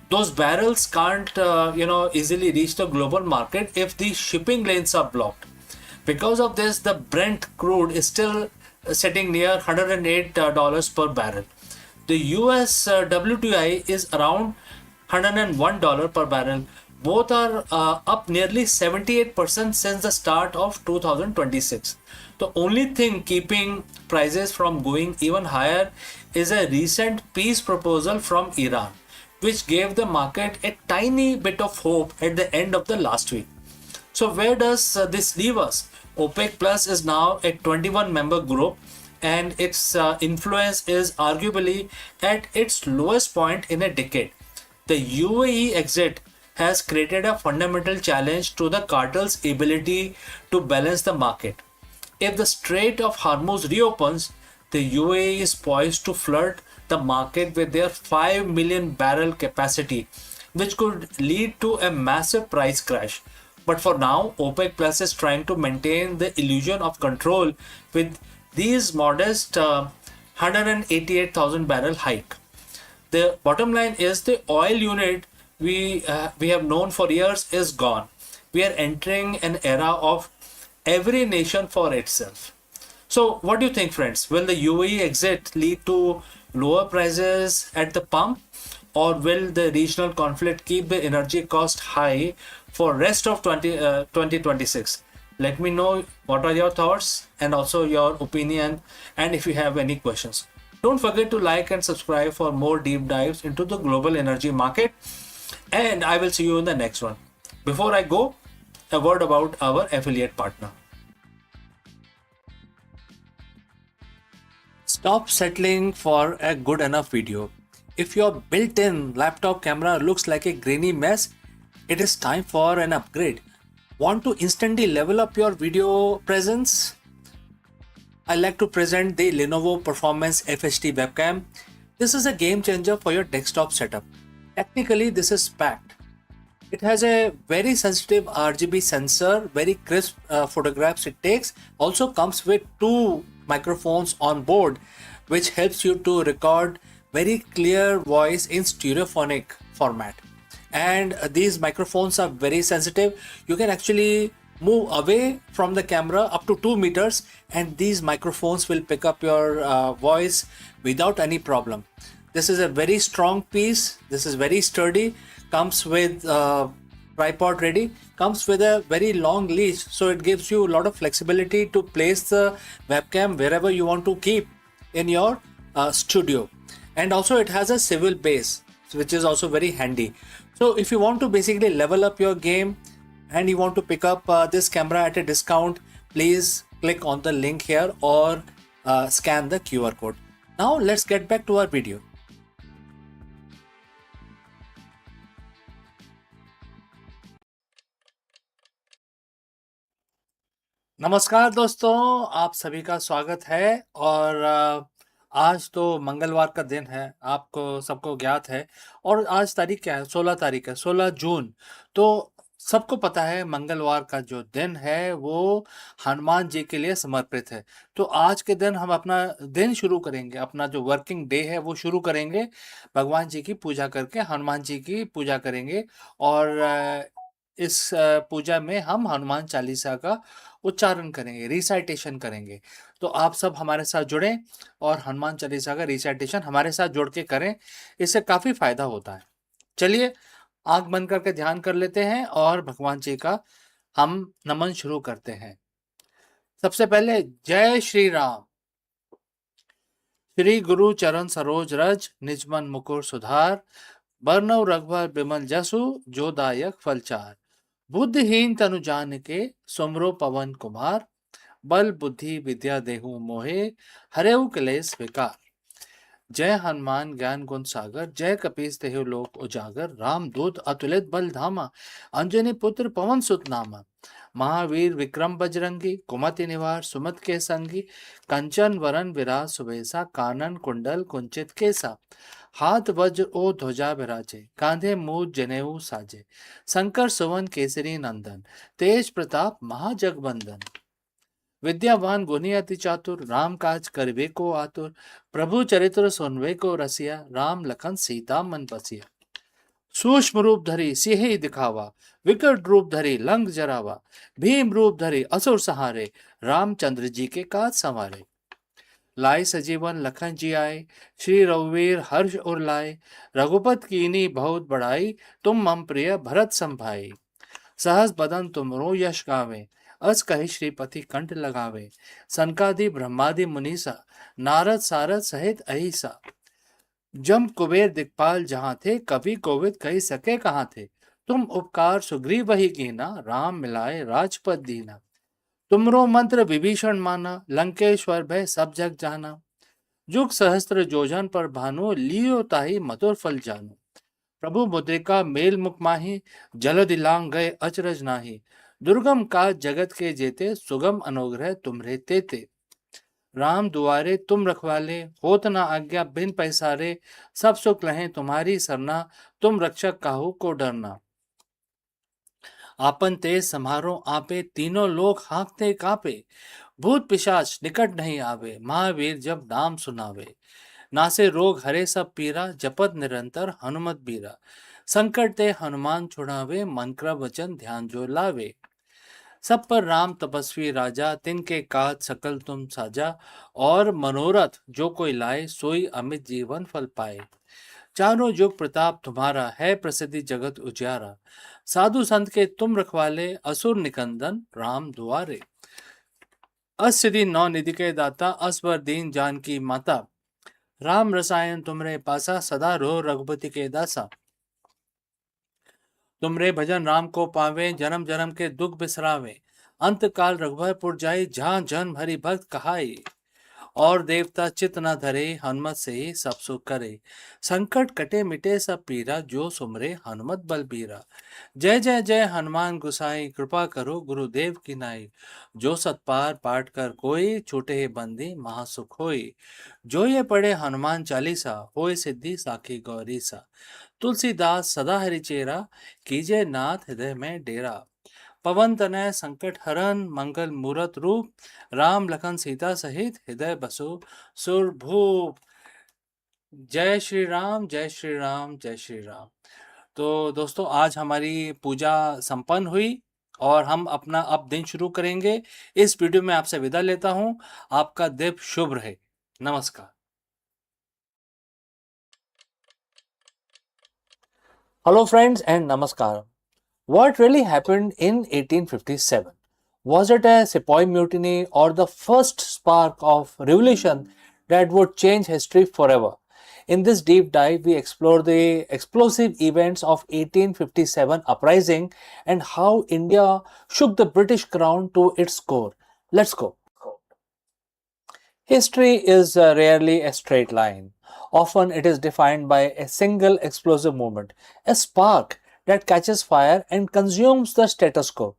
those barrels can't easily reach the global market if the shipping lanes are blocked. Because of this, the Brent crude is still sitting near $108 per barrel. The US WTI is around $101 per barrel. Both are up nearly 78% since the start of 2026. The only thing keeping prices from going even higher is a recent peace proposal from Iran, which gave the market a tiny bit of hope at the end of the last week. So where does this leave us? OPEC Plus is now a 21-member group, and its influence is arguably at its lowest point in a decade. The UAE exit has created a fundamental challenge to the cartel's ability to balance the market. If the Strait of Hormuz reopens, the UAE is poised to flood the market with their 5 million barrel capacity, which could lead to a massive price crash. But for now, OPEC Plus is trying to maintain the illusion of control with these modest 188,000 barrel hike. The bottom line is the oil unit we have known for years is gone. We are entering an era of every nation for itself. So what do you think, friends? Will the UAE exit lead to lower prices at the pump, or will the regional conflict keep the energy cost high for rest of 2026? Let me know what are your thoughts and also your opinion, and if you have any questions. Don't forget to like and subscribe for more deep dives into the global energy market, and I will see you in the next one. Before I go, a word about our affiliate partner. Stop settling for a good enough video. If your built-in laptop camera looks like a grainy mess, it is time for an upgrade. Want to instantly level up your video presence? I like to present the Lenovo Performance FHD webcam. This is a game changer for your desktop setup. Technically, this is packed. It has a very sensitive RGB sensor, very crisp photographs it takes. Also comes with two microphones on board, which helps you to record very clear voice in stereophonic format. And these microphones are very sensitive. You can actually move away from the camera up to 2 meters, and these microphones will pick up your voice without any problem. This is a very strong piece. This is very sturdy. Comes with tripod ready. Comes with a very long leash, so it gives you a lot of flexibility to place the webcam wherever you want to keep in your studio. And also it has a swivel base, which is also very handy. So if you want to basically level up your game and you want to pick up this camera at a discount, please click on the link here or scan the QR code. Now let's get back to our video. नमस्कार दोस्तों, आप सभी का स्वागत है। और आज तो मंगलवार का दिन है, आपको सबको ज्ञात है। और आज तारीख क्या है? 16 तारीख है, 16 जून। तो सबको पता है मंगलवार का जो दिन है वो हनुमान जी के लिए समर्पित है। तो आज के दिन हम अपना दिन शुरू करेंगे, अपना जो वर्किंग डे है वो शुरू करेंगे भगवान जी की पूजा करके, हनुमान जी की पूजा करेंगे। और इस पूजा में हम हनुमान चालीसा का उच्चारण करेंगे, रिसाइटेशन करेंगे। तो आप सब हमारे साथ जुड़ें और हनुमान चालीसा का रिसाइटेशन हमारे साथ जुड़ के करें, इससे काफ़ी फायदा होता है। चलिए आंख बंद करके ध्यान कर लेते हैं और भगवान जी का हम नमन शुरू करते हैं। सबसे पहले जय श्री राम। श्री गुरु चरण सरोज रज, निज मन मुकुर सुधार, बरनउँ रघुबर बिमल जसु, जो दायक फलचार। बुद्धिहीन तनु जानिके, सुमिरो पवन कुमार, बल बुद्धि विद्या देहु मोहे, हरहु क्लेश विकार। जय हनुमान ज्ञान गुण सागर, जय कपीस तेहु लोक उजागर। राम दूत अतुलित बल धामा, अंजनी पुत्र पवन सुत नामा। महावीर विक्रम बजरंगी, कुमति निवार सुमत के संगी। कंचन वरन विराज सुबेसा, कानन कुंडल कुंचित केसा। हाथ वज्र ओ ध्वजा विराजे, कांधे मूज जनेऊ साजे। शंकर सुवन केसरी नंदन, तेज प्रताप महाजगबंदन। विद्यावान गुणी अति चातुर, राम काज करवे को आतुर। प्रभु चरित्र सुनवे को रसिया, राम लखन सीता मन बसिया। सूक्ष्म रूप धरी सिंह दिखावा, विकट रूप धरी लंक जरावा। भीम रूप धरी असुर सहारे, रामचंद्र जी के काज संवारे। लाए सजीवन लखन जी आए, श्री रघुवीर हर्ष उर लाए। रघुपत कीनी बहुत बड़ाई, तुम मम प्रिय भरत संभाई। सहस बदन तुमरो यश गावे, अस कहि श्रीपति कंठ लगावे। सनकादि ब्रह्मादि मुनीसा, नारद सारद सहित अहिसा। जम कुबेर दिक्पाल जहाँ थे, कवि कोविद कही सके कहाँ थे। तुम उपकार सुग्रीव वही कीना, राम मिलाए राजपद दीना। तुमरो मंत्र विभीषण माना, लंकेश्वर भय सब जग जाना। जुग सहस्त्र जोजन पर भानु, लियो ताहि मधुर फल जानु। प्रभु मुद्रिका मेल मुख माही, जल दिलांग गए अचरज नाही। दुर्गम काज जगत के जेते, सुगम अनुग्रह तुम्हरे तेते। राम दुआरे तुम रखवाले, होत न आज्ञा बिन पैसारे। सब सुख लहें तुम्हारी सरना, तुम रक्षक काहू को डरना। आपन तेज समारो आपे, तीनों लोग हाँकते कापे। भूत पिशाच निकट नहीं आवे, महावीर जब नाम सुनावे। नासे रोग हरे सब पीरा, जपत निरंतर हनुमत बीरा। संकट ते हनुमान छुड़ावे, मन क्रम वचन ध्यान जो लावे। सब पर राम तपस्वी राजा, तिनके काज सकल तुम साजा। और मनोरथ जो कोई लाए, सोई अमित जीवन फल पाए। चारों जुग प्रताप तुम्हारा, है प्रसिद्धि जगत उजियारा। साधु संत के तुम रखवाले, असुर निकंदन राम दुआरे। अस्सिधि नौ निधि के दाता, असवर दीन जान की माता। राम रसायन तुमरे पासा, सदा रो रघुपति के दासा। तुमरे भजन राम को पावे, जन्म जन्म के दुख बिसरावे। अंत काल रघुबर पुर जाई, जहाँ जन हरि भक्त कहाई। और देवता चित न धरे, हनुमत से ही सब सुख करे। संकट कटे मिटे सब पीरा, जो सुमरे हनुमत बलबीरा। जय जय जय हनुमान गुसाई, कृपा करो गुरुदेव की नाई। जो सतपार पाठ कर कोई, छूटे ही बंदी महासुख होई। जो ये पढ़े हनुमान चालीसा, होए सिद्धि साखी गौरी सा। तुलसीदास सदा हरिचेरा, कीजिए नाथ हृदय में डेरा। पवन तनय संकट हरन, मंगल मूरत रूप। राम लखन सीता सहित, हृदय बसो सुरभूप। जय श्री राम, जय श्री राम, जय श्री राम। तो दोस्तों, आज हमारी पूजा संपन्न हुई और हम अपना अब दिन शुरू करेंगे। इस वीडियो में आपसे विदा लेता हूं। आपका दिन शुभ रहे। नमस्कार। Hello, friends, and Namaskaram. What really happened in 1857? Was it a Sepoy mutiny or the first spark of revolution that would change history forever? In this deep dive, we explore the explosive events of 1857 uprising and how India shook the British crown to its core. Let's go. History is rarely a straight line. Often it is defined by a single explosive moment, a spark that catches fire and consumes the status quo.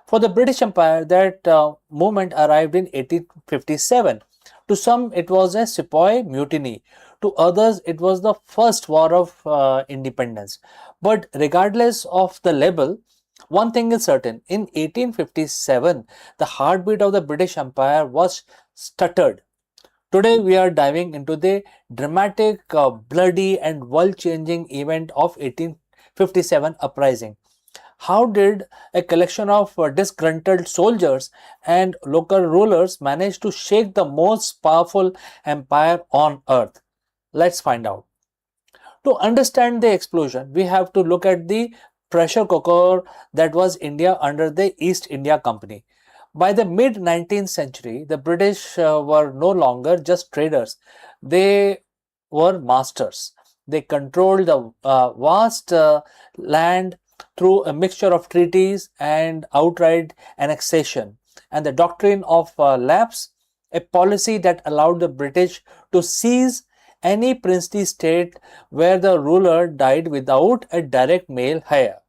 For the British Empire, that moment arrived in 1857. To some, it was a sepoy mutiny. To others, it was the first war of independence. But regardless of the label, one thing is certain. In 1857, the heartbeat of the British Empire was stuttered. Today, we are diving into the dramatic, bloody, and world changing event of 1857 uprising. How did a collection of disgruntled soldiers and local rulers manage to shake the most powerful empire on earth? Let's find out. To understand the explosion, we have to look at the pressure cooker that was India under the East India Company. By the mid 19th century, the British were no longer just traders, they were masters. They controlled the vast land through a mixture of treaties and outright annexation, and the doctrine of lapse, a policy that allowed the British to seize any princely state where the ruler died without a direct male heir.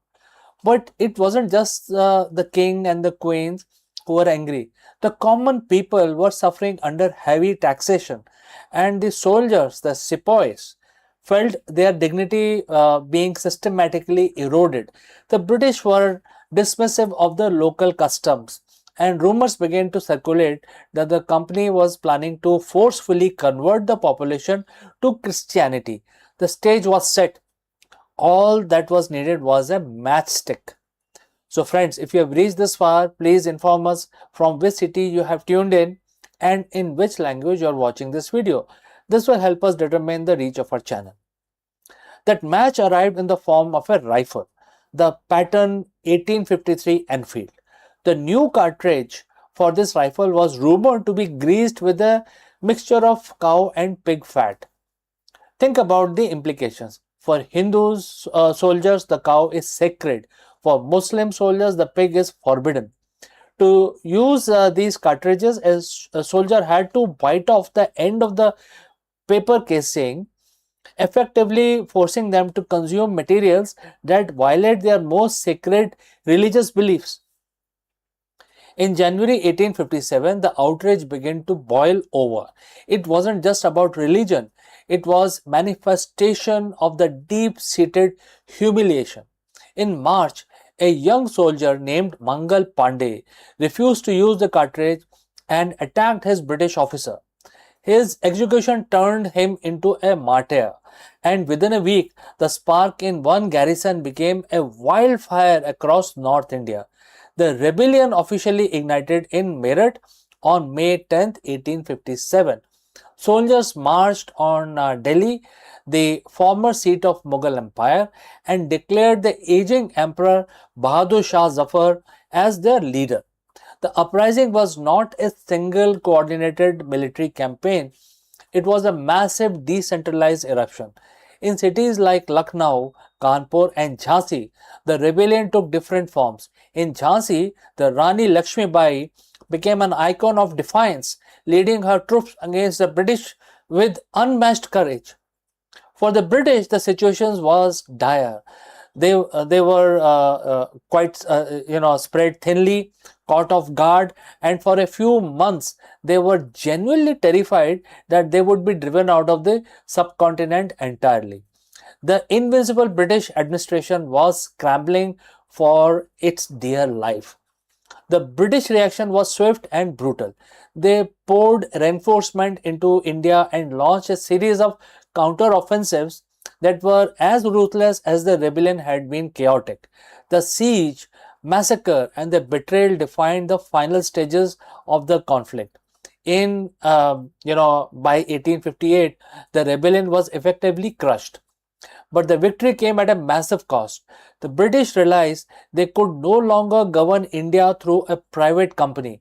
But it wasn't just the king and the queens who were angry. The common people were suffering under heavy taxation, and the soldiers, the sepoys, felt their dignity being systematically eroded. The British were dismissive of the local customs, and rumors began to circulate that the company was planning to forcefully convert the population to Christianity. The stage was set. All that was needed was a matchstick. So friends, if you have reached this far, please inform us from which city you have tuned in and in which language you are watching this video. This will help us determine the reach of our channel. That match arrived in the form of a rifle, the pattern 1853 Enfield. The new cartridge for this rifle was rumored to be greased with a mixture of cow and pig fat. Think about the implications. For Hindus soldiers, the cow is sacred. For Muslim soldiers, the pig is forbidden. To use these cartridges, a soldier had to bite off the end of the paper casing, effectively forcing them to consume materials that violate their most sacred religious beliefs. In January 1857, the outrage began to boil over. It wasn't just about religion, it was manifestation of the deep-seated humiliation. In March, a young soldier named Mangal Pandey refused to use the cartridge and attacked his British officer. His execution turned him into a martyr, and within a week, the spark in one garrison became a wildfire across North India. The rebellion officially ignited in Meerut on May 10, 1857. Soldiers marched on Delhi, the former seat of Mughal Empire, and declared the aging Emperor Bahadur Shah Zafar as their leader. The uprising was not a single coordinated military campaign, it was a massive decentralized eruption. In cities like Lucknow, Kanpur, and Jhansi, the rebellion took different forms. In Jhansi, the Rani Lakshmi Bai became an icon of defiance, leading her troops against the British with unmatched courage. For the British, the situation was dire. They were quite spread thinly, caught off guard, and for a few months they were genuinely terrified that they would be driven out of the subcontinent entirely. The invincible British administration was scrambling for its dear life. The British reaction was swift and brutal. They poured reinforcement into India and launched a series of counter-offensives that were as ruthless as the rebellion had been chaotic. The siege, massacre, and the betrayal defined the final stages of the conflict. By 1858, the rebellion was effectively crushed. But the victory came at a massive cost. The British realized they could no longer govern India through a private company.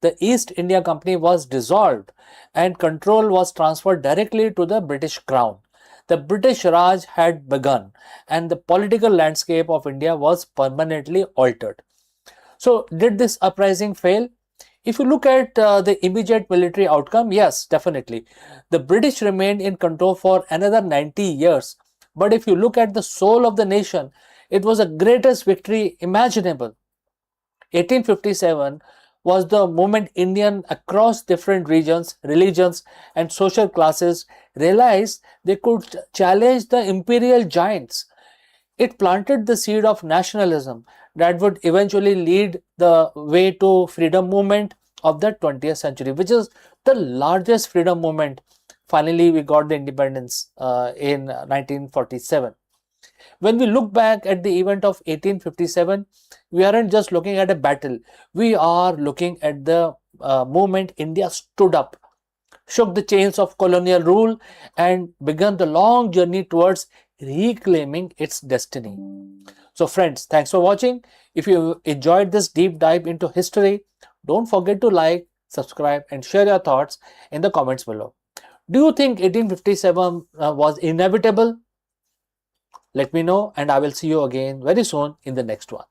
The East India Company was dissolved and control was transferred directly to the British Crown. The British Raj had begun and the political landscape of India was permanently altered. So, did this uprising fail? If you look at the immediate military outcome, yes, definitely. The British remained in control for another 90 years. But if you look at the soul of the nation, it was the greatest victory imaginable. 1857 was the moment Indians across different regions, religions, and social classes realized they could challenge the imperial giants. It planted the seed of nationalism that would eventually lead the way to freedom movement of the 20th century, which is the largest freedom movement. Finally, we got the independence in 1947. When we look back at the event of 1857, we aren't just looking at a battle. We are looking at the moment India stood up, shook the chains of colonial rule, and began the long journey towards reclaiming its destiny. So friends, thanks for watching. If you enjoyed this deep dive into history, don't forget to like, subscribe, and share your thoughts in the comments below. Do you think 1857 was inevitable? Let me know, and I will see you again very soon in the next one.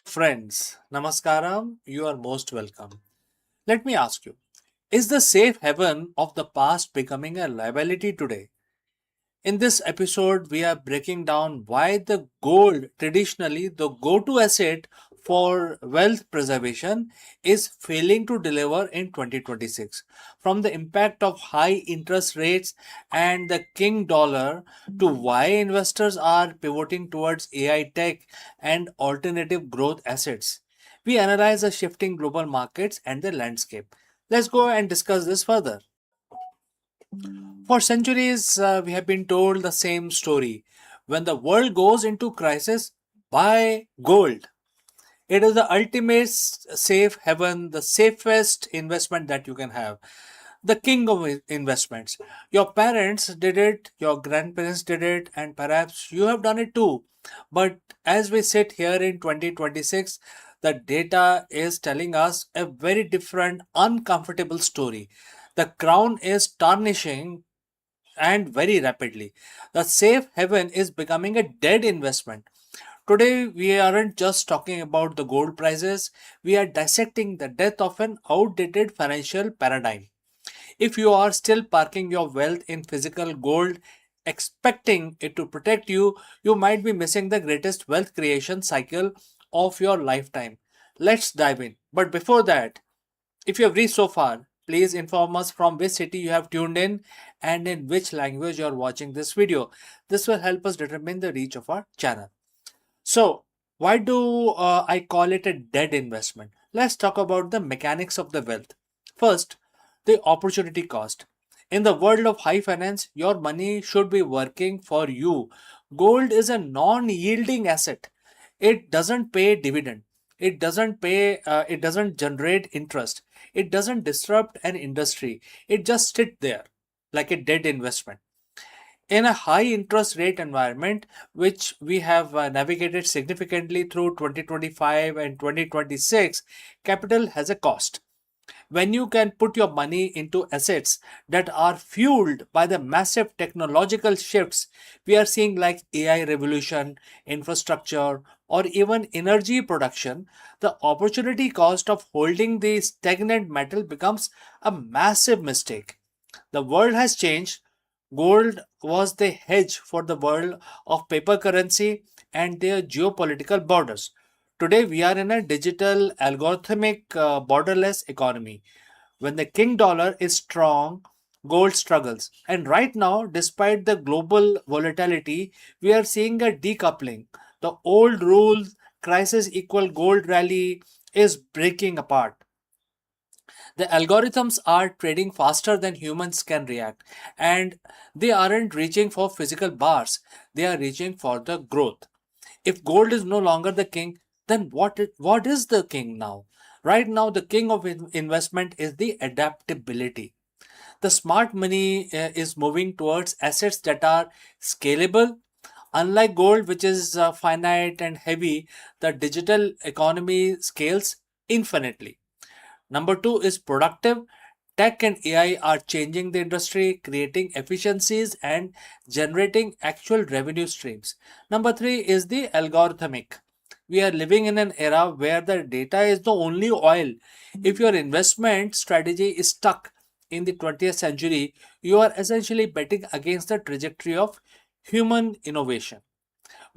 Friends, Namaskaram, you are most welcome. Let me ask you, is the safe haven of the past becoming a liability today? In this episode, we are breaking down why the gold, traditionally the go to asset for wealth preservation, is failing to deliver in 2026. From the impact of high interest rates and the king dollar to why investors are pivoting towards AI tech and alternative growth assets, we analyze the shifting global markets and the landscape. Let's go and discuss this further. For centuries, we have been told the same story. When the world goes into crisis, buy gold. It is the ultimate safe haven, the safest investment that you can have. The king of investments. Your parents did it, your grandparents did it, and perhaps you have done it too. But as we sit here in 2026, the data is telling us a very different, uncomfortable story. The crown is tarnishing and very rapidly. The safe haven is becoming a dead investment. Today, we aren't just talking about the gold prices, we are dissecting the death of an outdated financial paradigm. If you are still parking your wealth in physical gold, expecting it to protect you, you might be missing the greatest wealth creation cycle of your lifetime. Let's dive in. But before that, if you have reached so far, please inform us from which city you have tuned in and in which language you are watching this video. This will help us determine the reach of our channel. So, why do I call it a dead investment? Let's talk about the mechanics of the wealth. First, the opportunity cost. In the world of high finance, your money should be working for you. Gold is a non yielding asset, it doesn't pay dividend. It doesn't pay, it doesn't generate interest. It doesn't disrupt an industry. It just sit there like a dead investment. In a high interest rate environment, which we have navigated significantly through 2025 and 2026, capital has a cost. When you can put your money into assets that are fueled by the massive technological shifts we are seeing, like AI revolution, infrastructure, or even energy production, the opportunity cost of holding the stagnant metal becomes a massive mistake. The world has changed. Gold was the hedge for the world of paper currency and their geopolitical borders. Today, we are in a digital, algorithmic, borderless economy. When the king dollar is strong, gold struggles. And right now, despite the global volatility, we are seeing a decoupling. The old rule, crisis equal gold rally, is breaking apart. The algorithms are trading faster than humans can react, and they aren't reaching for physical bars, they are reaching for the growth. If gold is no longer the king, then what is the king now? Right now, the king of investment is the adaptability. The smart money is moving towards assets that are scalable. Unlike gold, which is finite and heavy, the digital economy scales infinitely. Number two is productive. Tech and AI are changing the industry, creating efficiencies and generating actual revenue streams. Number three is the algorithmic. We are living in an era where the data is the only oil. If your investment strategy is stuck in the 20th century, you are essentially betting against the trajectory of human innovation.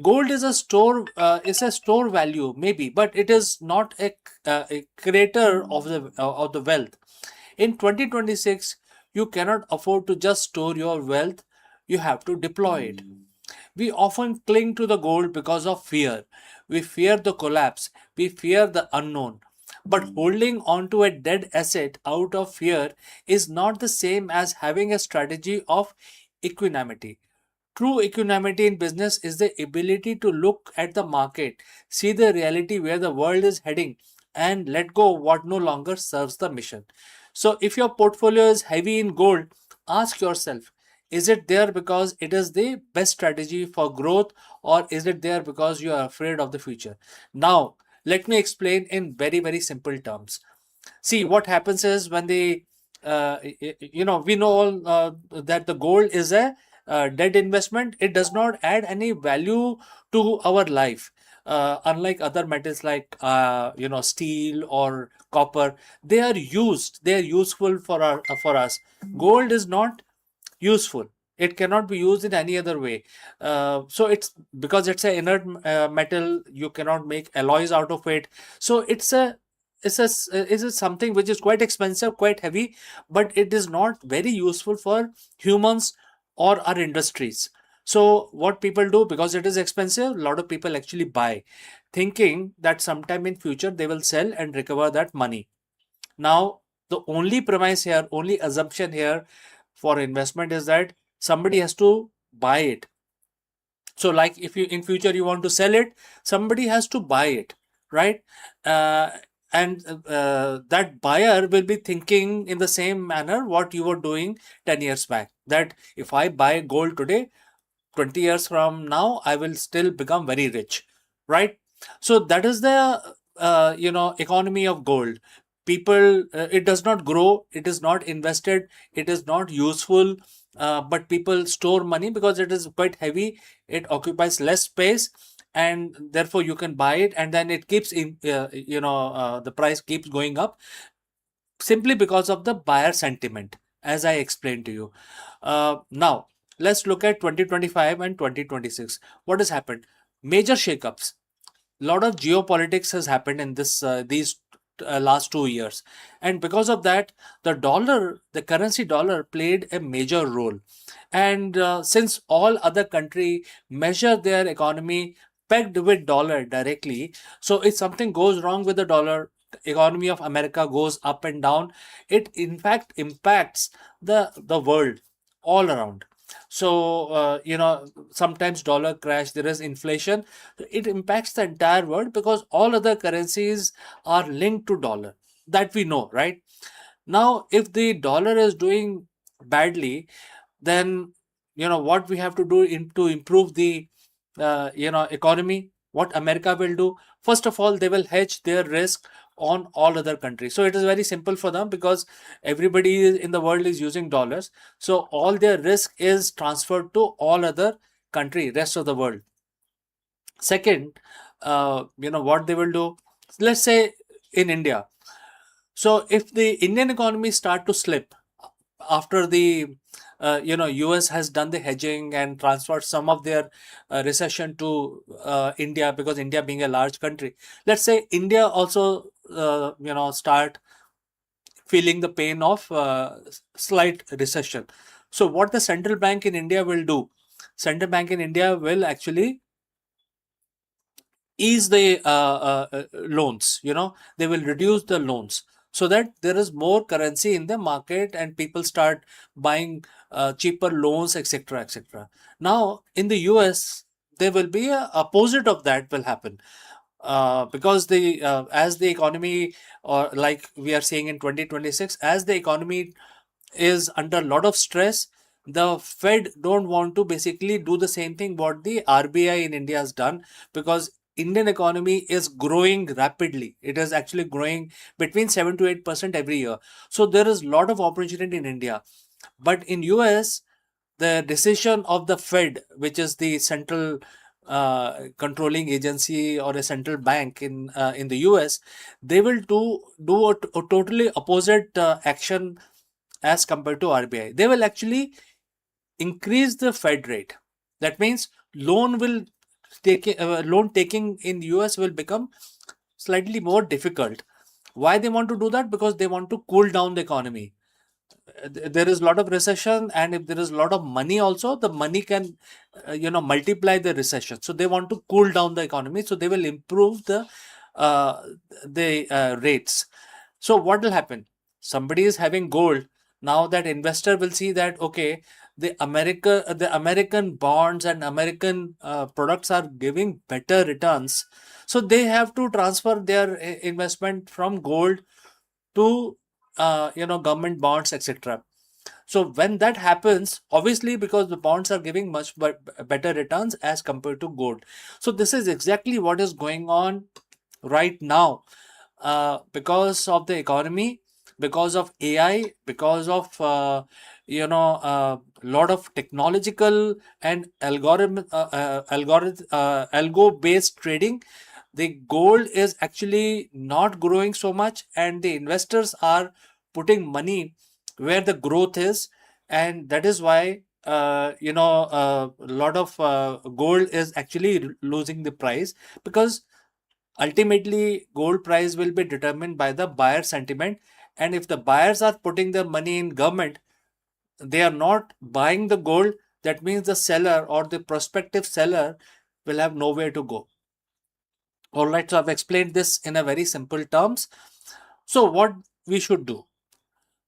Gold is a store value maybe, but it is not a creator of the wealth. In 2026, you cannot afford to just store your wealth, you have to deploy it. We often cling to the gold because of fear. We fear the collapse, we fear the unknown. But holding on to a dead asset out of fear is not the same as having a strategy of equanimity. True equanimity in business is the ability to look at the market, see the reality where the world is heading, and let go what no longer serves the mission. So, if your portfolio is heavy in gold, ask yourself, is it there because it is the best strategy for growth, or is it there because you are afraid of the future? Now, let me explain in very, very simple terms. See, what happens is when the we know all that the gold is a dead investment. It does not add any value to our life, unlike other metals like steel or copper. They are used, they are useful for us. Gold is not useful. It cannot be used in any other way. So it's because it's a inert metal. You cannot make alloys out of it. So it's something which is quite expensive, quite heavy, but it is not very useful for humans or our industries. So what people do, because it is expensive, a lot of people actually buy, thinking that sometime in future they will sell and recover that money. Now, the only premise here, only assumption here for investment is that somebody has to buy it. So, like if you in future you want to sell it, somebody has to buy it, right? Uh, and that buyer will be thinking in the same manner what you were doing 10 years back. That if I buy gold today, 20 years from now, I will still become very rich, right? So that is the economy of gold. People, it does not grow, it is not invested, it is not useful, but people store money because it is quite heavy, it occupies less space, and therefore you can buy it, and then it keeps in the price keeps going up simply because of the buyer sentiment, as I explained to you. Now, let's look at 2025 and 2026. What has happened? Major shakeups. A lot of geopolitics has happened in these last 2 years, and because of that, the currency dollar, played a major role. And since all other country measure their economy pegged with dollar directly, so if something goes wrong with the dollar, economy of America goes up and down. It in fact impacts the world all around. So, sometimes dollar crash, there is inflation. It impacts the entire world because all other currencies are linked to dollar. That we know, right? Now, if the dollar is doing badly, then what we have to do to improve the economy. What America will do, first of all, they will hedge their risk on all other countries. So it is very simple for them because everybody in the world is using dollars. So all their risk is transferred to all other country, rest of the world. Second, what they will do, let's say in India. So if the Indian economy start to slip after the US has done the hedging and transferred some of their recession to India, because India being a large country, let's say India also start feeling the pain of slight recession. So what the central bank in India will do, central bank in India will actually ease the loans. They will reduce the loans so that there is more currency in the market and people start buying cheaper loans, etc., etc. Now in the US there will be a opposite of that will happen, because the as the economy, or like we are seeing in 2026, as the economy is under a lot of stress, the Fed don't want to basically do the same thing what the RBI in India has done, because Indian economy is growing rapidly. It is actually growing between 7 to 8% every year. So there is a lot of opportunity in India. But in US, the decision of the Fed, which is the central controlling agency or a central bank in the US, they will do a totally opposite action as compared to RBI. They will actually increase the Fed rate. That means loan taking in US will become slightly more difficult. Why they want to do that? Because they want to cool down the economy. There is a lot of recession, and if there is a lot of money also, the money can multiply the recession. So they want to cool down the economy, so they will improve uh, the rates. So what will happen? Somebody is having gold. Now that investor will see that, okay, the American bonds and American products are giving better returns, so they have to transfer their investment from gold to government bonds, etc. So when that happens, obviously, because the bonds are giving much better returns as compared to gold. So this is exactly what is going on right now, because of the economy, because of AI, because of lot of technological and algo based trading. The gold is actually not growing so much, and the investors are putting money where the growth is, and that is why a lot of gold is actually losing the price, because ultimately gold price will be determined by the buyer sentiment. And if the buyers are putting their money in government, they are not buying the gold. That means the seller or the prospective seller will have nowhere to go. All right, so I've explained this in a very simple terms. So what we should do,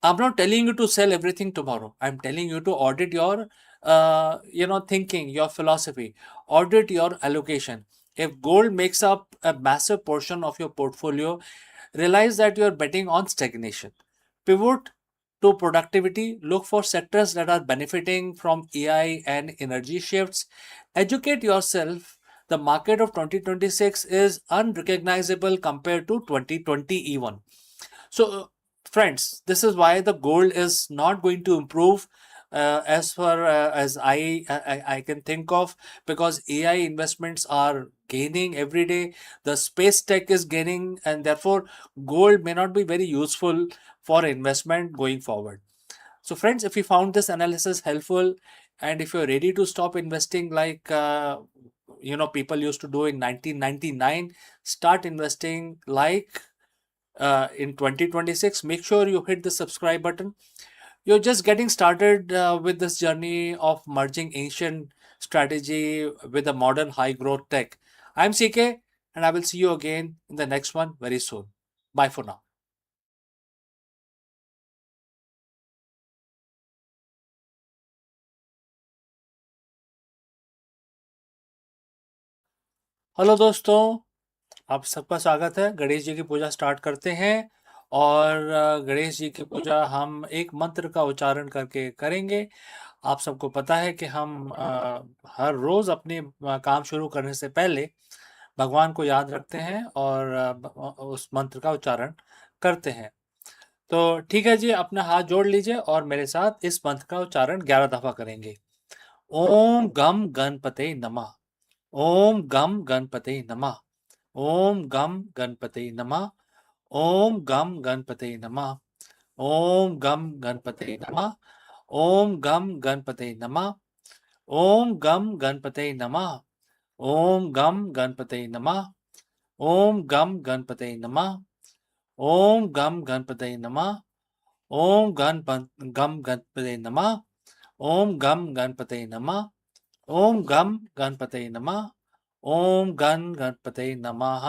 I'm not telling you to sell everything tomorrow. I'm telling you to audit your, thinking, your philosophy, audit your allocation. If gold makes up a massive portion of your portfolio, realize that you're betting on stagnation. Pivot to productivity. Look for sectors that are benefiting from AI and energy shifts. Educate yourself. The market of 2026 is unrecognizable compared to 2020 even. So, friends, this is why the gold is not going to improve as far as I can think of, because AI investments are gaining every day. The space tech is gaining, and therefore, gold may not be very useful for investment going forward. So, friends, if you found this analysis helpful, and if you're ready to stop investing like people used to do in 1999, start investing like in 2026, make sure you hit the subscribe button. You're just getting started with this journey of merging ancient strategy with a modern high growth tech. I'm CK, and I will see you again in the next one very soon. Bye for now. Hello दोस्तों, आप सबका स्वागत है। गणेश जी की पूजा start करते हैं और गणेश जी की पूजा हम एक मंत्र का उच्चारण करके करेंगे। आप सबको पता है कि हम हर रोज़ अपने काम शुरू करने से पहले भगवान को याद रखते हैं और उस मंत्र का उच्चारण करते हैं। तो ठीक है जी, अपना हाथ जोड़ लीजिए और मेरे साथ इस मंत्र का उच्चारण 11 दफ़ा करेंगे। ओम गम गणपते नमः। ओम गम गणपते नमः। ओम गम गणपते नमः। ओम गम गणपते नमः। ओम गम गणपते नमः। ओम गम गणपते नमः। ओम गम गणपते नमः। ओम गम गणपते नमः। ओम गम गणपते नमः। ओम गम गणपते नमः। ओम गम गणपते नमः। ओम गम गणपते नमः। ओम गम गणपते नमः। ओम गण गणपते नमः।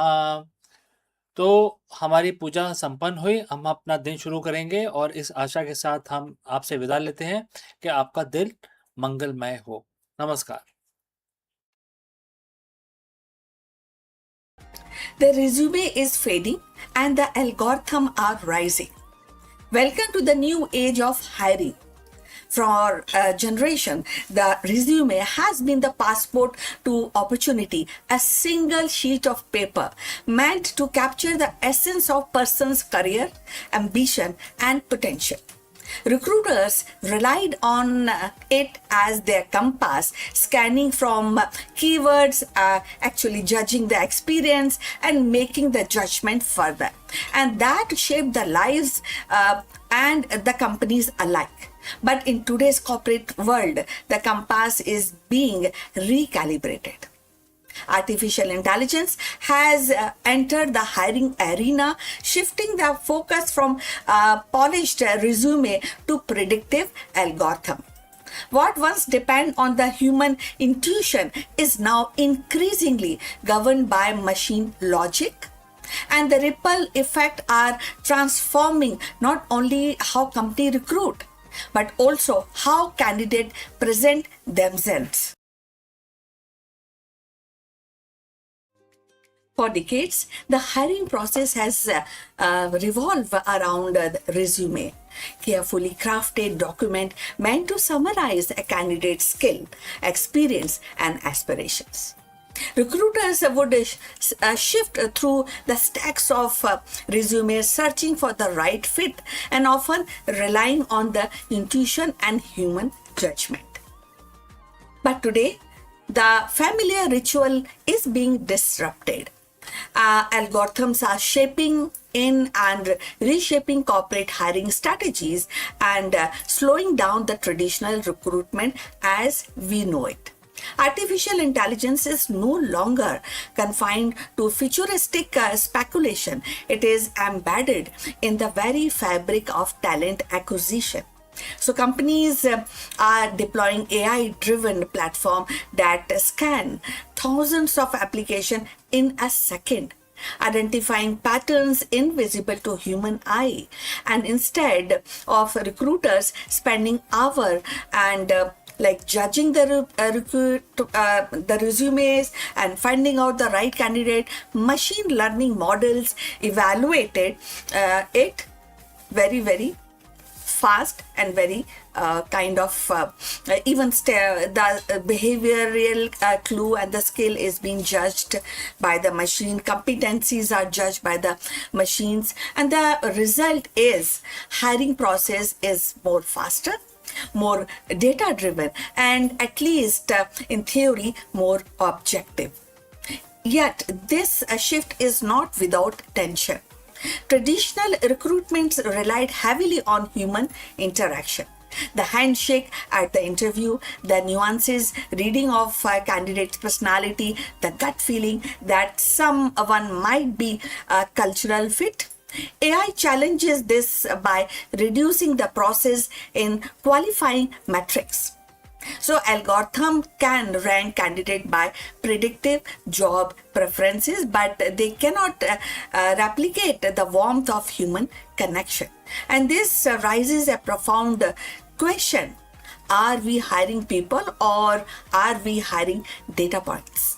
तो हमारी पूजा संपन्न हुई। हम अपना दिन शुरू करेंगे और इस आशा के साथ हम आपसे विदा लेते हैं कि आपका दिन मंगलमय हो। नमस्कार। The resume is fading and the algorithm are rising. Welcome to the new age of hiring. For a generation, the resume has been the passport to opportunity, a single sheet of paper meant to capture the essence of person's career, ambition, and potential. Recruiters relied on it as their compass, scanning from keywords, actually judging the experience and making the judgment further. And that shaped the lives and the companies alike. But in today's corporate world, the compass is being recalibrated. Artificial intelligence has entered the hiring arena, shifting the focus from polished resume to predictive algorithm. What once depended on the human intuition is now increasingly governed by machine logic. And the ripple effect are transforming not only how company recruit, but also how candidates present themselves. For decades, the hiring process has revolved around the resume, carefully crafted document meant to summarize a candidate's skill, experience, and aspirations. Recruiters would shift through the stacks of resumes, searching for the right fit and often relying on the intuition and human judgment. But today, the familiar ritual is being disrupted. Algorithms are shaping in and reshaping corporate hiring strategies and slowing down the traditional recruitment as we know it. Artificial intelligence is no longer confined to futuristic speculation. It is embedded in the very fabric of talent acquisition. So companies are deploying AI-driven platform that scan thousands of applications in a second, identifying patterns invisible to human eye. And instead of recruiters spending hours and like judging the resumes and finding out the right candidate, machine learning models evaluated it very fast and very even the behavioral clue and the skill is being judged by the machine. Competencies are judged by the machines, and the result is hiring process is more faster, more data driven, and at least in theory more objective. Yet this shift is not without tension. Traditional recruitments relied heavily on human interaction. The handshake at the interview, the nuances, reading of a candidate's personality, the gut feeling that someone might be a cultural fit. AI challenges this by reducing the process in qualifying metrics. So algorithm can rank candidate by predictive job preferences, but they cannot replicate the warmth of human connection. And this raises a profound question. Are we hiring people or are we hiring data points?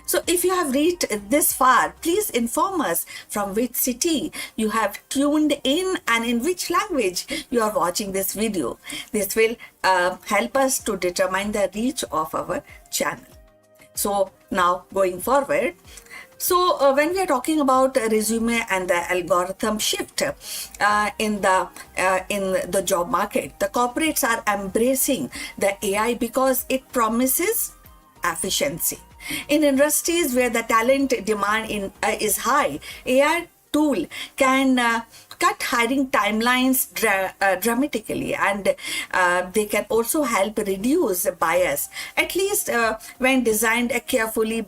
So if you have reached this far, please inform us from which city you have tuned in and in which language you are watching this video. This will help us to determine the reach of our channel. So now going forward, so when we are talking about resume and the algorithm shift in the job market, the corporates are embracing the AI because it promises efficiency. In industries where the talent demand is high, AI tool can cut hiring timelines dramatically, and they can also help reduce bias, at least when designed carefully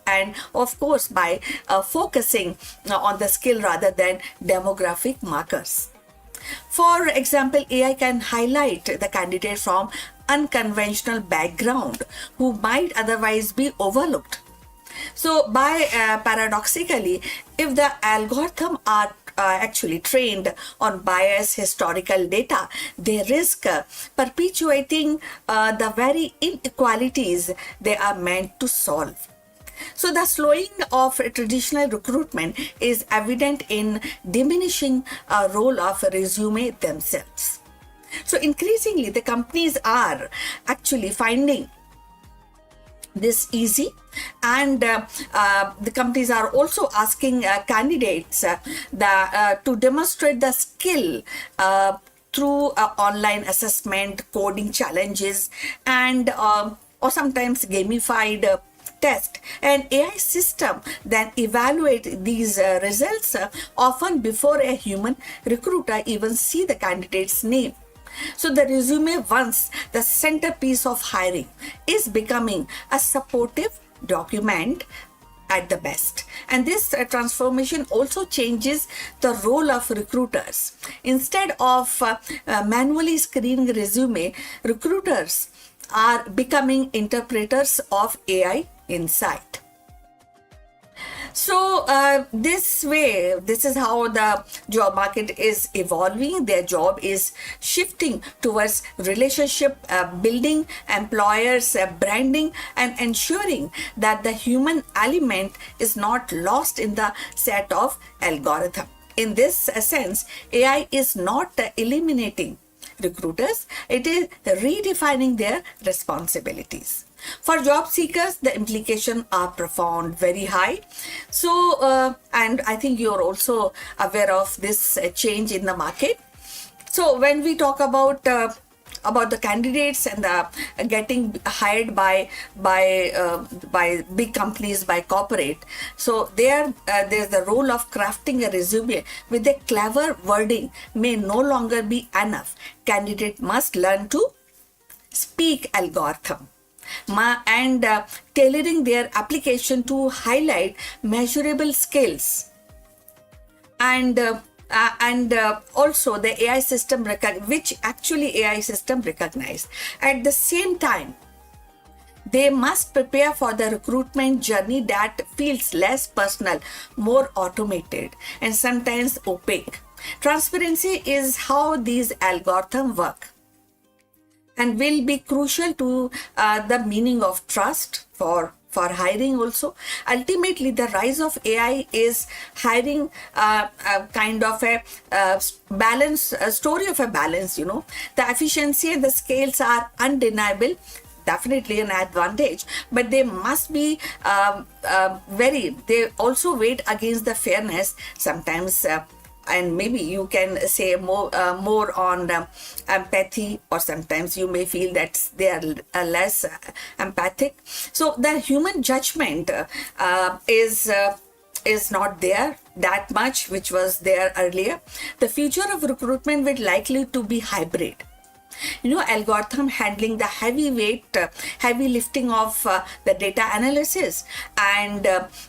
and of course by focusing on the skill rather than demographic markers. For example, AI can highlight the candidate from unconventional background who might otherwise be overlooked. So by paradoxically, if the algorithm are actually trained on biased historical data, they risk perpetuating the very inequalities they are meant to solve. So the slowing of traditional recruitment is evident in diminishing role of resume themselves. So increasingly, the companies are actually finding this easy, and the companies are also asking candidates to demonstrate the skill through online assessment, coding challenges, and or sometimes gamified test. An AI system then evaluate these results often before a human recruiter even see the candidate's name. So the resume, once the centerpiece of hiring, is becoming a supportive document at the best. And this transformation also changes the role of recruiters. Instead of manually screening resume, recruiters are becoming interpreters of AI insight. So this is how the job market is evolving. Their job is shifting towards relationship building, employers branding, and ensuring that the human element is not lost in the set of algorithm. In this sense, AI is not eliminating recruiters, it is redefining their responsibilities. For job seekers, the implications are profound, very high. So, and I think you're also aware of this change in the market. So, when we talk about the candidates and the getting hired by big companies, by corporate, so there's the role of crafting a resume with a clever wording may no longer be enough. Candidate must learn to speak algorithm and tailoring their application to highlight measurable skills, and also the AI system which actually AI system recognize. At the same time, they must prepare for the recruitment journey that feels less personal, more automated, and sometimes opaque. Transparency is how these algorithms work, and will be crucial to the meaning of trust for hiring also. Ultimately, the rise of AI is hiring kind of a balance, a story of a balance, you know. The efficiency and the scales are undeniable, definitely an advantage, but they must be they also weigh against the fairness sometimes, and maybe you can say more on empathy, or sometimes you may feel that they are less empathic. So the human judgment is not there that much, which was there earlier. The future of recruitment will likely to be hybrid. You know, algorithm handling the heavy lifting of the data analysis, and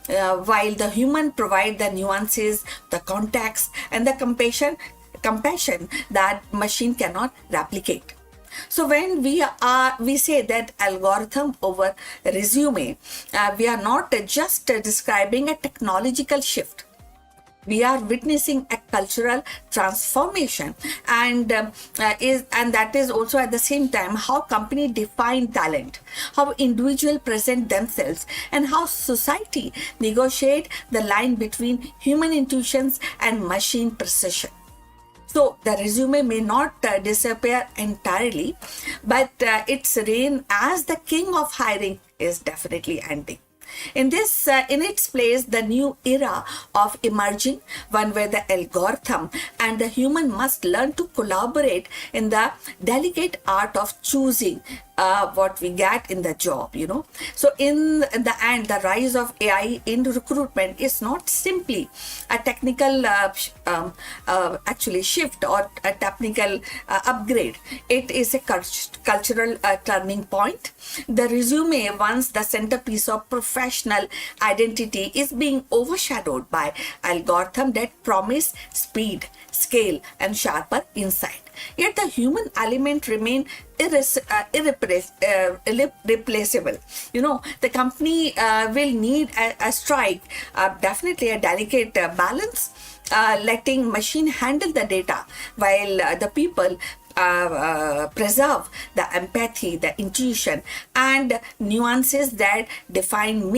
while the human provide the nuances, the context, and the compassion that machine cannot replicate. So when we say that algorithm over resume, we are not just describing a technological shift. we are witnessing a cultural transformation, and that is also at the same time how company define talent, how individual present themselves, and how society negotiate the line between human intuitions and machine precision. So the resume may not disappear entirely, but its reign as the king of hiring is definitely ending. In its place, the new era of emerging, one where the algorithm and the human must learn to collaborate in the delicate art of choosing what we get in the job. So in the end, the rise of AI in recruitment is not simply a technical actually shift or a technical upgrade. It is a cultural turning point. The resume, once the centerpiece of professional identity, is being overshadowed by algorithms that promise speed, scale, and sharper insight. Yet the human element remain irreplaceable. The company will need a strike, definitely a delicate balance, letting machine handle the data while the people preserve the empathy, the intuition, and nuances that define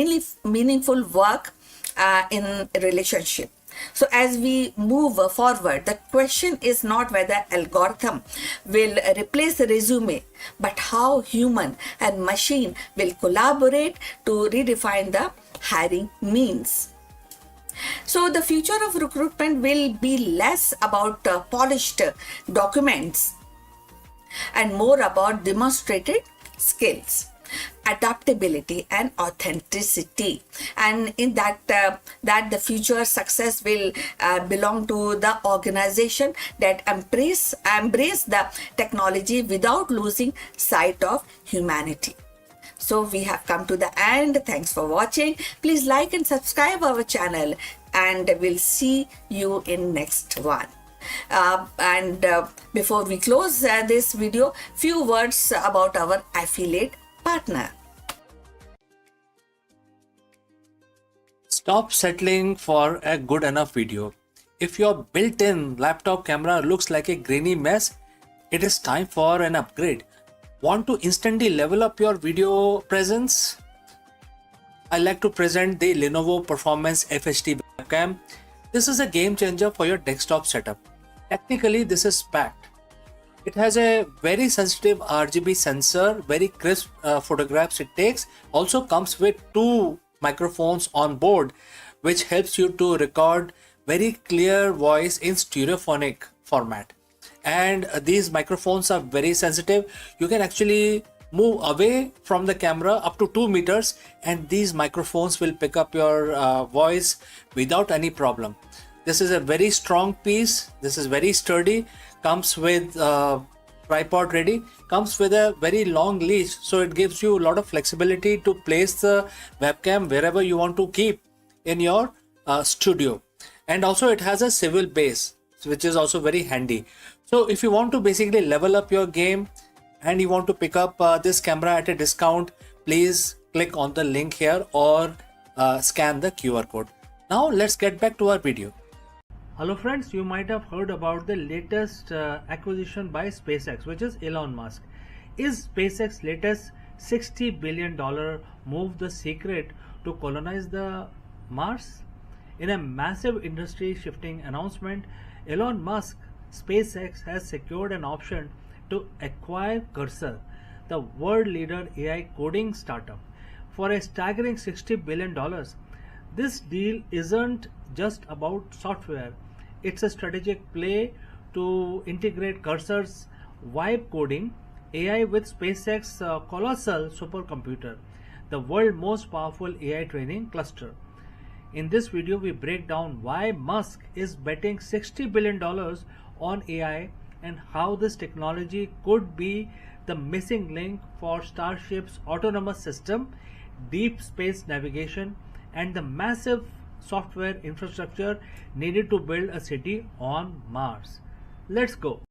meaningful work in relationship. So as we move forward, the question is not whether algorithm will replace the resume, but how human and machine will collaborate to redefine the hiring means. So the future of recruitment will be less about polished documents and more about demonstrated skills, adaptability, and authenticity. And in that the future success will belong to the organization that embrace the technology without losing sight of humanity. So we have come to the end. Thanks for watching. Please like and subscribe our channel, and we'll see you in next one. Before we close this video, few words about our affiliate partner. Stop settling for a good enough video. If your built-in laptop camera looks like a grainy mess, it is time for an upgrade. Want to instantly level up your video presence? I like to present the Lenovo Performance FHD webcam. This is a game changer for your desktop setup. Technically, this is packed. It has a very sensitive RGB sensor, very crisp photographs it takes. Also comes with 2 microphones on board, which helps you to record very clear voice in stereophonic format. And these microphones are very sensitive. You can actually move away from the camera up to 2 meters, and these microphones will pick up your voice without any problem. This is a very strong piece. This is very sturdy. Comes with tripod ready. Comes with a very long leash, so it gives you a lot of flexibility to place the webcam wherever you want to keep in your studio. And also it has a swivel base, which is also very handy. So if you want to basically level up your game and you want to pick up this camera at a discount, please click on the link here or scan the QR code. Now let's get back to our video. Hello friends, you might have heard about the latest acquisition by SpaceX, which is Elon Musk. Is SpaceX latest $60 billion move the secret to colonize the Mars? In a massive industry shifting announcement, Elon Musk SpaceX has secured an option to acquire Cursor, the world leader AI coding startup, for a staggering $60 billion. This deal isn't just about software, it's a strategic play to integrate Cursor's vibe coding AI with SpaceX's colossal supercomputer, the world's most powerful AI training cluster. In this video, we break down why Musk is betting $60 billion on AI and how this technology could be the missing link for Starship's autonomous system, deep space navigation, and the massive software infrastructure needed to build a city on Mars. Let's go.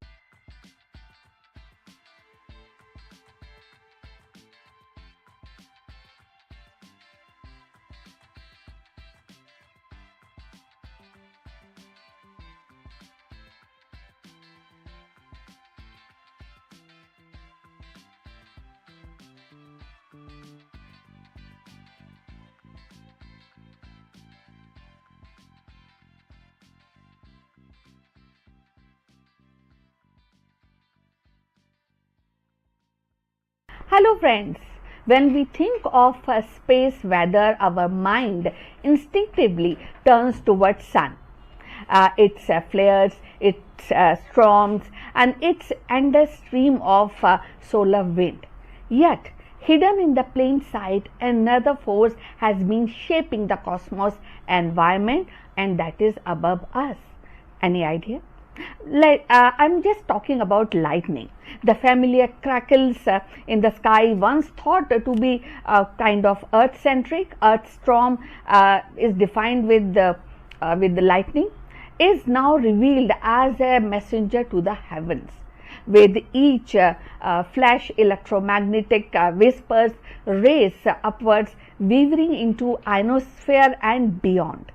Hello friends, when we think of space weather, our mind instinctively turns towards sun. Its flares, its storms and its endless stream of solar wind. Yet, hidden in the plain sight, another force has been shaping the cosmos environment, and that is above us. Any idea? I'm just talking about lightning. The familiar crackles in the sky, once thought to be kind of earth-centric. Earth storm is defined with the lightning, is now revealed as a messenger to the heavens. With each flash, electromagnetic whispers race upwards, weaving into ionosphere and beyond,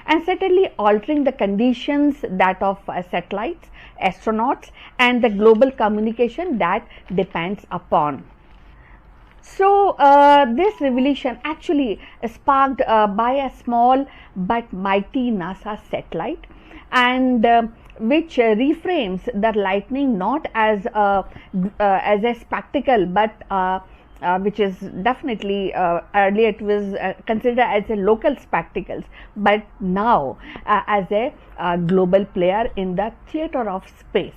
and certainly altering the conditions that of satellites, astronauts, and the global communication that depends upon. So, this revelation actually sparked by a small but mighty NASA satellite, and which reframes the lightning not as a spectacle, but which is definitely earlier it was considered as a local spectacles, but now as a global player in the theater of space.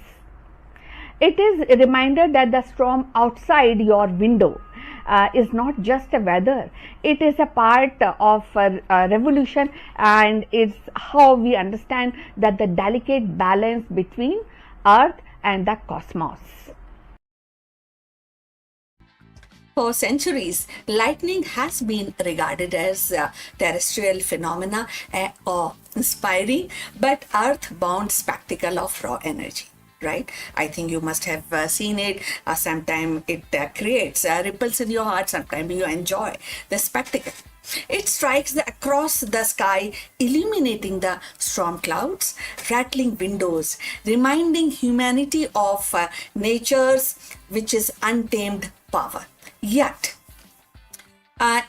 It is a reminder that the storm outside your window is not just a weather, it is a part of a revolution, and it's how we understand that the delicate balance between earth and the cosmos. For centuries, lightning has been regarded as a terrestrial phenomena, or inspiring but earth-bound spectacle of raw energy. Right? I think you must have seen it. Sometimes it creates ripples in your heart. Sometimes you enjoy the spectacle. It strikes across the sky, illuminating the storm clouds, rattling windows, reminding humanity of nature's, which is untamed power. Yet,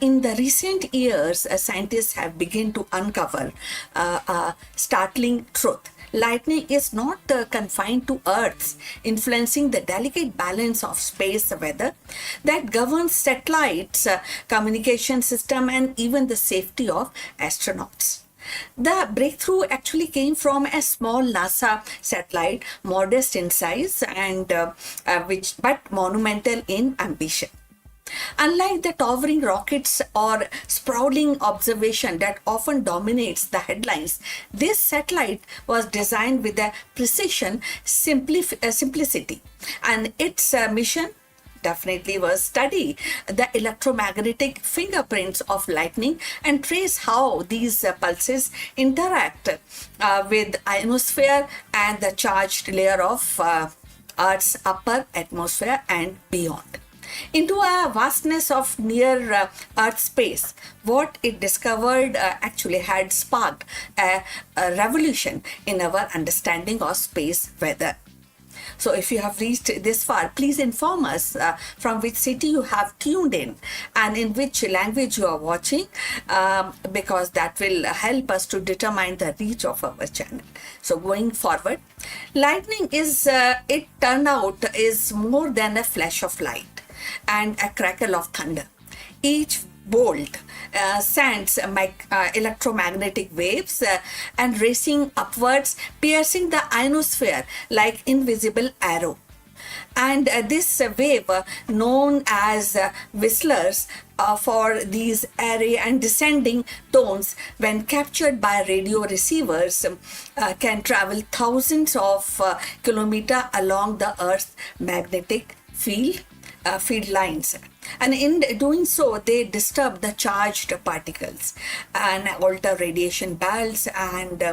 in the recent years, scientists have begun to uncover a startling truth. Lightning is not confined to Earth, influencing the delicate balance of space weather that governs satellites, communication system, and even the safety of astronauts. The breakthrough actually came from a small NASA satellite, modest in size and but monumental in ambition. Unlike the towering rockets or sprawling observation that often dominates the headlines, this satellite was designed with a precision, simplicity, and its mission definitely was study the electromagnetic fingerprints of lightning and trace how these pulses interact with ionosphere and the charged layer of Earth's upper atmosphere and beyond. Into a vastness of near Earth space, what it discovered actually had sparked a revolution in our understanding of space weather. So if you have reached this far, please inform us from which city you have tuned in and in which language you are watching, because that will help us to determine the reach of our channel. So going forward, lightning is, it turned out, is more than a flash of light and a crackle of thunder. Each bolt sends electromagnetic waves and racing upwards, piercing the ionosphere like invisible arrow. And this wave, known as whistlers for these airy and descending tones, when captured by radio receivers, can travel thousands of kilometers along the Earth's magnetic field lines, and in doing so they disturb the charged particles and alter radiation belts and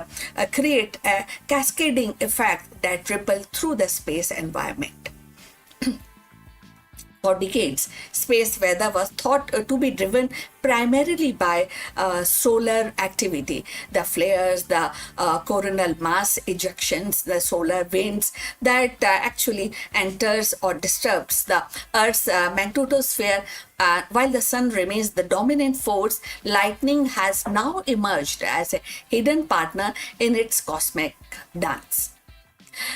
create a cascading effect that ripple through the space environment. For decades, space weather was thought to be driven primarily by solar activity, the flares, the coronal mass ejections, the solar winds that actually enters or disturbs the Earth's magnetosphere. While the sun remains the dominant force, lightning has now emerged as a hidden partner in its cosmic dance.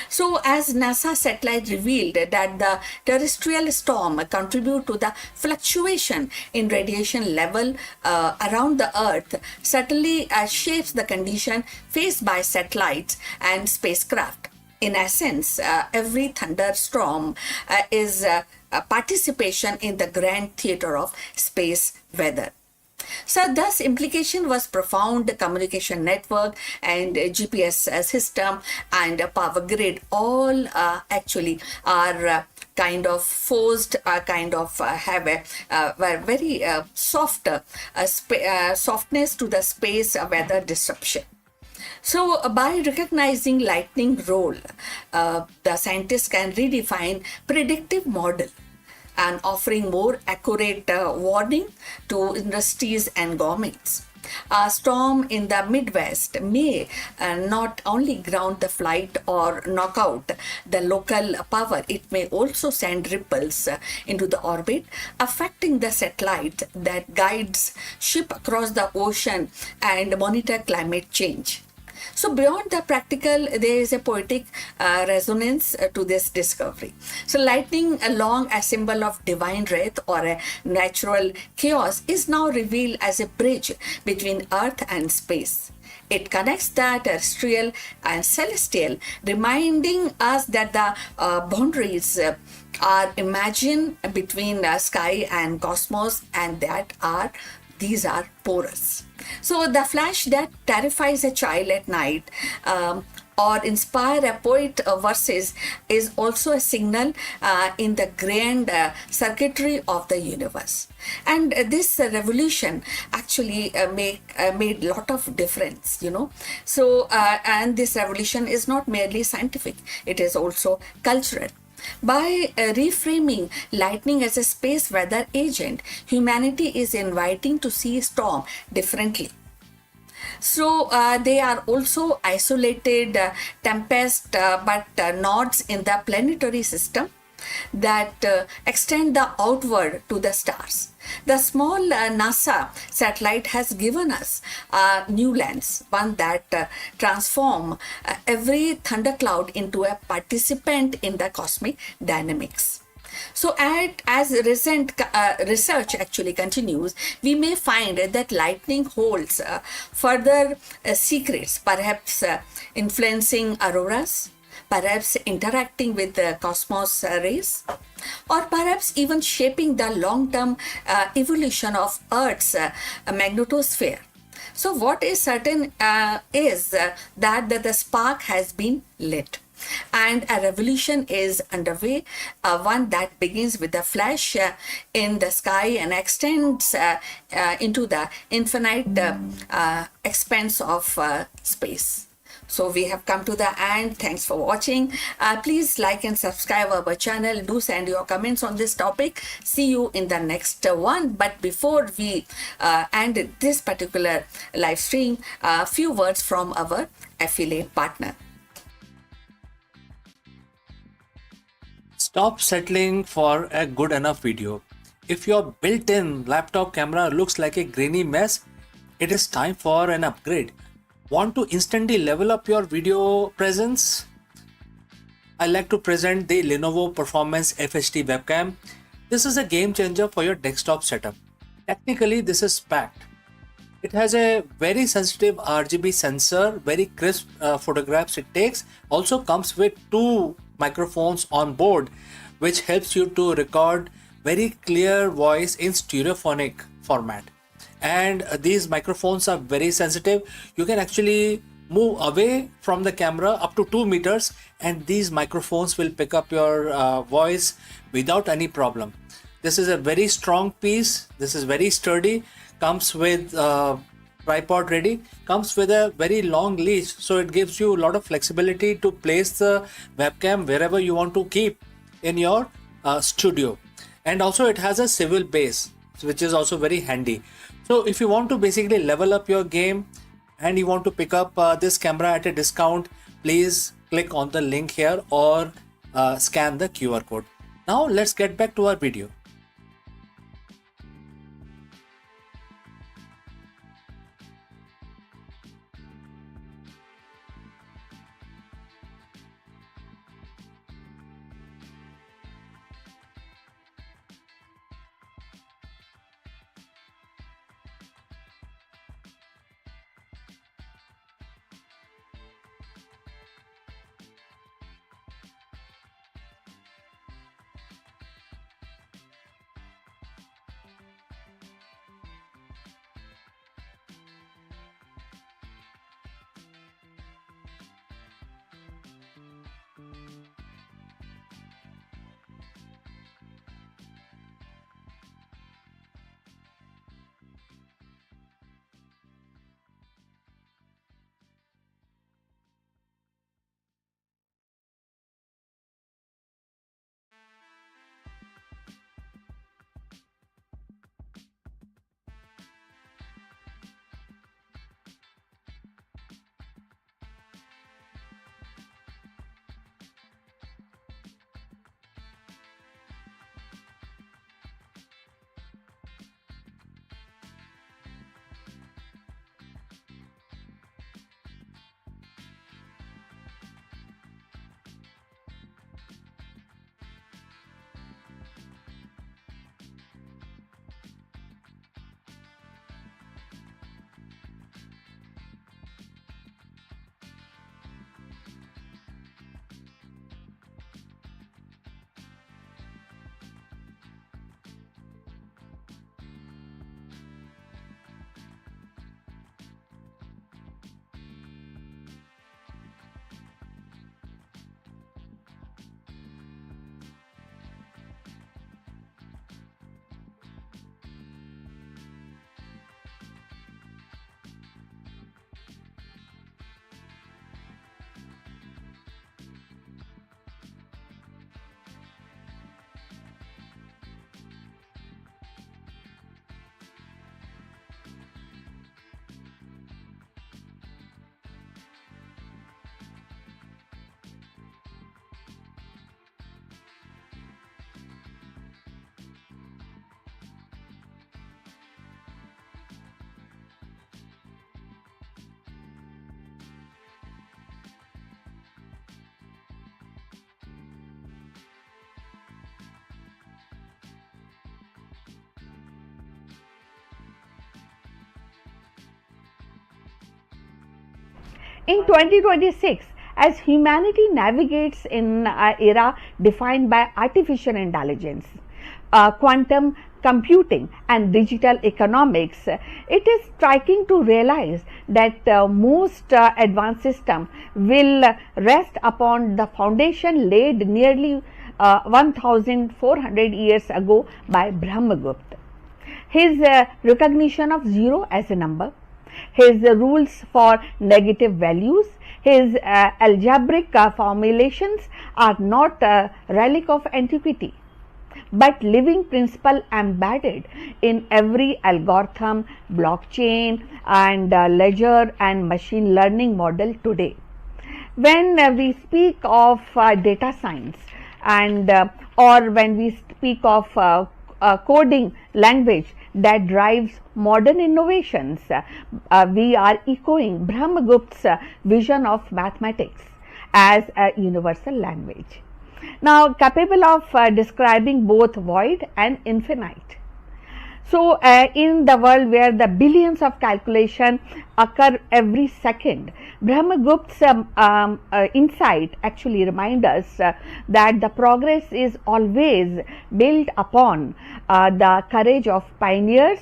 So, as NASA satellite revealed that the terrestrial storm contribute to the fluctuation in radiation level around the Earth, certainly shapes the condition faced by satellites and spacecraft. In essence, every thunderstorm is a participation in the grand theater of space weather. So, thus, implication was profound communication network and GPS system and power grid all actually are kind of forced, kind of have a were very soft softness to the space weather disruption. So, by recognizing lightning role, the scientists can redefine predictive model and offering more accurate warning to industries and governments. A storm in the Midwest may not only ground the flight or knock out the local power, it may also send ripples into the orbit, affecting the satellite that guides ship across the ocean and monitor climate change. So, beyond the practical, there is a poetic resonance to this discovery. So, lightning, along a symbol of divine wrath or a natural chaos, is now revealed as a bridge between earth and space. It connects the terrestrial and celestial, reminding us that the boundaries are imagined between sky and cosmos, and that are these are porous. So the flash that terrifies a child at night or inspire a poet verses is also a signal in the grand circuitry of the universe. And this revolution actually made lot of difference, you know. So and this revolution is not merely scientific; it is also cultural. By reframing lightning as a space weather agent, humanity is inviting to see storm differently. So they are also isolated tempest, but nodes in the planetary system that extend the outward to the stars. The small NASA satellite has given us a new lens, one that transform every thundercloud into a participant in the cosmic dynamics. So, as recent research actually continues, we may find that lightning holds further secrets, perhaps influencing auroras, perhaps interacting with the cosmos rays, or perhaps even shaping the long-term evolution of Earth's magnetosphere. So, what is certain is that the spark has been lit and a revolution is underway, one that begins with a flash in the sky and extends into the infinite expanse of space. So we have come to the end. Thanks for watching. Please like and subscribe our channel. Do send your comments on this topic. See you in the next one. But before we end this particular live stream, a few words from our affiliate partner. Stop settling for a good enough video. If your built-in laptop camera looks like a grainy mess, it is time for an upgrade. Want to instantly level up your video presence? I like to present the Lenovo Performance FHD webcam. This is a game changer for your desktop setup. Technically, this is packed. It has a very sensitive RGB sensor, very crisp photographs it takes. Also comes with 2 microphones on board, which helps you to record very clear voice in stereophonic format. And these microphones are very sensitive. You can actually move away from the camera up to 2 meters and these microphones will pick up your voice without any problem. This is a very strong piece. This is very sturdy. Comes with tripod ready. Comes with a very long leash, so it gives you a lot of flexibility to place the webcam wherever you want to keep in your studio. And also it has a swivel base, which is also very handy. So if you want to basically level up your game and you want to pick up this camera at a discount, please click on the link here or scan the QR code. Now let's get back to our video. In 2026, as humanity navigates in an era defined by artificial intelligence, quantum computing, and digital economics, it is striking to realize that most advanced systems will rest upon the foundation laid nearly 1400 years ago by Brahmagupta. His recognition of zero as a number, his rules for negative values, his algebraic formulations are not a relic of antiquity, but living principle embedded in every algorithm, blockchain, and ledger and machine learning model today. When we speak of data science and or when we speak of coding language that drives modern innovations, we are echoing Brahmagupta's vision of mathematics as a universal language, now capable of describing both void and infinite. So, in the world where the billions of calculations occur every second, Brahmagupta's insight actually reminds us that the progress is always built upon the courage of pioneers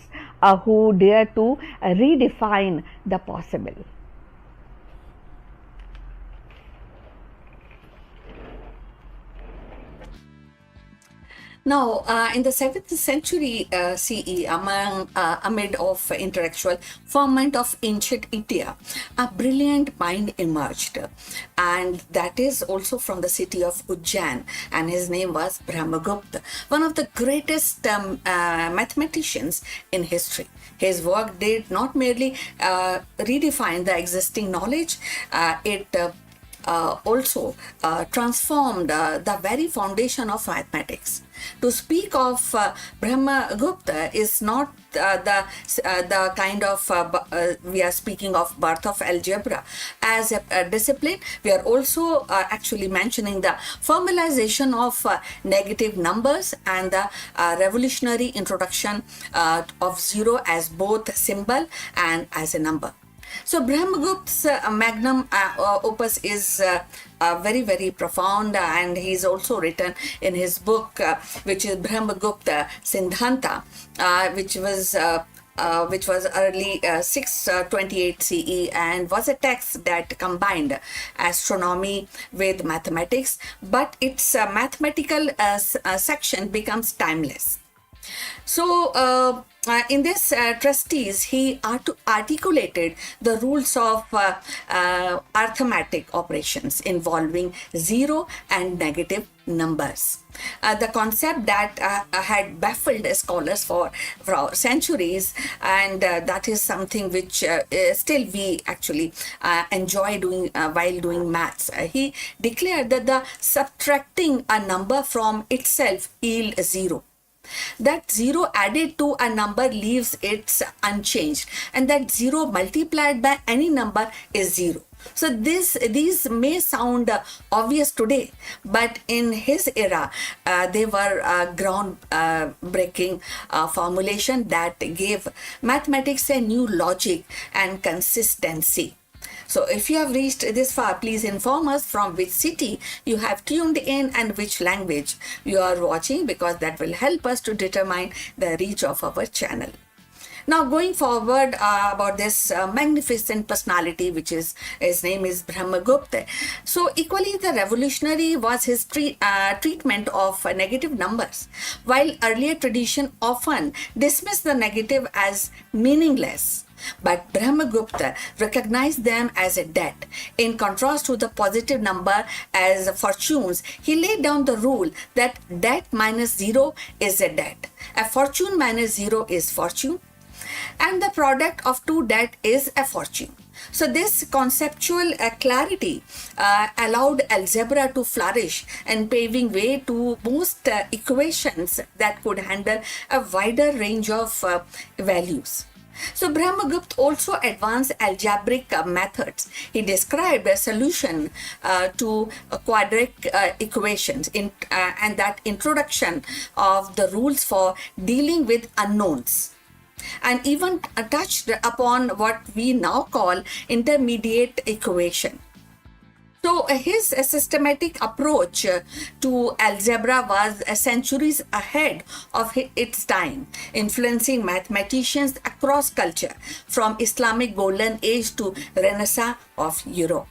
who dare to redefine the possible. Now, in the 7th century CE, amid of intellectual ferment of ancient India, a brilliant mind emerged, and that is also from the city of Ujjain, and his name was Brahmagupta, one of the greatest mathematicians in history. His work did not merely redefine the existing knowledge, it also transformed the very foundation of mathematics. To speak of Brahmagupta is not the kind of we are speaking of birth of algebra as a discipline. We are also actually mentioning the formalization of negative numbers and the revolutionary introduction of zero as both symbol and as a number. So Brahmagupta's magnum opus is very, very profound, and he's also written in his book, which is Brahmagupta Siddhanta, which was early 628 CE and was a text that combined astronomy with mathematics, but its mathematical section becomes timeless. So, in this treatise, he articulated the rules of arithmetic operations involving zero and negative numbers. The concept that had baffled scholars for centuries, and that is something which still we actually enjoy doing while doing maths. He declared that the subtracting a number from itself yields zero. That zero added to a number leaves it unchanged, and that zero multiplied by any number is zero. So these may sound obvious today, but in his era, they were ground-breaking formulation that gave mathematics a new logic and consistency. So if you have reached this far, please inform us from which city you have tuned in and which language you are watching, because that will help us to determine the reach of our channel. Now, going forward about this magnificent personality, which is his name is Brahmagupta. So equally the revolutionary was his treatment of negative numbers. While earlier tradition often dismissed the negative as meaningless, but Brahmagupta recognized them as a debt. In contrast to the positive number as fortunes, he laid down the rule that debt minus zero is a debt. A fortune minus zero is fortune, and the product of two debt is a fortune. So this conceptual clarity allowed algebra to flourish and paving way to most equations that could handle a wider range of values. So Brahmagupta also advanced algebraic methods. He described a solution to quadratic equations and that introduction of the rules for dealing with unknowns. and even touched upon what we now call intermediate equation. So his systematic approach to algebra was centuries ahead of its time, influencing mathematicians across culture, from Islamic Golden Age to Renaissance of Europe.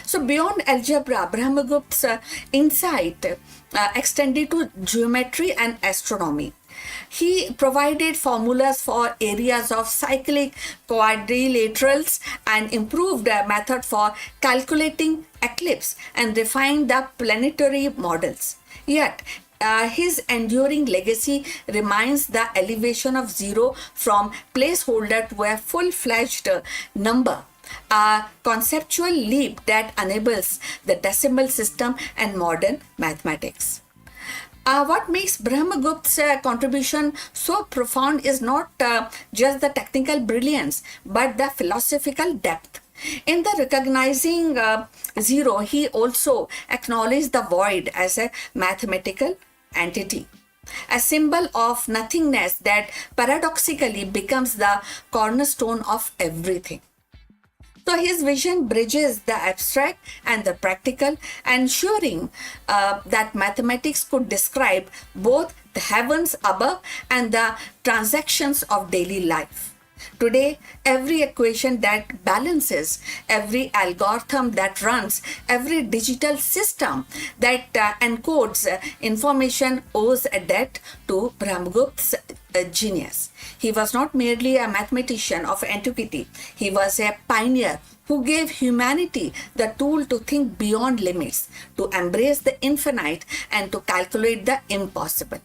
So beyond algebra, Brahmagupta's insight extended to geometry and astronomy. He provided formulas for areas of cyclic quadrilaterals and improved a method for calculating eclipse and refined the planetary models. Yet, his enduring legacy remains the elevation of zero from placeholder to a full-fledged number, a conceptual leap that enables the decimal system and modern mathematics. What makes Brahmagupta's contribution so profound is not just the technical brilliance, but the philosophical depth. In the recognizing zero, he also acknowledged the void as a mathematical entity, a symbol of nothingness that paradoxically becomes the cornerstone of everything. So his vision bridges the abstract and the practical, ensuring that mathematics could describe both the heavens above and the transactions of daily life. Today, every equation that balances, every algorithm that runs, every digital system that encodes information owes a debt to Brahmagupta's genius. He was not merely a mathematician of antiquity, he was a pioneer who gave humanity the tool to think beyond limits, to embrace the infinite, and to calculate the impossible.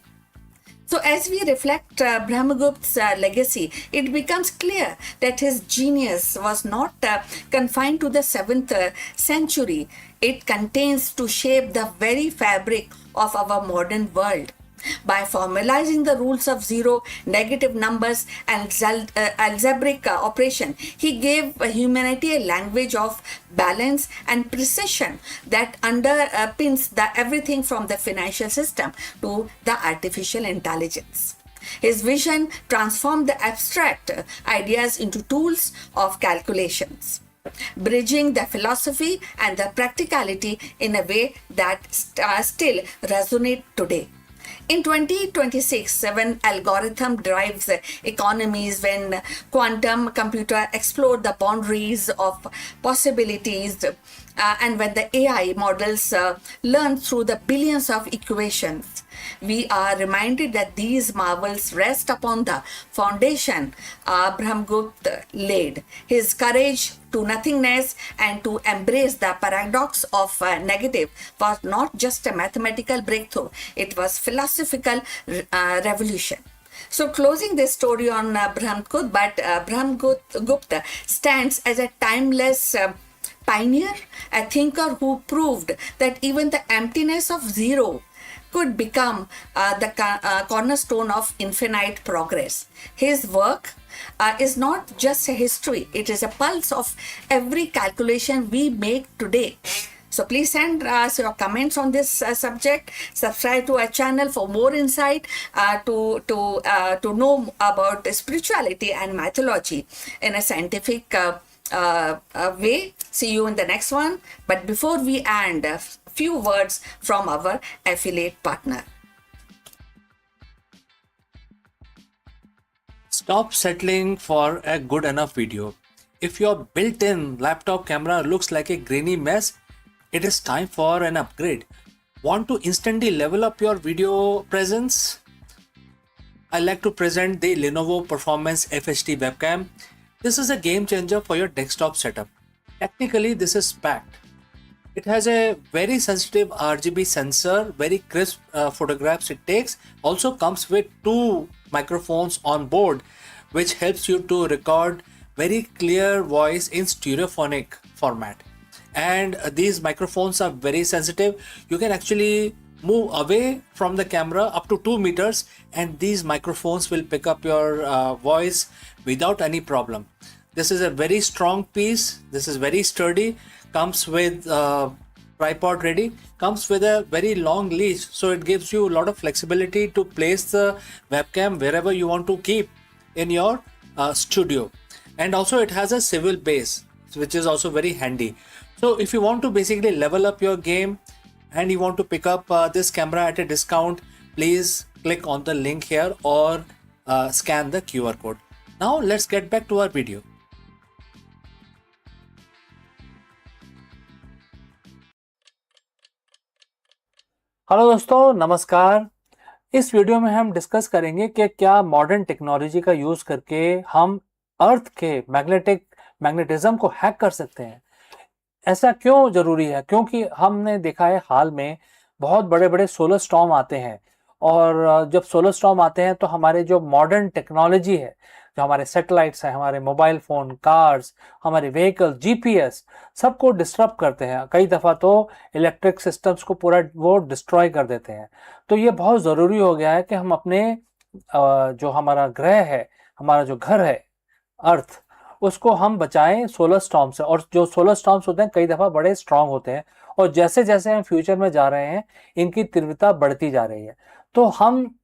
So as we reflect Brahmagupta's legacy, it becomes clear that his genius was not confined to the 7th century. It contains to shape the very fabric of our modern world. By formalizing the rules of zero, negative numbers, and algebraic operation, he gave humanity a language of balance and precision that underpins everything from the financial system to the artificial intelligence. His vision transformed the abstract ideas into tools of calculations, bridging the philosophy and the practicality in a way that still resonate today. In 2026, when algorithm drives economies, when quantum computer explore the boundaries of possibilities, and when the AI models learn through the billions of equations, we are reminded that these marvels rest upon the foundation Brahmagupta laid. His courage to nothingness and to embrace the paradox of negative was not just a mathematical breakthrough, it was philosophical revolution. So closing this story on Brahmagupta, but Brahmagupta stands as a timeless pioneer, a thinker who proved that even the emptiness of zero could become the cornerstone of infinite progress. His work is not just a history, it is a pulse of every calculation we make today. So please send us your comments on this subject. Subscribe to our channel for more insight to know about spirituality and mythology in a scientific way. See you in the next one. But before we end, a few words from our affiliate partner. Stop settling for a good enough video. If your built-in laptop camera looks like a grainy mess, it is time for an upgrade. Want to instantly level up your video presence? I like to present the Lenovo Performance FHD webcam. This is a game changer for your desktop setup. Technically, this is packed. It has a very sensitive RGB sensor, very crisp photographs it takes. Also comes with 2 microphones on board, which helps you to record very clear voice in stereophonic format. And these microphones are very sensitive. You can actually move away from the camera up to 2 meters and these microphones will pick up your voice without any problem. This is a very strong piece. This is very sturdy. Comes with tripod ready. Comes with a very long leash, so it gives you a lot of flexibility to place the webcam wherever you want to keep. in your studio. And also it has a civil base, which is also very handy. So if you want to basically level up your game and you want to pick up this camera at a discount, please click on the link here or scan the QR code. Now let's get back to our video. Hello दोस्तों, नमस्कार। इस video में हम discuss करेंगे कि क्या modern technology का use करके हम अर्थ के मैग्नेटिज्म को हैक कर सकते हैं। ऐसा क्यों ज़रूरी है? क्योंकि हमने देखा है हाल में बहुत बड़े बड़े सोलर स्टॉर्म आते हैं, और जब सोलर स्टॉर्म आते हैं तो हमारे जो मॉडर्न टेक्नोलॉजी है, जो हमारे सैटेलाइट्स हैं, हमारे मोबाइल फ़ोन, कार्स, हमारे व्हीकल, जीपीएस, सबको डिस्टर्ब करते हैं। कई दफ़ा तो इलेक्ट्रिक सिस्टम्स को पूरा वो डिस्ट्रॉय कर देते हैं। तो ये बहुत ज़रूरी हो गया है कि हम अपने जो हमारा ग्रह है, हमारा जो घर है अर्थ, उसको हम बचाएं सोलर स्टॉर्म से। और जो सोलर स्टॉर्म्स होते हैं कई दफ़ा बड़े स्ट्रांग होते हैं, और जैसे जैसे हम फ्यूचर में जा रहे हैं इनकी तीव्रता बढ़ती जा रही है। तो हम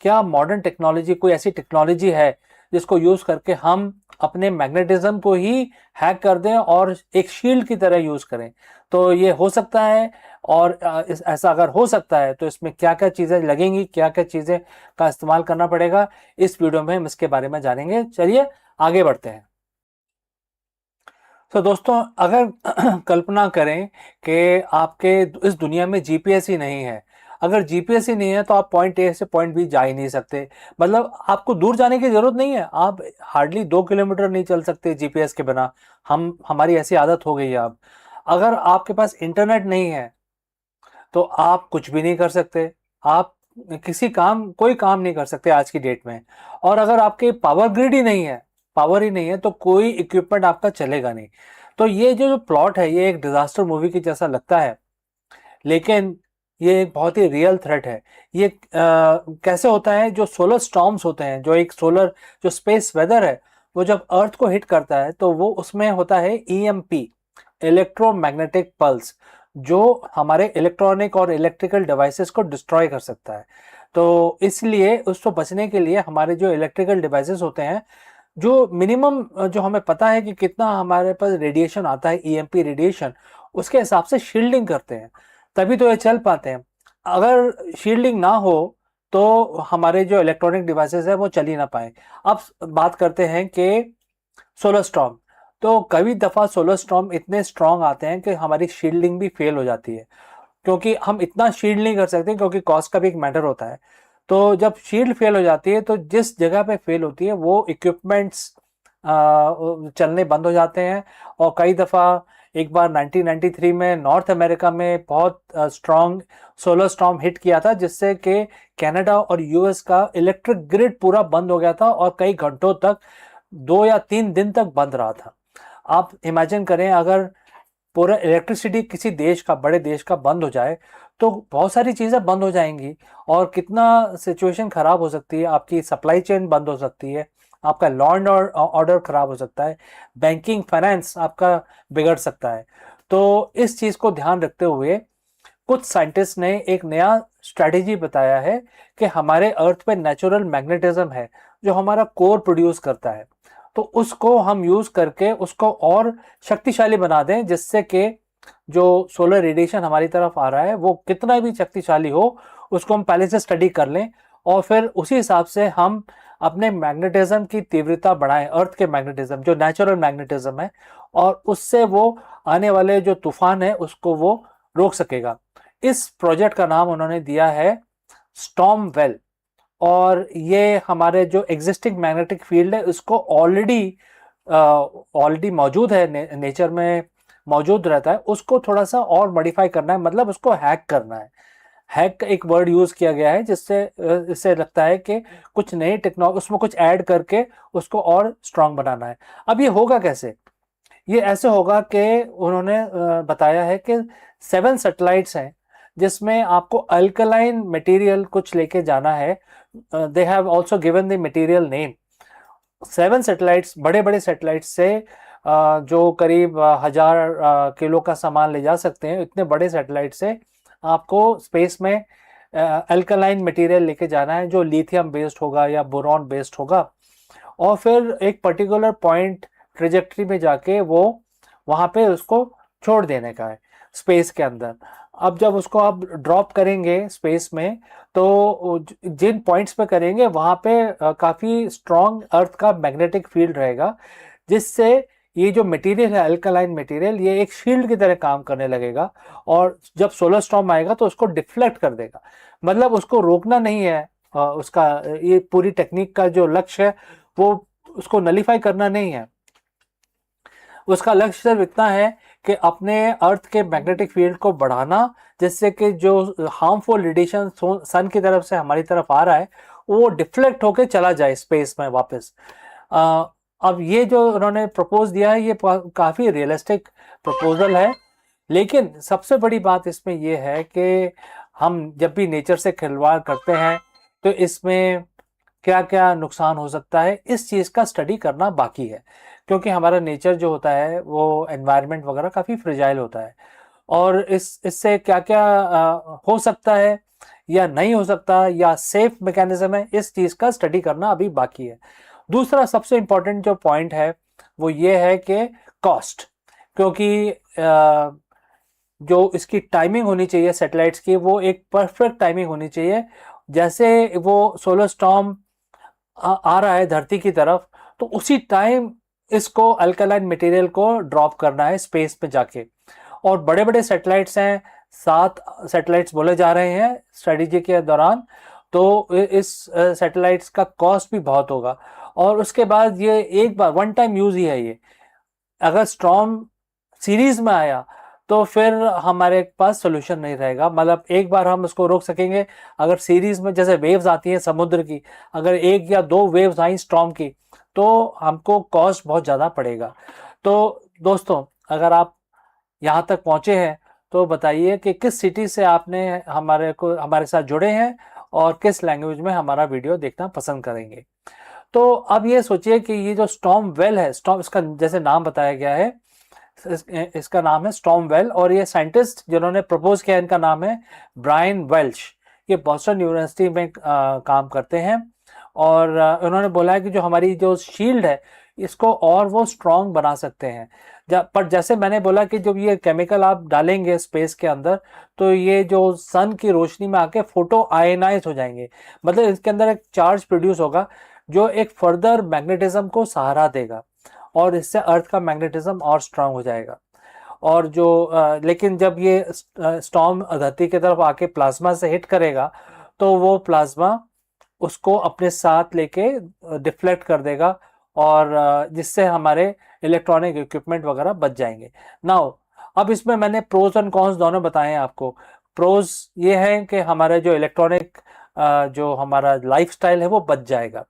क्या मॉडर्न टेक्नोलॉजी, कोई ऐसी टेक्नोलॉजी है जिसको यूज़ करके हम अपने मैग्नेटिज्म को ही हैक कर दें और एक शील्ड की तरह यूज़ करें? तो ये हो सकता है, और ऐसा अगर हो सकता है तो इसमें क्या क्या चीज़ें लगेंगी, क्या क्या चीज़ें का इस्तेमाल करना पड़ेगा, इस वीडियो में हम इसके बारे में जानेंगे। चलिए आगे बढ़ते हैं। तो दोस्तों, अगर कल्पना करें कि आपके इस दुनिया में जीपीएस ही नहीं है। अगर जीपीएस ही नहीं है तो आप पॉइंट ए से पॉइंट बी जा ही नहीं सकते। मतलब आपको दूर जाने की ज़रूरत नहीं है, आप हार्डली 2 किलोमीटर नहीं चल सकते जीपीएस के बिना। हमारी ऐसी आदत हो गई है अब। अगर आपके पास इंटरनेट नहीं है तो आप कुछ भी नहीं कर सकते। आप कोई काम नहीं कर सकते आज की डेट में। और अगर आपके पावर ग्रिड ही नहीं है, पावर ही नहीं है, तो कोई इक्विपमेंट आपका चलेगा नहीं। तो ये जो प्लॉट है ये एक डिजास्टर मूवी की जैसा लगता है, लेकिन ये एक बहुत ही रियल थ्रेट है। ये कैसे होता है? जो सोलर स्टॉर्म्स होते हैं, जो स्पेस वेदर है, वो जब अर्थ को हिट करता है तो वो उसमें होता है ईएमपी, इलेक्ट्रोमैग्नेटिक पल्स, जो हमारे इलेक्ट्रॉनिक और इलेक्ट्रिकल डिवाइसेस को डिस्ट्रॉय कर सकता है। तो इसलिए उसको बचने के लिए हमारे जो इलेक्ट्रिकल डिवाइसेस होते हैं, जो मिनिमम जो हमें पता है कि कितना हमारे पास रेडिएशन आता है, ईएमपी रेडिएशन, उसके हिसाब से शील्डिंग करते हैं, तभी तो ये चल पाते हैं। अगर शील्डिंग ना हो तो हमारे जो इलेक्ट्रॉनिक डिवाइसेस है वो चल ही ना पाए। अब बात करते हैं कि सोलर स्टॉर्म। तो कई दफ़ा सोलर स्टॉर्म इतने स्ट्रांग आते हैं कि हमारी शील्डिंग भी फेल हो जाती है, क्योंकि हम इतना शील्ड नहीं कर सकते, क्योंकि कॉस्ट का भी एक मैटर होता है। तो जब शील्ड फेल हो जाती है तो जिस जगह पे फेल होती है वो इक्विपमेंट्स चलने बंद हो जाते हैं। और कई दफ़ा, एक बार 1993 में नॉर्थ अमेरिका में बहुत स्ट्रॉन्ग सोलर स्टॉर्म हिट किया था, जिससे कि कनाडा और यूएस का इलेक्ट्रिक ग्रिड पूरा बंद हो गया था और कई घंटों तक, 2 या 3 दिन तक बंद रहा था। आप इमेजिन करें, अगर पूरा इलेक्ट्रिसिटी किसी देश का, बड़े देश का बंद हो जाए तो बहुत सारी चीज़ें बंद हो जाएंगी, और कितना सिचुएशन ख़राब हो सकती है। आपकी सप्लाई चेन बंद हो सकती है, आपका लॉ एंड ऑर्डर ख़राब हो सकता है, बैंकिंग फाइनेंस आपका बिगड़ सकता है। तो इस चीज़ को ध्यान रखते हुए कुछ साइंटिस्ट ने एक नया स्ट्रैटेजी बताया है कि हमारे अर्थ पे नेचुरल मैग्नेटिज्म है जो हमारा कोर प्रोड्यूस करता है। तो उसको हम यूज़ करके उसको और शक्तिशाली बना दें, जिससे कि जो सोलर रेडिएशन हमारी तरफ आ रहा है वो कितना भी शक्तिशाली हो, उसको हम पहले से स्टडी कर लें, और फिर उसी हिसाब से हम अपने मैग्नेटिज्म की तीव्रता बढ़ाएं, अर्थ के मैग्नेटिज्म, जो नेचुरल मैग्नेटिज्म है, और उससे वो आने वाले जो तूफान है उसको वो रोक सकेगा। इस प्रोजेक्ट का नाम उन्होंने दिया है स्टॉर्म वेल। और ये हमारे जो एग्जिस्टिंग मैग्नेटिक फील्ड है उसको ऑलरेडी मौजूद है, नेचर में मौजूद रहता है, उसको थोड़ा सा और मॉडिफाई करना है, मतलब उसको हैक करना है। हैक का एक वर्ड यूज़ किया गया है, जिससे इससे लगता है कि कुछ नई टेक्नोलॉजी, उसमें कुछ ऐड करके उसको और स्ट्रांग बनाना है। अब ये होगा कैसे? ये ऐसे होगा कि उन्होंने बताया है कि 7 सैटेलाइट्स हैं, जिसमें आपको अल्कलाइन मटेरियल कुछ लेके जाना है। They have also given the material name. 7 satellites, बड़े बड़े सैटेलाइट्स से जो करीब 1000 किलो का सामान ले जा सकते हैं, इतने बड़े सैटेलाइट से आपको स्पेस में अल्कलाइन मटेरियल लेके जाना है, जो लिथियम बेस्ड होगा या बोरॉन बेस्ड होगा। और फिर एक पर्टिकुलर पॉइंट ट्रेजेक्ट्री में जाके वो वहाँ पे उसको छोड़ देने का है स्पेस के अंदर। अब जब उसको आप ड्रॉप करेंगे स्पेस में, तो जिन पॉइंट्स पे करेंगे वहाँ पे काफ़ी स्ट्रॉन्ग अर्थ का मैग्नेटिक फील्ड रहेगा, जिससे ये जो मटेरियल है अल्कलाइन मटेरियल, ये एक शील्ड की तरह काम करने लगेगा, और जब सोलर स्टॉर्म आएगा तो उसको डिफ्लेक्ट कर देगा। मतलब उसको रोकना नहीं है, उसका ये पूरी टेक्निक का जो लक्ष्य है वो उसको नलीफाई करना नहीं है। उसका लक्ष्य सिर्फ इतना है कि अपने अर्थ के मैग्नेटिक फील्ड को बढ़ाना, जिससे कि जो हार्मफुल रेडिएशन सन की तरफ से हमारी तरफ आ रहा है वो डिफ्लेक्ट होके चला जाए स्पेस में वापस। अब ये जो उन्होंने प्रपोज दिया है ये काफ़ी रियलिस्टिक प्रपोजल है, लेकिन सबसे बड़ी बात इसमें यह है कि हम जब भी नेचर से खिलवाड़ करते हैं तो इसमें क्या क्या नुकसान हो सकता है, इस चीज़ का स्टडी करना बाकी है। क्योंकि हमारा नेचर जो होता है वो एनवायरनमेंट वगैरह काफ़ी फ्रेजाइल होता है, और इससे क्या क्या हो सकता है या नहीं हो सकता, या सेफ मैकेनिज्म है, इस चीज़ का स्टडी करना अभी बाकी है। दूसरा सबसे इम्पोर्टेंट जो पॉइंट है वो ये है कि कॉस्ट, क्योंकि जो इसकी टाइमिंग होनी चाहिए सैटेलाइट्स की, वो एक परफेक्ट टाइमिंग होनी चाहिए। जैसे वो सोलर स्टॉर्म आ रहा है धरती की तरफ, तो उसी टाइम इसको अल्कलाइन मटेरियल को ड्रॉप करना है स्पेस में जाके। और बड़े बड़े सैटेलाइट्स हैं, 7 सैटेलाइट्स बोले जा रहे हैं स्ट्रेटेजी के दौरान, तो इस सैटेलाइट्स का कॉस्ट भी बहुत होगा। और उसके बाद ये एक बार वन टाइम यूज़ ही है ये, अगर स्टॉर्म सीरीज में आया तो फिर हमारे पास सोल्यूशन नहीं रहेगा। मतलब एक बार हम उसको रोक सकेंगे, अगर सीरीज में जैसे वेव्स आती हैं समुद्र की, अगर 1 या 2 वेव्स आई स्टॉर्म की तो हमको कॉस्ट बहुत ज़्यादा पड़ेगा। तो दोस्तों, अगर आप यहाँ तक पहुँचे हैं तो बताइए कि किस सिटी से आपने हमारे साथ जुड़े हैं और किस लैंग्वेज में हमारा वीडियो देखना पसंद करेंगे। तो अब ये सोचिए कि ये जो स्टॉर्म वेल है, स्टॉर्म इसका जैसे नाम बताया गया है, इसका नाम है स्टॉर्म वेल, और ये साइंटिस्ट जिन्होंने प्रपोज किया इनका नाम है ब्रायन वेल्च। ये बॉस्टन यूनिवर्सिटी में काम करते हैं, और उन्होंने बोला है कि जो हमारी जो शील्ड है इसको और वो स्ट्रॉन्ग बना सकते हैं। पर जैसे मैंने बोला कि जब ये केमिकल आप डालेंगे स्पेस के अंदर तो ये जो सन की रोशनी में आके फोटो आयनाइज हो जाएंगे, मतलब इसके अंदर एक चार्ज प्रोड्यूस होगा जो एक फर्दर मैग्नेटिज्म को सहारा देगा, और इससे अर्थ का मैग्नेटिज्म और स्ट्रांग हो जाएगा। और जो लेकिन जब ये स्टॉर्म धरती की तरफ आके प्लाज्मा से हिट करेगा तो वो प्लाज्मा उसको अपने साथ लेके डिफ्लेक्ट कर देगा, और जिससे हमारे इलेक्ट्रॉनिक इक्विपमेंट वगैरह बच जाएंगे। नाउ अब इसमें मैंने प्रोज एंड कॉन्स दोनों बताए हैं आपको। प्रोज ये है कि हमारा जो इलेक्ट्रॉनिक जो हमारा लाइफस्टाइल है वो बच जाएगा,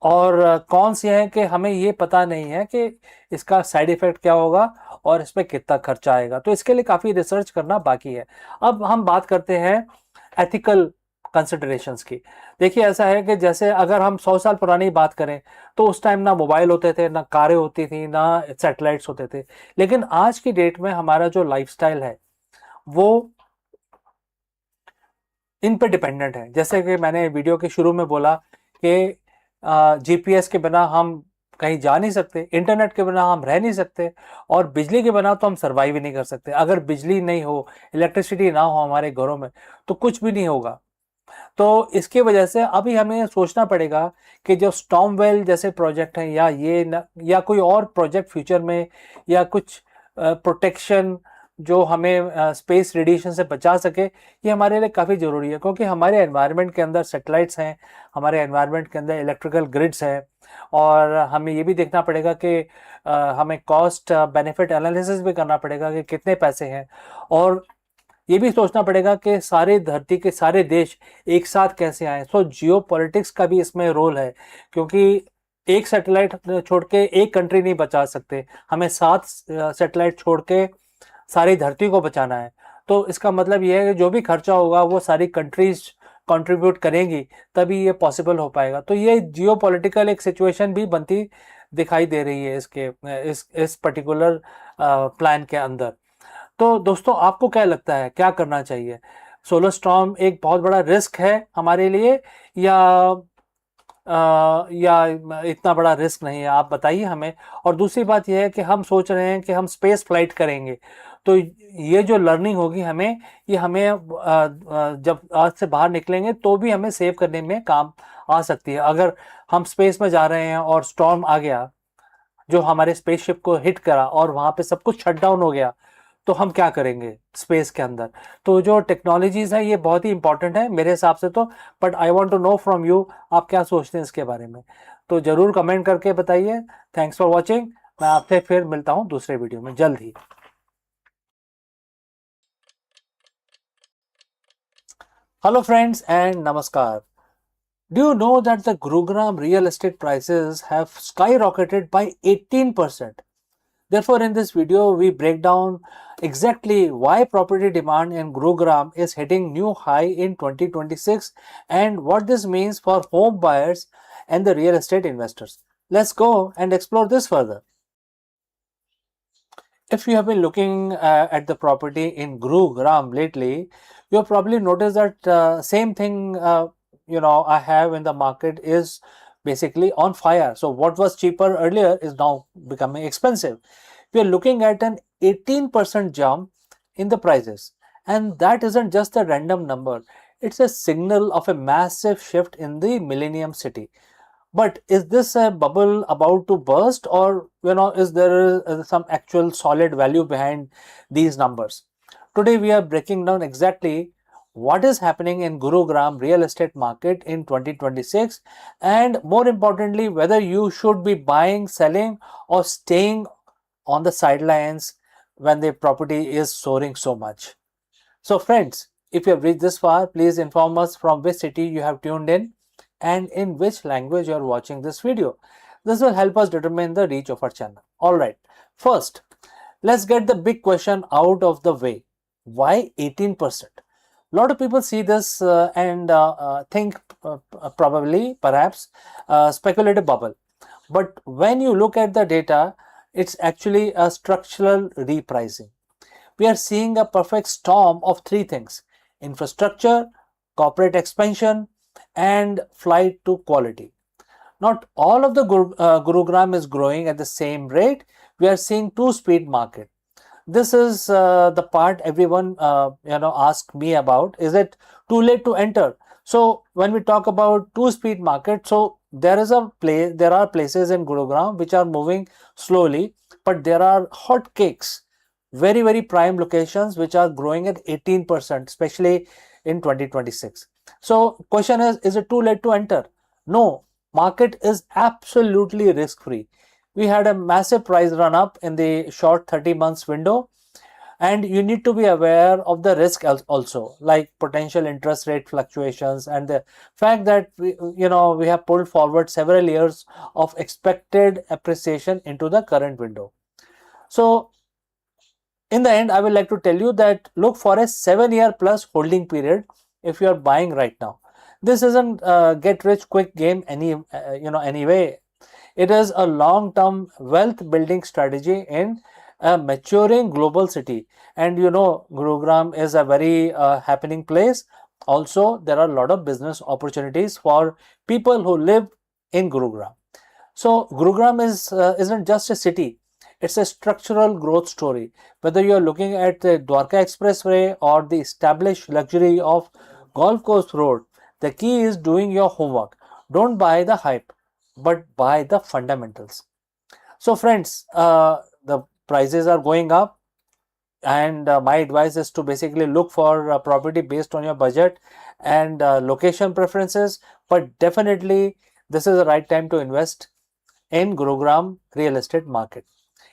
और कौन सी है कि हमें ये पता नहीं है कि इसका साइड इफेक्ट क्या होगा और इसमें कितना खर्चा आएगा, तो इसके लिए काफ़ी रिसर्च करना बाकी है। अब हम बात करते हैं एथिकल कंसिडरेशंस की। देखिए ऐसा है कि जैसे अगर हम 100 साल पुरानी बात करें तो उस टाइम ना मोबाइल होते थे, ना कारें होती थी, ना सैटेलाइट्स होते थे, लेकिन आज की डेट में हमारा जो लाइफस्टाइल है वो इन पे डिपेंडेंट है। जैसे कि मैंने वीडियो के शुरू में बोला कि जीपीएस के बिना हम कहीं जा नहीं सकते, इंटरनेट के बिना हम रह नहीं सकते, और बिजली के बिना तो हम सर्वाइव ही नहीं कर सकते। अगर बिजली नहीं हो, इलेक्ट्रिसिटी ना हो हमारे घरों में तो कुछ भी नहीं होगा। तो इसकी वजह से अभी हमें सोचना पड़ेगा कि जो स्टॉर्म वेल जैसे प्रोजेक्ट हैं या कोई और प्रोजेक्ट फ्यूचर में, या कुछ प्रोटेक्शन जो हमें स्पेस रेडिएशन से बचा सके, ये हमारे लिए काफ़ी ज़रूरी है। क्योंकि हमारे एनवायरनमेंट के अंदर सैटेलाइट्स हैं, हमारे एनवायरनमेंट के अंदर इलेक्ट्रिकल ग्रिड्स हैं, और हमें ये भी देखना पड़ेगा कि हमें कॉस्ट बेनिफिट एनालिसिस भी करना पड़ेगा कि कितने पैसे हैं, और ये भी सोचना पड़ेगा कि सारे धरती के सारे देश एक साथ कैसे आए। सो जियो पॉलिटिक्स का भी इसमें रोल है, क्योंकि एक सैटेलाइट छोड़ के एक कंट्री नहीं बचा सकते, हमें 7 सैटेलाइट छोड़ के सारी धरती को बचाना है। तो इसका मतलब ये है कि जो भी खर्चा होगा वो सारी कंट्रीज कंट्रीब्यूट करेंगी, तभी ये पॉसिबल हो पाएगा। तो ये जियो पॉलिटिकल एक सिचुएशन भी बनती दिखाई दे रही है इस पर्टिकुलर प्लान के अंदर। तो दोस्तों, आपको क्या लगता है, क्या करना चाहिए? सोलर स्टॉर्म एक बहुत बड़ा रिस्क है हमारे लिए, या या इतना बड़ा रिस्क नहीं है, आप बताइए हमें। और दूसरी बात यह है कि हम सोच रहे हैं कि हम स्पेस फ्लाइट करेंगे, तो ये जो लर्निंग होगी हमें, ये हमें जब अर्थ से बाहर निकलेंगे तो भी हमें सेव करने में काम आ सकती है। अगर हम स्पेस में जा रहे हैं और स्टॉर्म आ गया जो हमारे स्पेसशिप को हिट करा और वहां पे सब कुछ शट डाउन हो गया, तो हम क्या करेंगे स्पेस के अंदर? तो जो टेक्नोलॉजीज है ये बहुत ही इंपॉर्टेंट है मेरे हिसाब से तो। But I want to know from you, आप क्या सोचते हैं इसके बारे में? तो जरूर कमेंट करके बताइए। Thanks for watching. मैं आपसे फिर मिलता हूँ दूसरे वीडियो में जल्द ही। हेलो फ्रेंड्स एंड नमस्कार। Do you know that the Gurugram real estate prices have skyrocketed by 18%? Therefore, in this video, we break down exactly why property demand in Gurugram is hitting new high in 2026 and what this means for home buyers and the real estate investors. Let's go and explore this further. If you have been looking at the property in Gurugram lately, you've probably noticed that same thing I have in the market is basically on fire. So what was cheaper earlier is now becoming expensive. We are looking at an 18% jump in the prices, and that isn't just a random number. It's a signal of a massive shift in the Millennium City. But is this a bubble about to burst, or is there some actual solid value behind these numbers? Today we are breaking down exactly what is happening in Gurugram real estate market in 2026, and more importantly whether you should be buying, selling, or staying on the sidelines when the property is soaring so much. So friends, if you have reached this far, please inform us from which city you have tuned in and in which language you are watching this video. This will help us determine the reach of our channel. Alright, first, let's get the big question out of the way. Why 18%? A lot of people see this and think probably, perhaps, speculative bubble. But when you look at the data, it's actually a structural repricing. We are seeing a perfect storm of three things: infrastructure, corporate expansion, and flight to quality. Not all of the Gurugram is growing at the same rate. We are seeing two-speed market. This is the part everyone ask me about. Is it too late to enter? So when we talk about two-speed market, so there are places in Gurugram which are moving slowly, but there are hot cakes, very prime locations which are growing at 18%, especially in 2026. So question is it too late to enter? No, market is absolutely risk free. We had a massive price run up in the short 30 months window, and you need to be aware of the risk also, like potential interest rate fluctuations and the fact that we have pulled forward several years of expected appreciation into the current window. So in the end, I would like to tell you that look for a 7-year plus holding period if you are buying right now. This isn't get rich quick game anyway. It is a long term wealth building strategy in a maturing global city. And Gurugram is a very happening place. Also, there are a lot of business opportunities for people who live in Gurugram. So Gurugram isn't just a city; it's a structural growth story. Whether you are looking at the Dwarka Expressway or the established luxury of Golf Course Road, the key is doing your homework. Don't buy the hype, but buy the fundamentals. So friends, the prices are going up, and my advice is to basically look for a property based on your budget and location preferences. But definitely, this is the right time to invest in Gurugram real estate market.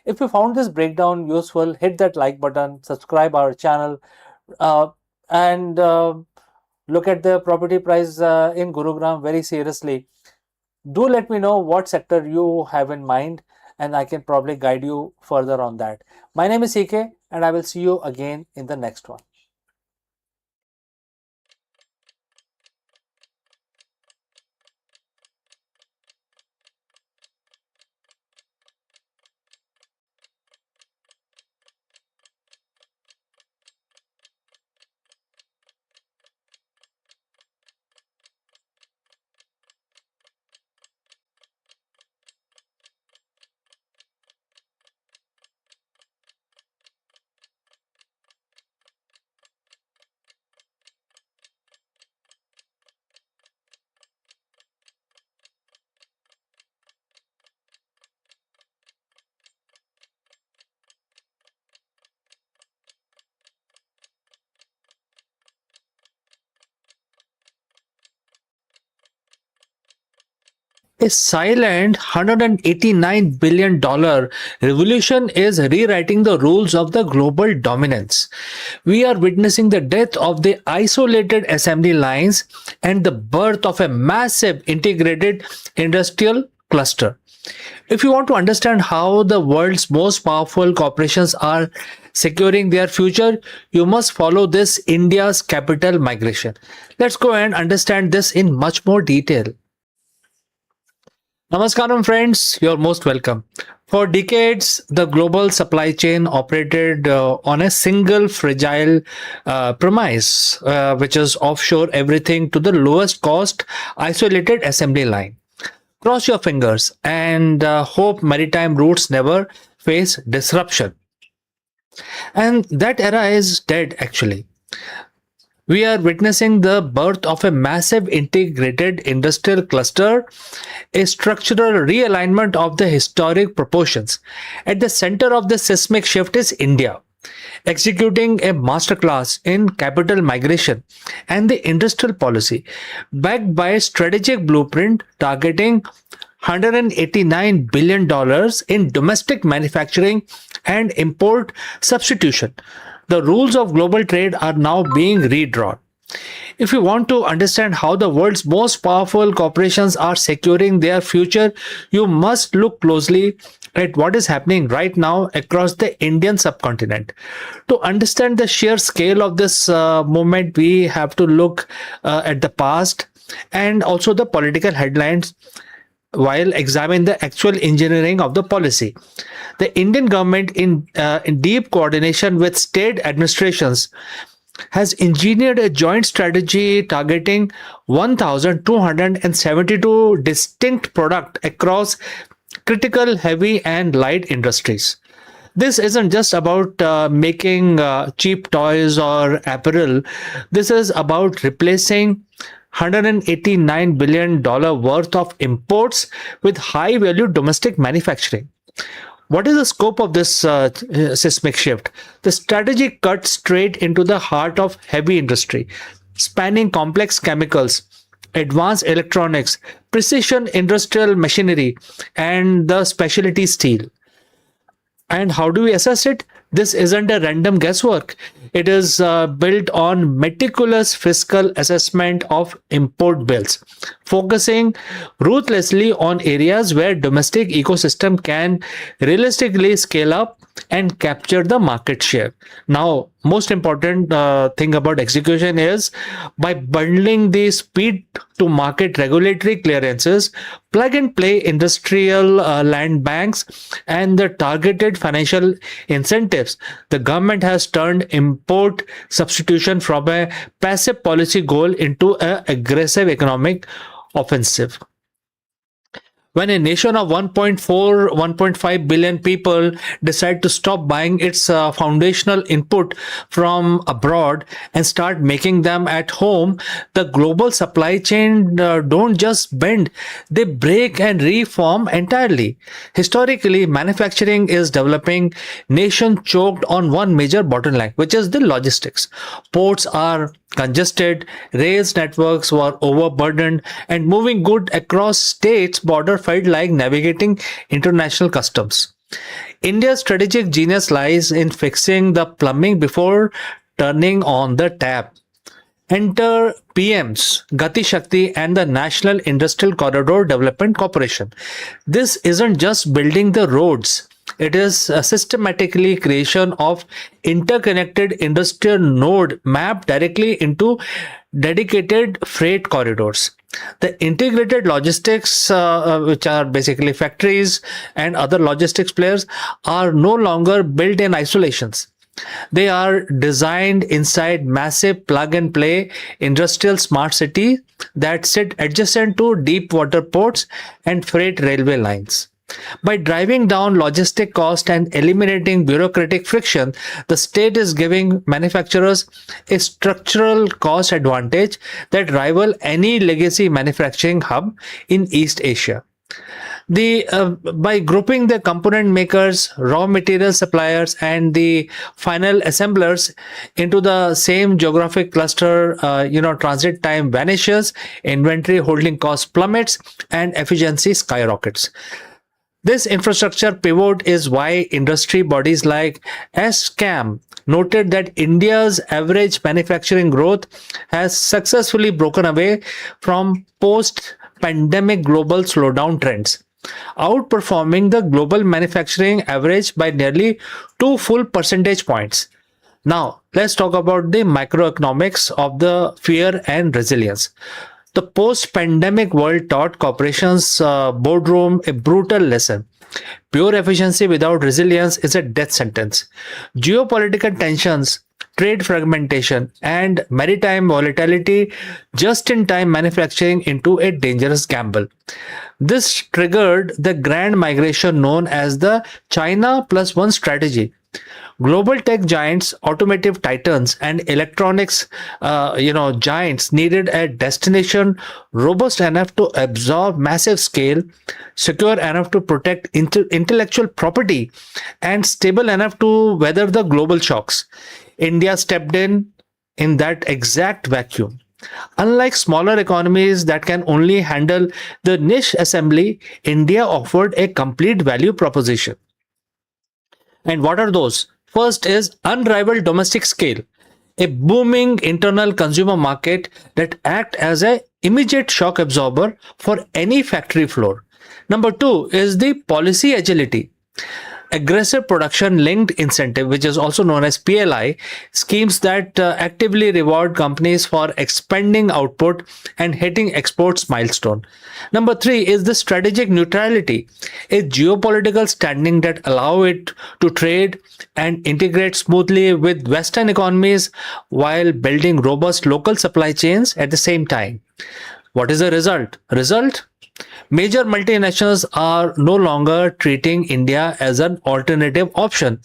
If you found this breakdown useful, hit that like button, subscribe our channel, uh, and look at the property price in Gurugram very seriously. Do let me know what sector you have in mind, and I can probably guide you further on that. My name is CK, and I will see you again in the next one. A silent $189 billion revolution is rewriting the rules of the global dominance. We are witnessing the death of the isolated assembly lines and the birth of a massive integrated industrial cluster. If you want to understand how the world's most powerful corporations are securing their future, you must follow this India's capital migration. Let's go and understand this in much more detail. Namaskaram, friends. You're most welcome. For decades, the global supply chain operated on a single fragile premise, which is offshore everything to the lowest cost isolated assembly line. Cross your fingers and hope maritime routes never face disruption. And that era is dead, actually. We are witnessing the birth of a massive integrated industrial cluster, a structural realignment of the historic proportions. At the center of the seismic shift is India, executing a masterclass in capital migration and the industrial policy, backed by a strategic blueprint targeting $189 billion in domestic manufacturing and import substitution. The rules of global trade are now being redrawn. If you want to understand how the world's most powerful corporations are securing their future, you must look closely at what is happening right now across the Indian subcontinent. To understand the sheer scale of this movement, we have to look at the past and also the political headlines while examining the actual engineering of the policy. The Indian government, in deep coordination with state administrations, has engineered a joint strategy targeting 1,272 distinct products across critical heavy and light industries. This isn't just about making cheap toys or apparel. This is about replacing $189 billion worth of imports with high value domestic manufacturing. What is the scope of this seismic shift? The strategy cuts straight into the heart of heavy industry, spanning complex chemicals, advanced electronics, precision industrial machinery, and the specialty steel. And how do we assess it? This isn't a random guesswork. It is built on meticulous fiscal assessment of import bills, focusing ruthlessly on areas where domestic ecosystem can realistically scale up and capture the market share. Now, most important thing about execution is by bundling the speed to market regulatory clearances, plug and play industrial land banks, and the targeted financial incentives, the government has turned import substitution from a passive policy goal into an aggressive economic offensive. When a nation of 1.4, 1.5 billion people decide to stop buying its foundational input from abroad and start making them at home, the global supply chain don't just bend, they break and reform entirely. Historically, manufacturing is developing nation choked on one major bottleneck, which is the logistics. Ports are congested, rails networks were overburdened, and moving goods across states border felt like navigating international customs. India's strategic genius lies in fixing the plumbing before turning on the tap. Enter PM's Gati Shakti and the National Industrial Corridor Development Corporation. This isn't just building the roads. It is a systematically creation of interconnected industrial node mapped directly into dedicated freight corridors. The integrated logistics, which are basically factories and other logistics players, are no longer built in isolations. They are designed inside massive plug-and-play industrial smart cities that sit adjacent to deep water ports and freight railway lines. By driving down logistic cost and eliminating bureaucratic friction, the state is giving manufacturers a structural cost advantage that rival any legacy manufacturing hub in East Asia. By grouping the component makers, raw material suppliers, and the final assemblers into the same geographic cluster, transit time vanishes, inventory holding cost plummets, and efficiency skyrockets. This infrastructure pivot is why industry bodies like SCAM noted that India's average manufacturing growth has successfully broken away from post-pandemic global slowdown trends, outperforming the global manufacturing average by nearly 2 full percentage points. Now, let's talk about the microeconomics of the fear and resilience. The post-pandemic world taught corporations boardroom a brutal lesson. Pure efficiency without resilience is a death sentence. Geopolitical tensions, trade fragmentation, and maritime volatility just-in-time manufacturing into a dangerous gamble. This triggered the grand migration known as the China Plus One strategy. Global tech giants, automotive titans, and electronics, giants needed a destination robust enough to absorb massive scale, secure enough to protect intellectual property, and stable enough to weather the global shocks. India stepped in that exact vacuum. Unlike smaller economies that can only handle the niche assembly, India offered a complete value proposition. And what are those? First is unrivaled domestic scale, a booming internal consumer market that act as an immediate shock absorber for any factory floor. Number two is the policy agility. Aggressive production linked incentive, which is also known as PLI, schemes that actively reward companies for expanding output and hitting exports milestone. Number three is the strategic neutrality, a geopolitical standing that allow it to trade and integrate smoothly with Western economies while building robust local supply chains at the same time. What is the result? Major multinationals are no longer treating India as an alternative option.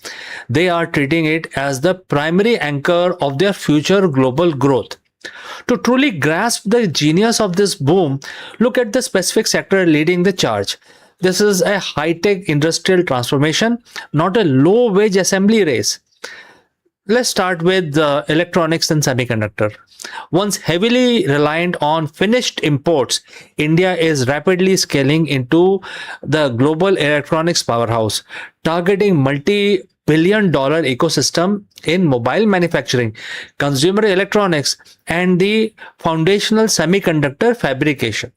They are treating it as the primary anchor of their future global growth. To truly grasp the genius of this boom, look at the specific sector leading the charge. This is a high-tech industrial transformation, not a low-wage assembly race. Let's start with electronics and semiconductor. Once heavily reliant on finished imports, India is rapidly scaling into the global electronics powerhouse, targeting multi-billion-dollar ecosystem in mobile manufacturing, consumer electronics, and the foundational semiconductor fabrication.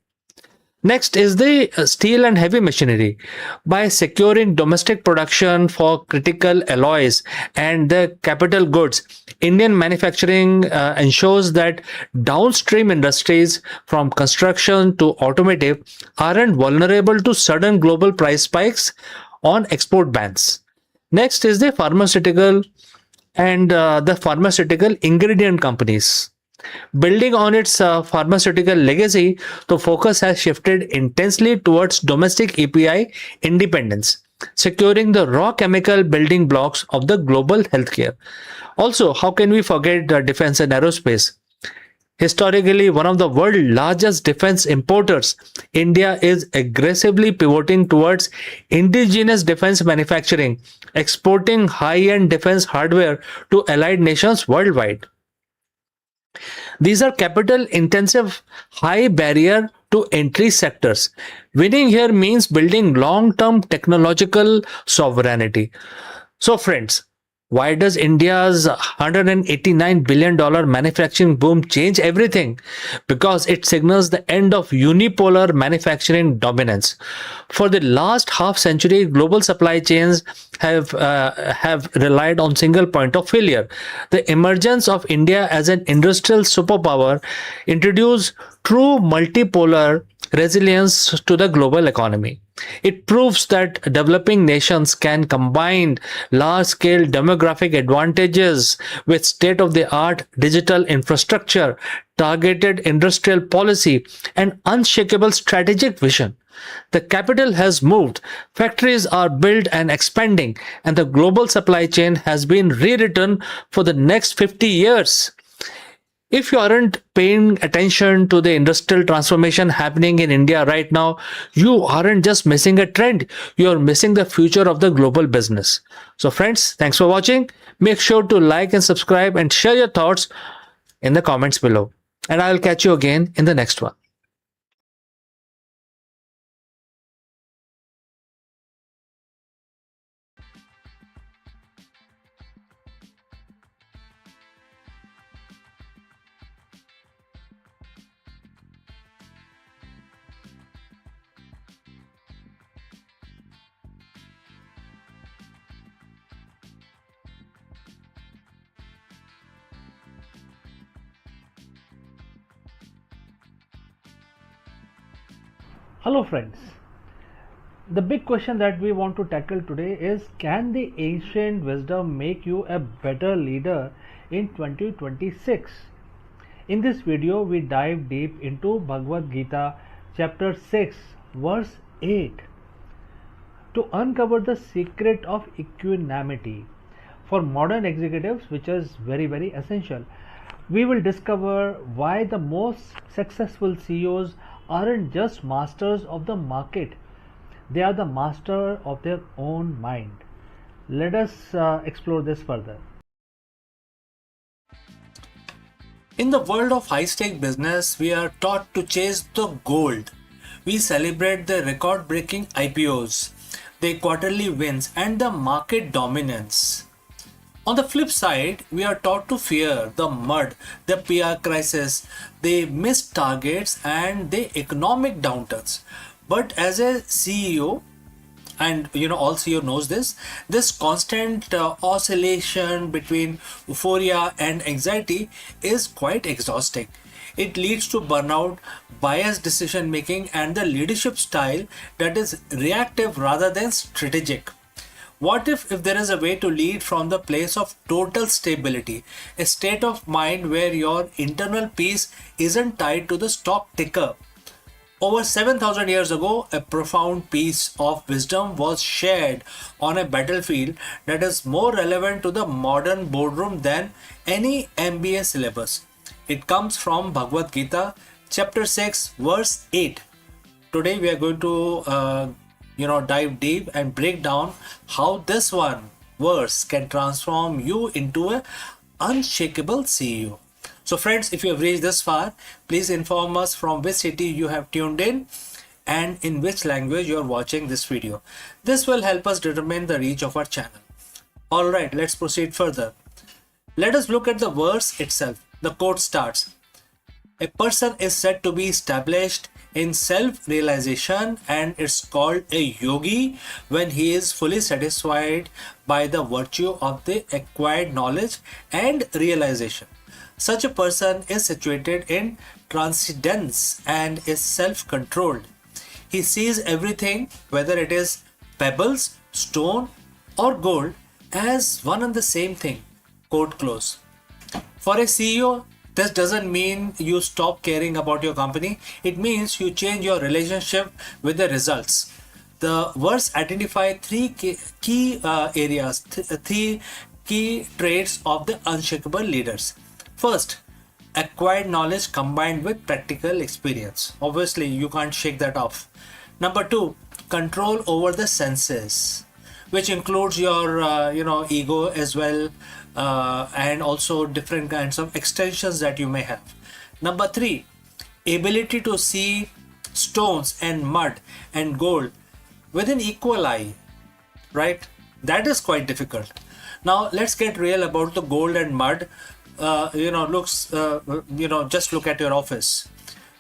Next is the steel and heavy machinery. By securing domestic production for critical alloys and the capital goods, Indian manufacturing ensures that downstream industries from construction to automotive aren't vulnerable to sudden global price spikes on export bans. Next is the pharmaceutical and the pharmaceutical ingredient companies. Building on its pharmaceutical legacy, the focus has shifted intensely towards domestic API independence, securing the raw chemical building blocks of the global healthcare. Also, how can we forget defense and aerospace? Historically, one of the world's largest defense importers, India is aggressively pivoting towards indigenous defense manufacturing, exporting high-end defense hardware to allied nations worldwide. These are capital intensive, high barrier to entry sectors. Winning here means building long-term technological sovereignty. So friends, why does India's $189 billion manufacturing boom change everything? Because it signals the end of unipolar manufacturing dominance. For the last half century, global supply chains have relied on single point of failure. The emergence of India as an industrial superpower introduced true multipolar resilience to the global economy. It proves that developing nations can combine large-scale demographic advantages with state-of-the-art digital infrastructure, targeted industrial policy, and unshakable strategic vision. The capital has moved, factories are built and expanding, and the global supply chain has been rewritten for the next 50 years. If you aren't paying attention to the industrial transformation happening in India right now, you aren't just missing a trend, you're missing the future of the global business. So, friends, thanks for watching. Make sure to like and subscribe and share your thoughts in the comments below. And I'll catch you again in the next one. Hello friends, the big question that we want to tackle today is, can the ancient wisdom make you a better leader in 2026? In this video we dive deep into Bhagavad Gita chapter 6 verse 8 to uncover the secret of equanimity for modern executives, which is very essential. We will discover why the most successful CEOs aren't just masters of the market, they are the master of their own mind. Let us explore this further. In the world of high-stake business, we are taught to chase the gold. We celebrate the record-breaking IPOs, the quarterly wins, and the market dominance. On the flip side, we are taught to fear the mud, the PR crisis, the missed targets, and the economic downturns. But as a CEO, and all CEO knows this constant oscillation between euphoria and anxiety is quite exhausting. It leads to burnout, biased decision making, and the leadership style that is reactive rather than strategic. What if there is a way to lead from the place of total stability, a state of mind where your internal peace isn't tied to the stock ticker? Over 7,000 years ago, a profound piece of wisdom was shared on a battlefield that is more relevant to the modern boardroom than any MBA syllabus. It comes from Bhagavad Gita, chapter 6, verse 8. Today we are going to dive deep and break down how this one verse can transform you into an unshakable CEO. So friends, if you have reached this far, please inform us from which city you have tuned in and in which language you are watching this video. This will help us determine the reach of our channel. Alright, let's proceed further. Let us look at the verse itself. The quote starts, "A person is said to be established in self-realization, and it's called a yogi when he is fully satisfied by the virtue of the acquired knowledge and realization. Such a person is situated in transcendence and is self-controlled. He sees everything, whether it is pebbles, stone, or gold, as one and the same thing." Quote close. For a CEO, this doesn't mean you stop caring about your company. It means you change your relationship with the results. The verse identifies three key areas, three key traits of the unshakable leaders. First, acquired knowledge combined with practical experience. Obviously, you can't shake that off. Number two, control over the senses, which includes your ego as well, and also different kinds of extensions that you may have. Number three, ability to see stones and mud and gold with an equal eye, right? That is quite difficult. Now let's get real about the gold and mud. Just look at your office.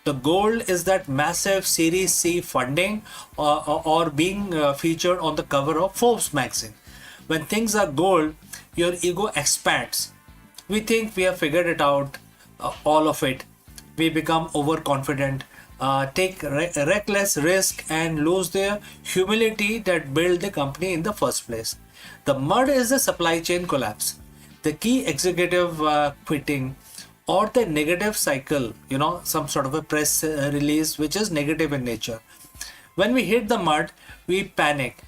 The gold is that massive Series C funding or being featured on the cover of Forbes magazine. When things are gold, your ego expands. We think we have figured it out, all of it. We become overconfident, take reckless risk, and lose the humility that built the company in the first place. The mud is the supply chain collapse, the key executive quitting, or the negative cycle, some sort of a press release which is negative in nature. When we hit the mud, we panic.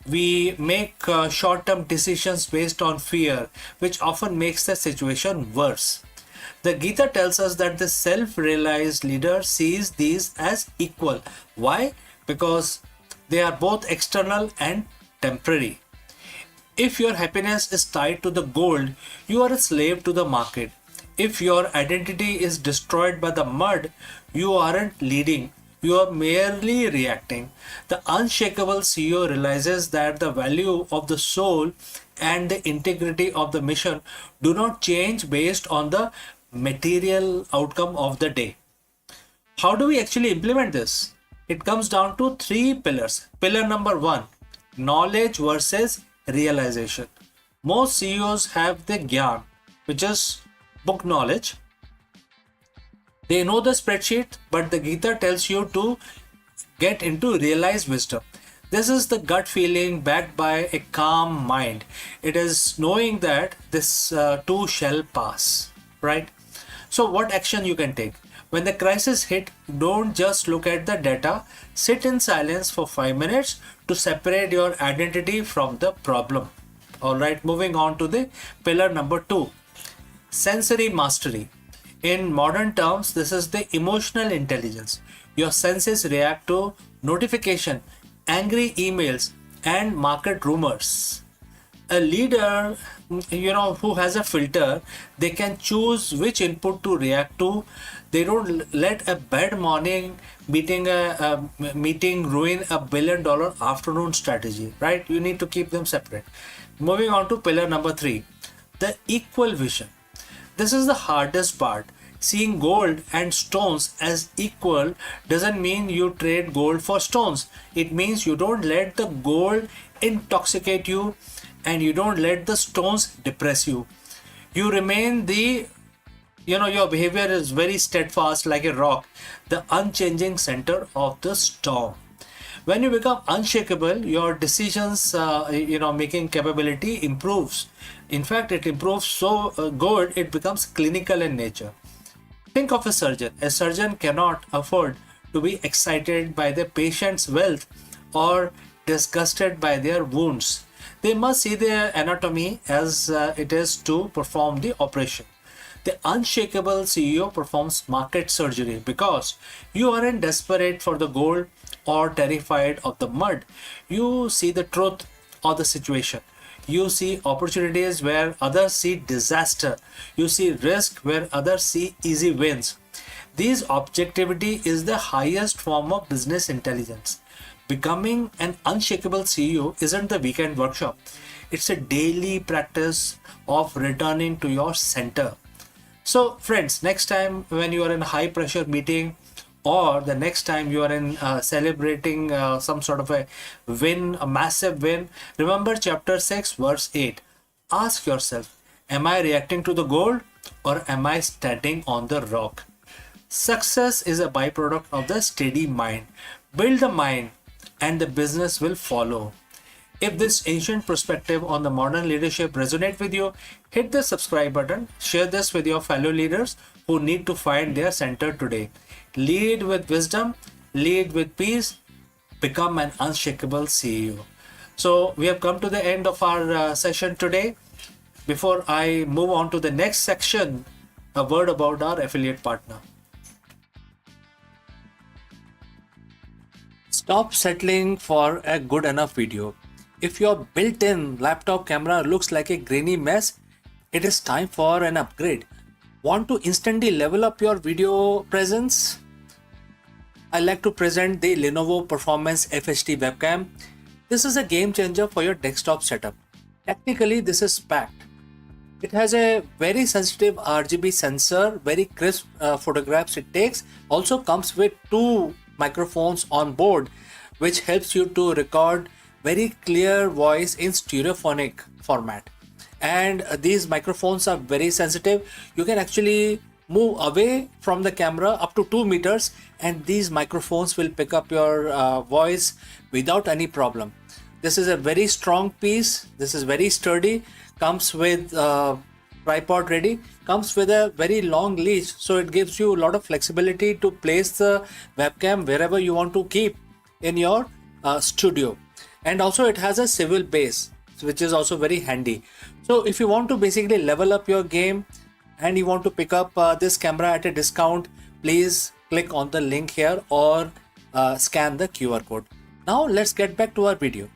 We make short-term decisions based on fear, which often makes the situation worse. The Gita tells us that the self-realized leader sees these as equal. Why? Because they are both external and temporary. If your happiness is tied to the gold, you are a slave to the market. If your identity is destroyed by the mud, you aren't leading, you are merely reacting. The unshakable CEO realizes that the value of the soul and the integrity of the mission do not change based on the material outcome of the day. How do we actually implement this? It comes down to three pillars. Pillar number one, knowledge versus realization. Most CEOs have the gyan, which is book knowledge. They know the spreadsheet, but the Gita tells you to get into realized wisdom. This is the gut feeling backed by a calm mind. It is knowing that this too shall pass, right? So what action you can take? When the crisis hit, don't just look at the data. Sit in silence for 5 minutes to separate your identity from the problem. Alright, moving on to the pillar number 2. Sensory mastery. In modern terms, this is the emotional intelligence. Your senses react to notification, angry emails, and market rumors. A leader, who has a filter, they can choose which input to react to. They don't let a bad morning meeting ruin a $1 billion afternoon strategy, right? You need to keep them separate. Moving on to pillar number 3, the equal vision. This is the hardest part. Seeing gold and stones as equal doesn't mean you trade gold for stones. It means you don't let the gold intoxicate you and you don't let the stones depress you. You remain your behavior is very steadfast like a rock, the unchanging center of the storm. When you become unshakable, your decisions, making capability improves. In fact, it improves so good, it becomes clinical in nature. Think of a surgeon. A surgeon cannot afford to be excited by the patient's wealth or disgusted by their wounds. They must see their anatomy as it is to perform the operation. The unshakable CEO performs market surgery because you aren't desperate for the gold or terrified of the mud. You see the truth of the situation. You see opportunities where others see disaster. You see risk where others see easy wins. This objectivity is the highest form of business intelligence. Becoming an unshakable CEO isn't the weekend workshop. It's a daily practice of returning to your center. So friends, next time when you are in a high pressure meeting, or the next time you are in celebrating some sort of a win, a massive win, remember chapter 6 verse 8. Ask yourself, am I reacting to the gold or am I standing on the rock? Success is a byproduct of the steady mind. Build the mind and the business will follow. If this ancient perspective on the modern leadership resonates with you, hit the subscribe button, share this with your fellow leaders who need to find their center today. Lead with wisdom, lead with peace, become an unshakable CEO. So we have come to the end of our session today. Before I move on to the next section, a word about our affiliate partner. Stop settling for a good enough video. If your built-in laptop camera looks like a grainy mess, it is time for an upgrade. Want to instantly level up your video presence? I like to present the Lenovo Performance FHD webcam. This is a game changer for your desktop setup. Technically, this is packed. It has a very sensitive RGB sensor, very crisp photographs it takes. Also comes with 2 microphones on board, which helps you to record very clear voice in stereophonic format. And these microphones are very sensitive. You can actually move away from the camera up to 2 meters and these microphones will pick up your voice without any problem. This is a very strong piece. This is very sturdy. Comes with tripod ready. Comes with a very long leash, so it gives you a lot of flexibility to place the webcam wherever you want to keep in your studio. And also it has a swivel base, which is also very handy. So if you want to basically level up your game, and you want to pick up this camera at a discount, please click on the link here or scan the QR code. Now let's get back to our video.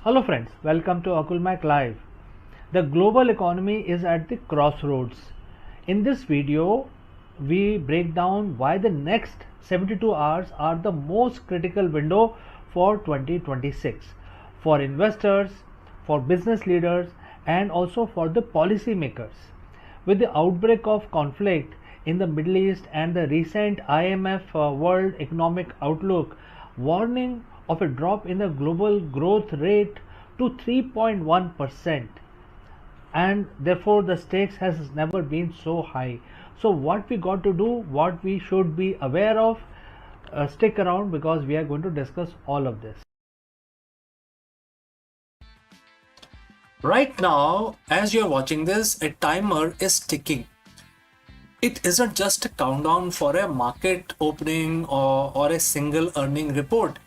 Hello friends, welcome to Akulmach Live. The global economy is at the crossroads. In this video, we break down why the next 72 hours are the most critical window for 2026 for investors, for business leaders, and also for the policymakers. With the outbreak of conflict in the Middle East and the recent IMF World Economic Outlook warning of a drop in the global growth rate to 3.1%, and therefore the stakes has never been so high. So what we got to do, what we should be aware of, stick around because we are going to discuss all of this. Right now, as you're watching this, a timer is ticking. It isn't just a countdown for a market opening or a single earning report.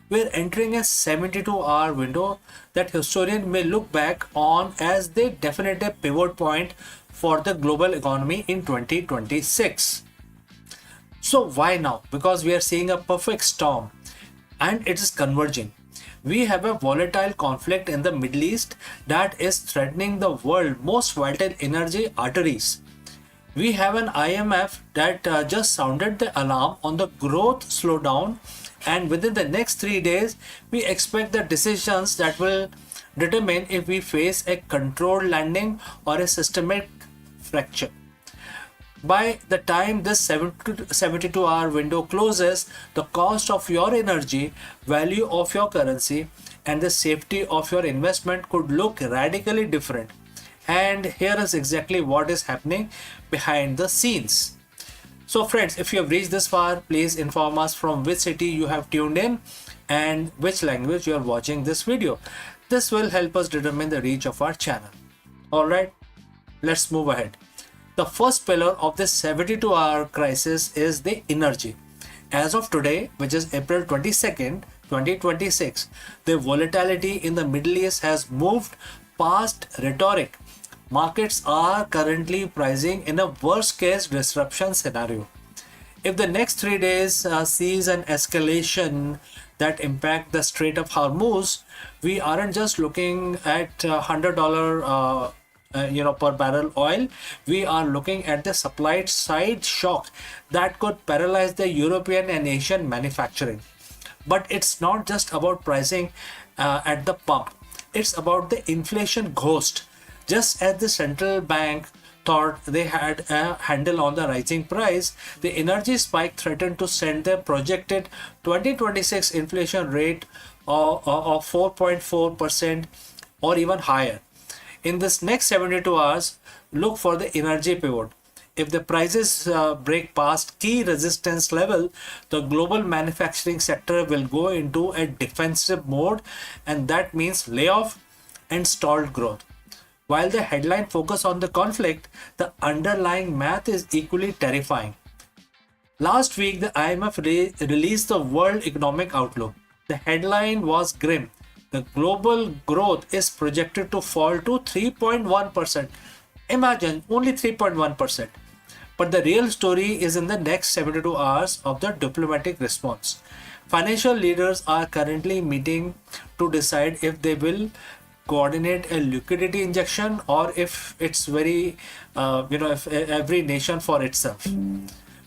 We're entering a 72-hour window that historians may look back on as the definitive pivot point for the global economy in 2026. So why now? Because we are seeing a perfect storm and it is converging. We have a volatile conflict in the Middle East that is threatening the world's most vital energy arteries. We have an IMF that just sounded the alarm on the growth slowdown, and within the next 3 days, we expect the decisions that will determine if we face a controlled landing or a systemic fracture. By the time this 72-hour window closes, the cost of your energy, value of your currency, and the safety of your investment could look radically different. And here is exactly what is happening behind the scenes. So friends, if you have reached this far, please inform us from which city you have tuned in. and which language you are watching this video. This will help us determine the reach of our channel. Alright, let's move ahead. The first pillar of this 72-hour crisis is the energy. As of today, which is April 22nd, 2026, the volatility in the Middle East has moved past rhetoric. Markets are currently pricing in a worst case disruption scenario. If the next 3 days sees an escalation that impact the Strait of Hormuz, we aren't just looking at $100 per barrel oil. We are looking at the supply side shock that could paralyze the European and Asian manufacturing. But it's not just about pricing at the pump. It's about the inflation ghost. Just as the central bank thought they had a handle on the rising price, the energy spike threatened to send the projected 2026 inflation rate of 4.4% or even higher. In this next 72 hours, look for the energy pivot. If the prices break past key resistance level, the global manufacturing sector will go into a defensive mode, and that means layoff and stalled growth. While the headline focus on the conflict, the underlying math is equally terrifying. Last week, the IMF released the World Economic Outlook. The headline was grim. The global growth is projected to fall to 3.1%. Imagine, only 3.1%. But the real story is in the next 72 hours of the diplomatic response. Financial leaders are currently meeting to decide if they will coordinate a liquidity injection or if it's if every nation for itself.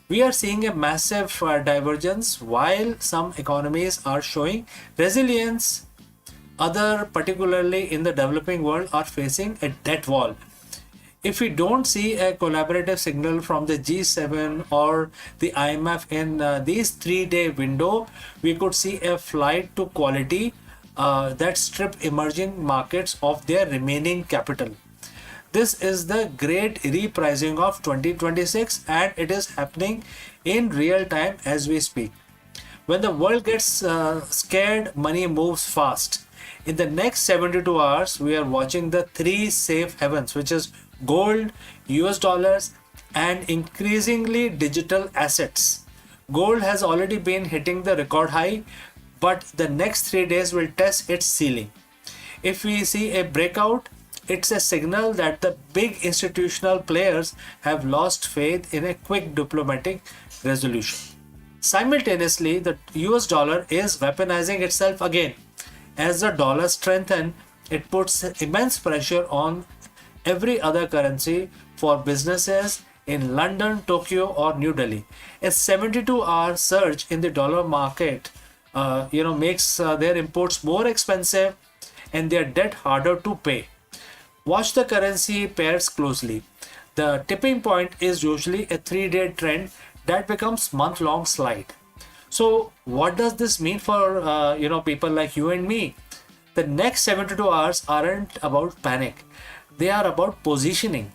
We are seeing a massive divergence. While some economies are showing resilience, others, particularly in the developing world, are facing a debt wall. If we don't see a collaborative signal from the G7 or the IMF in these 3-day window, we could see a flight to quality that strip emerging markets of their remaining capital. This is the great repricing of 2026, and it is happening in real time as we speak. When the world gets scared, money moves fast. In the next 72 hours, we are watching the 3 safe havens, which is gold, US dollars, and increasingly digital assets. Gold has already been hitting the record high, but the next 3 days will test its ceiling. If we see a breakout, it's a signal that the big institutional players have lost faith in a quick diplomatic resolution. Simultaneously, the US dollar is weaponizing itself again. As the dollar strengthens, it puts immense pressure on every other currency for businesses in London, Tokyo, or New Delhi. A 72-hour surge in the dollar market makes their imports more expensive and their debt harder to pay. Watch the currency pairs closely. The tipping point is usually a 3-day trend that becomes month-long slide. So what does this mean for people like you and me? The next 72 hours aren't about panic. They are about positioning.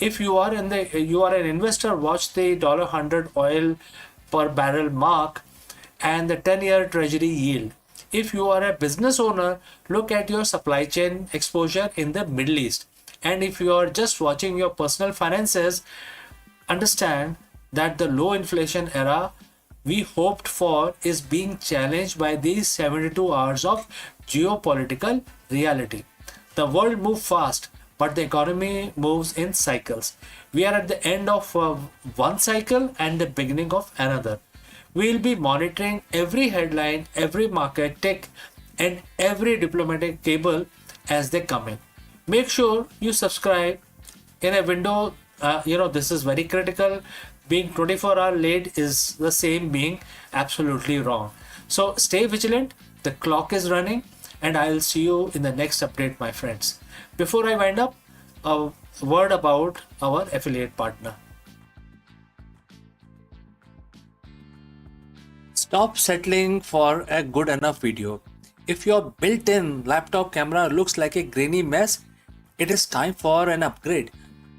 If you are an investor, watch the $100 oil per barrel mark and the 10-year treasury yield. If you are a business owner, look at your supply chain exposure in the Middle East. And if you are just watching your personal finances, understand that the low inflation era we hoped for is being challenged by these 72 hours of geopolitical reality. The world moves fast, but the economy moves in cycles. We are at the end of one cycle and the beginning of another. We'll be monitoring every headline, every market tick, and every diplomatic cable as they come in. Make sure you subscribe in a window. This is very critical. Being 24-hour late is the same being absolutely wrong. So stay vigilant. The clock is running, and I'll see you in the next update, my friends. Before I wind up, a word about our affiliate partner. Stop settling for a good enough video. If your built-in laptop camera looks like a grainy mess, it is time for an upgrade.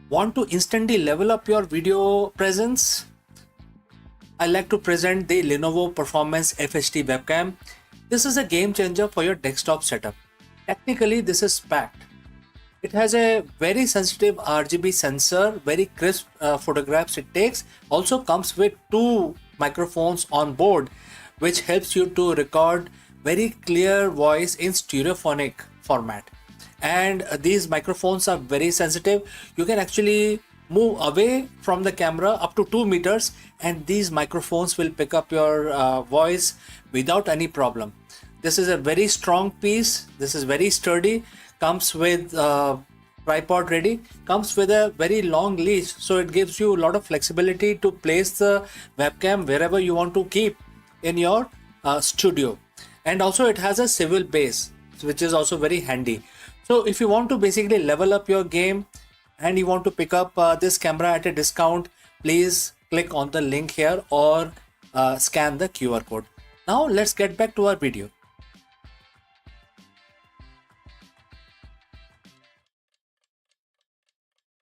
Want to instantly level up your video presence? I like to present the Lenovo Performance FHD webcam. This is a game changer for your desktop setup. Technically, this is packed. It has a very sensitive RGB sensor, very crisp photographs it takes. Also comes with 2 microphones on board, which helps you to record very clear voice in stereophonic format. And these microphones are very sensitive. You can actually move away from the camera up to 2 meters, and these microphones will pick up your voice without any problem. This is a very strong piece. This is very sturdy. Comes with tripod ready. Comes with a very long leash, so it gives you a lot of flexibility to place the webcam wherever you want to keep in your studio. And also it has a swivel base, which is also very handy. So if you want to basically level up your game and you want to pick up this camera at a discount, please click on the link here or scan the QR code. Now let's get back to our video.